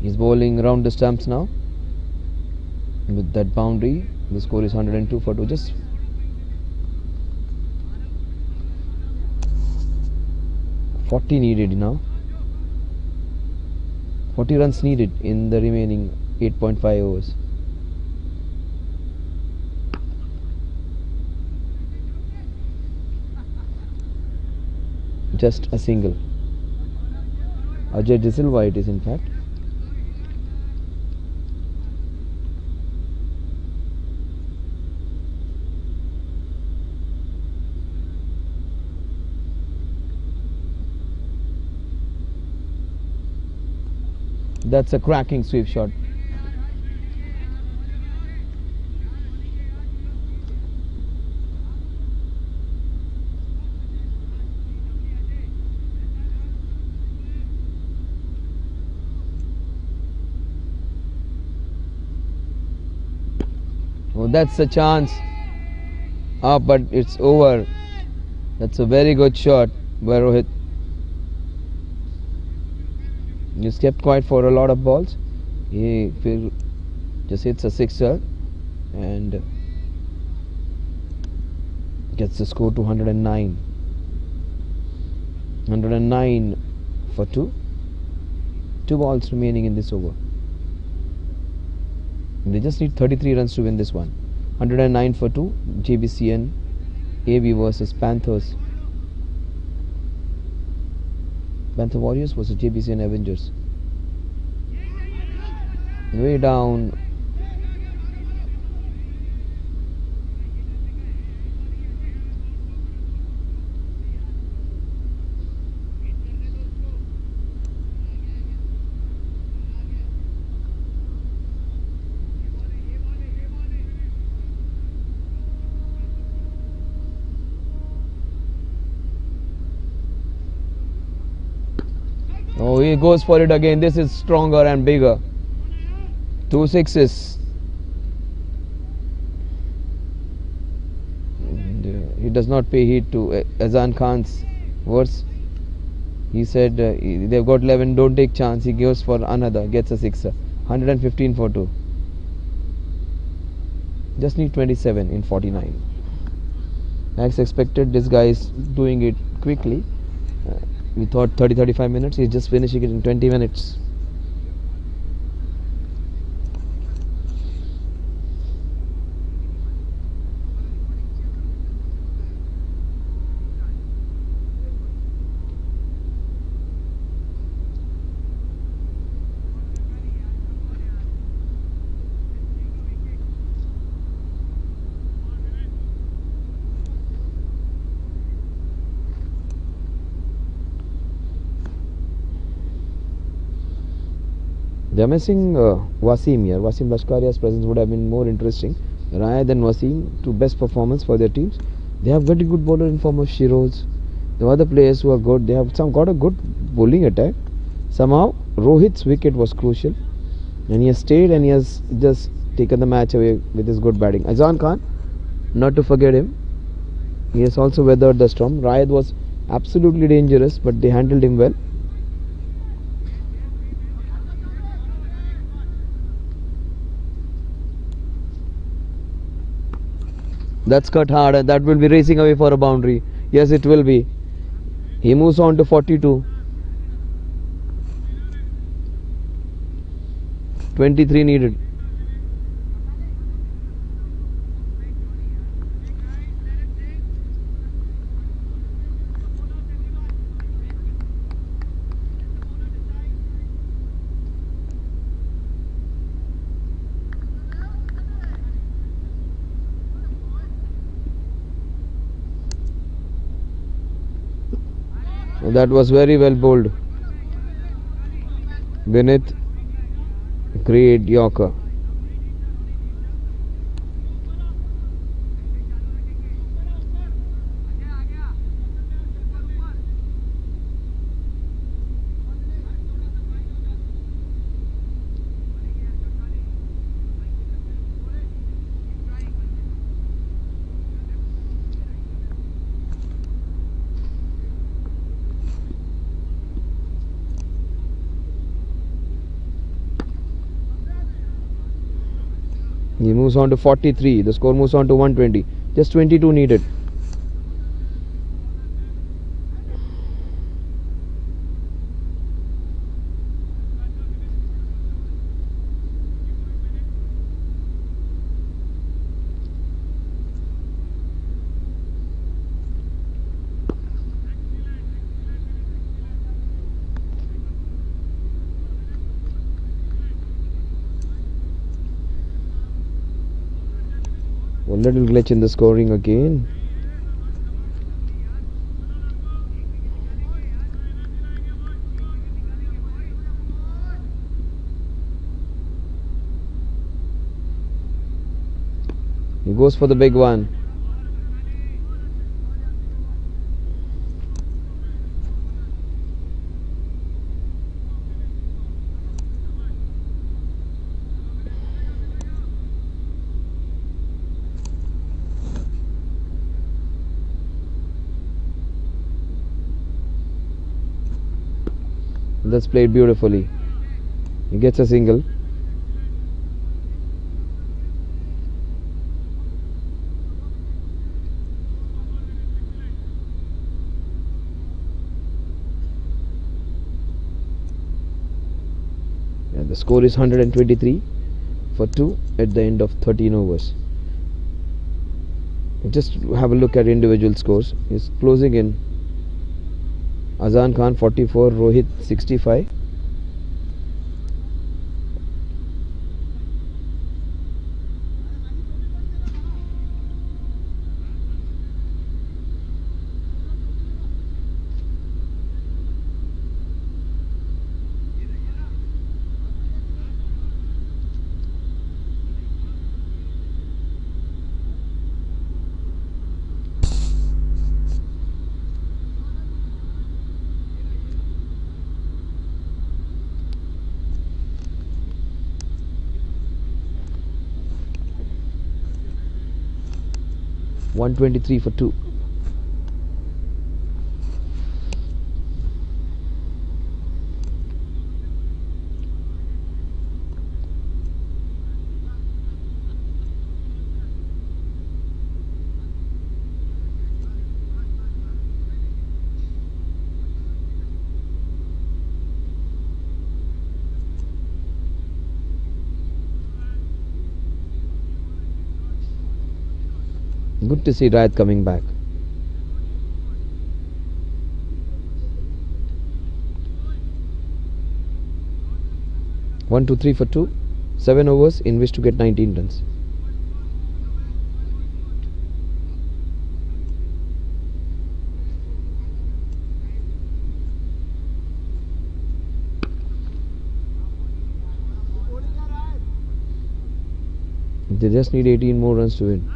He's bowling around the stumps now with that boundary. The score is 102 for 2. Just .40 needed now. 40 runs needed in the remaining 8.5 overs. Just a single. Jfsc Tsl it is in fact. That's a cracking sweep shot. Oh, that's a chance. But it's over. That's a very good shot by Rohit. He's kept quiet for a lot of balls. He just hits a sixer and gets the score to 109. 109 for 2. 2 balls remaining in this over. They just need 33 runs to win this one. 109 for 2. Jbcn AB versus Panthers. Panther Warriors versus Jbcn Avengers. Way down. Oh, he goes for it again. This is stronger and bigger. 2 sixes. And, he does not pay heed to Azan Khan's words. He said they've got 11, don't take chance. He goes for another, gets a sixer. 115 for 2. Just need 27 in 49. As expected, this guy is doing it quickly. We thought 30-35 minutes. He's just finishing it in 20 minutes. They're missing Wasim here. Wasim Lashkaria's presence would have been more interesting. Raya than Wasim to best performance for their teams. They have very good bowler in form of Shiroz. The other players who are good. They have got a good bowling attack. Somehow Rohit's wicket was crucial, and he has stayed and he has just taken the match away with his good batting. Azan Khan, not to forget him. He has also weathered the storm. Rayad was absolutely dangerous, but they handled him well. That's cut hard and that will be racing away for a boundary. Yes, it will be. He moves on to 42. 23 needed. That was very well bowled. Beneath, great Yorker. He moves on to 43. The score moves on to 120. Just 22 needed. A little glitch in the scoring again. He goes for the big one. That's played beautifully. He gets a single. And the score is 123 for 2 at the end of 13 overs. Just have a look at individual scores. He's closing in Azan Khan 44, Rohit 65. $123 for 2. Good to see Rayat coming back. One, two, three for 2. 7 overs in which to get 19 runs. They just need 18 more runs to win.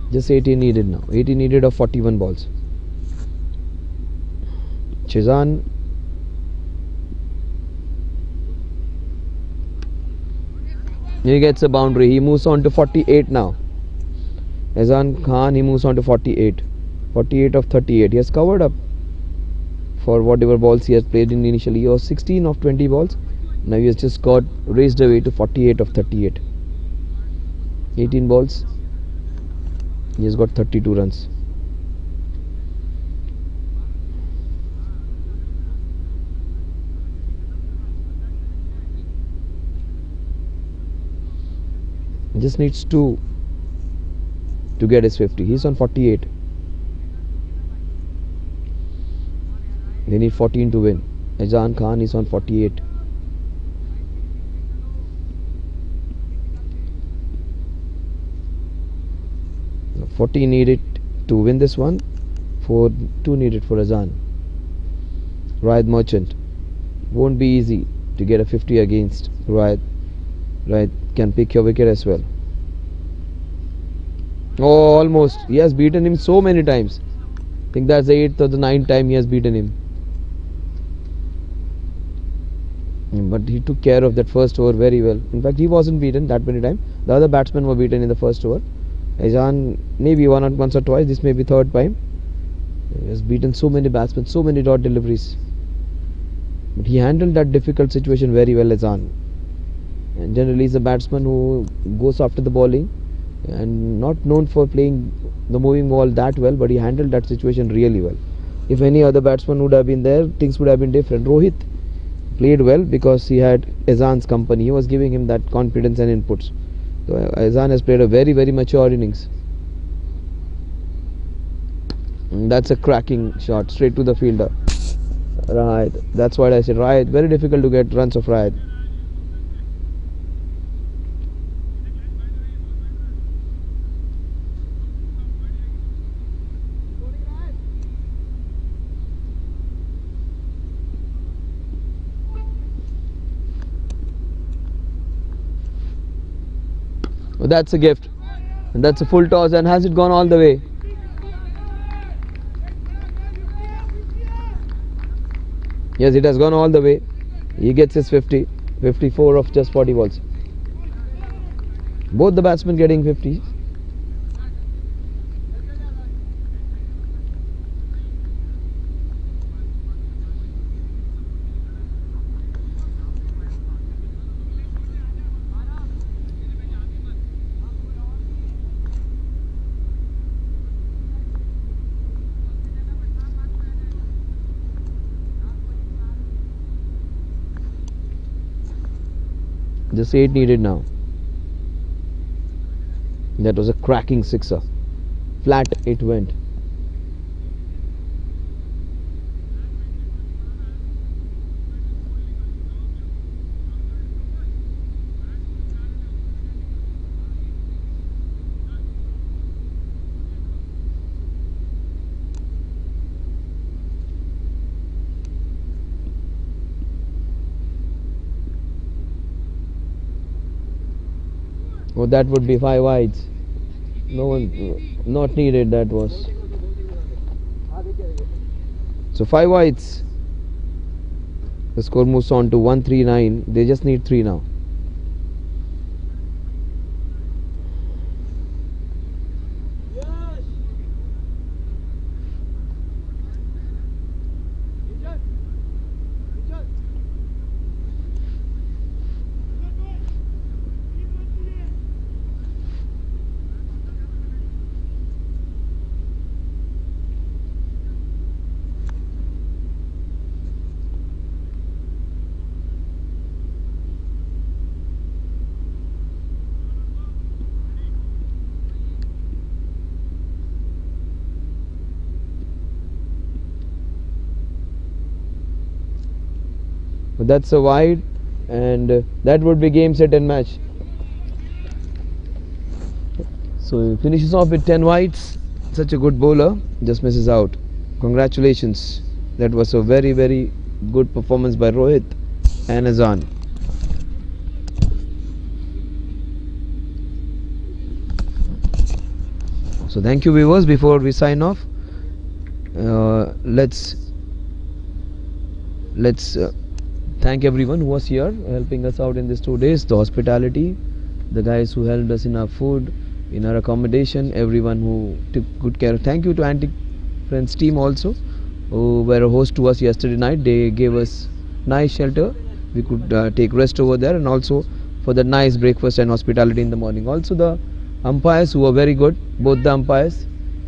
Just 18 needed now. 18 needed of 41 balls. Chizan. He gets a boundary. He moves on to 48 now. Azan Khan, he moves on to 48. 48 of 38. He has covered up for whatever balls he has played in initially. He was 16 of 20 balls. Now he has just got raised away to 48 of 38. 18 balls. He has got 32 runs. Just needs 2 to get his 50. He's on 48. They need 14 to win. Azan Khan is on 48. No, 40 needed to win this one. 2 needed for Azan. Rayad Merchant. Won't be easy to get a 50 against Rayad. Rayad can pick your wicket as well. Oh, almost. He has beaten him so many times. I think that's the 8th or the 9th time he has beaten him. But he took care of that first over very well. In fact, he wasn't beaten that many times. The other batsmen were beaten in the first over. Azan maybe once or twice. This may be third time. He has beaten so many batsmen, so many dot deliveries. But he handled that difficult situation very well, Azan. And generally is a batsman who goes after the bowling and not known for playing the moving ball that well, but he handled that situation really well. If any other batsman would have been there, things would have been different. Rohit played well because he had Azan's company. He was giving him that confidence and inputs. So Azan has played a very, very mature innings. And that's a cracking shot straight to the fielder. Right, that's what I said. Right, very difficult to get runs of right. That's a gift, and that's a full toss, and has it gone all the way? Yes, it has gone all the way. He gets his 50, 54 of just 40 balls. Both the batsmen getting 50. Just 8 needed now. That was a cracking sixer. Flat it went. Oh, that would be 5 wides. No one, not needed. That was. So 5 wides. The score moves on to 139. They just need 3 now. But that's a wide, and that would be game, set, and match. So he finishes off with 10 wides. Such a good bowler, just misses out. Congratulations. That was a very, very good performance by Rohit and Azan. So thank you, viewers. Before we sign off, let's thank everyone who was here helping us out in these 2 days. The hospitality, the guys who helped us in our food, in our accommodation, everyone who took good care. Thank you to Antique Friends team also, who were a host to us yesterday night. They gave us nice shelter. We could take rest over there, and also for the nice breakfast and hospitality in the morning. Also the umpires, who were very good, both the umpires,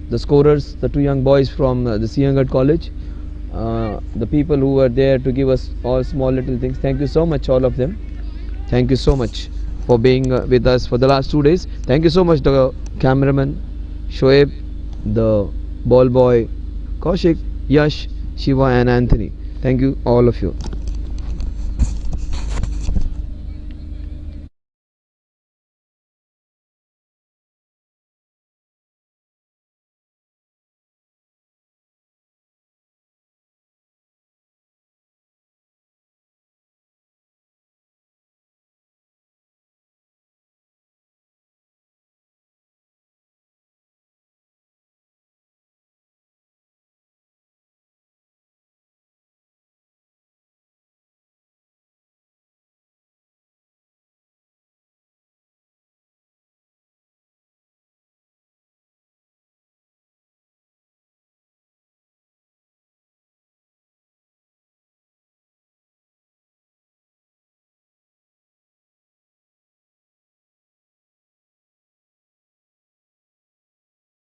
the scorers, the 2 young boys from the Siangad College, the people who were there to give us all small little things. Thank you so much, all of them. Thank you so much for being with us for the last 2 days. Thank you so much, the cameraman Shoaib, the ball boy Kaushik, Yash, Shiva and Anthony. Thank you, all of you.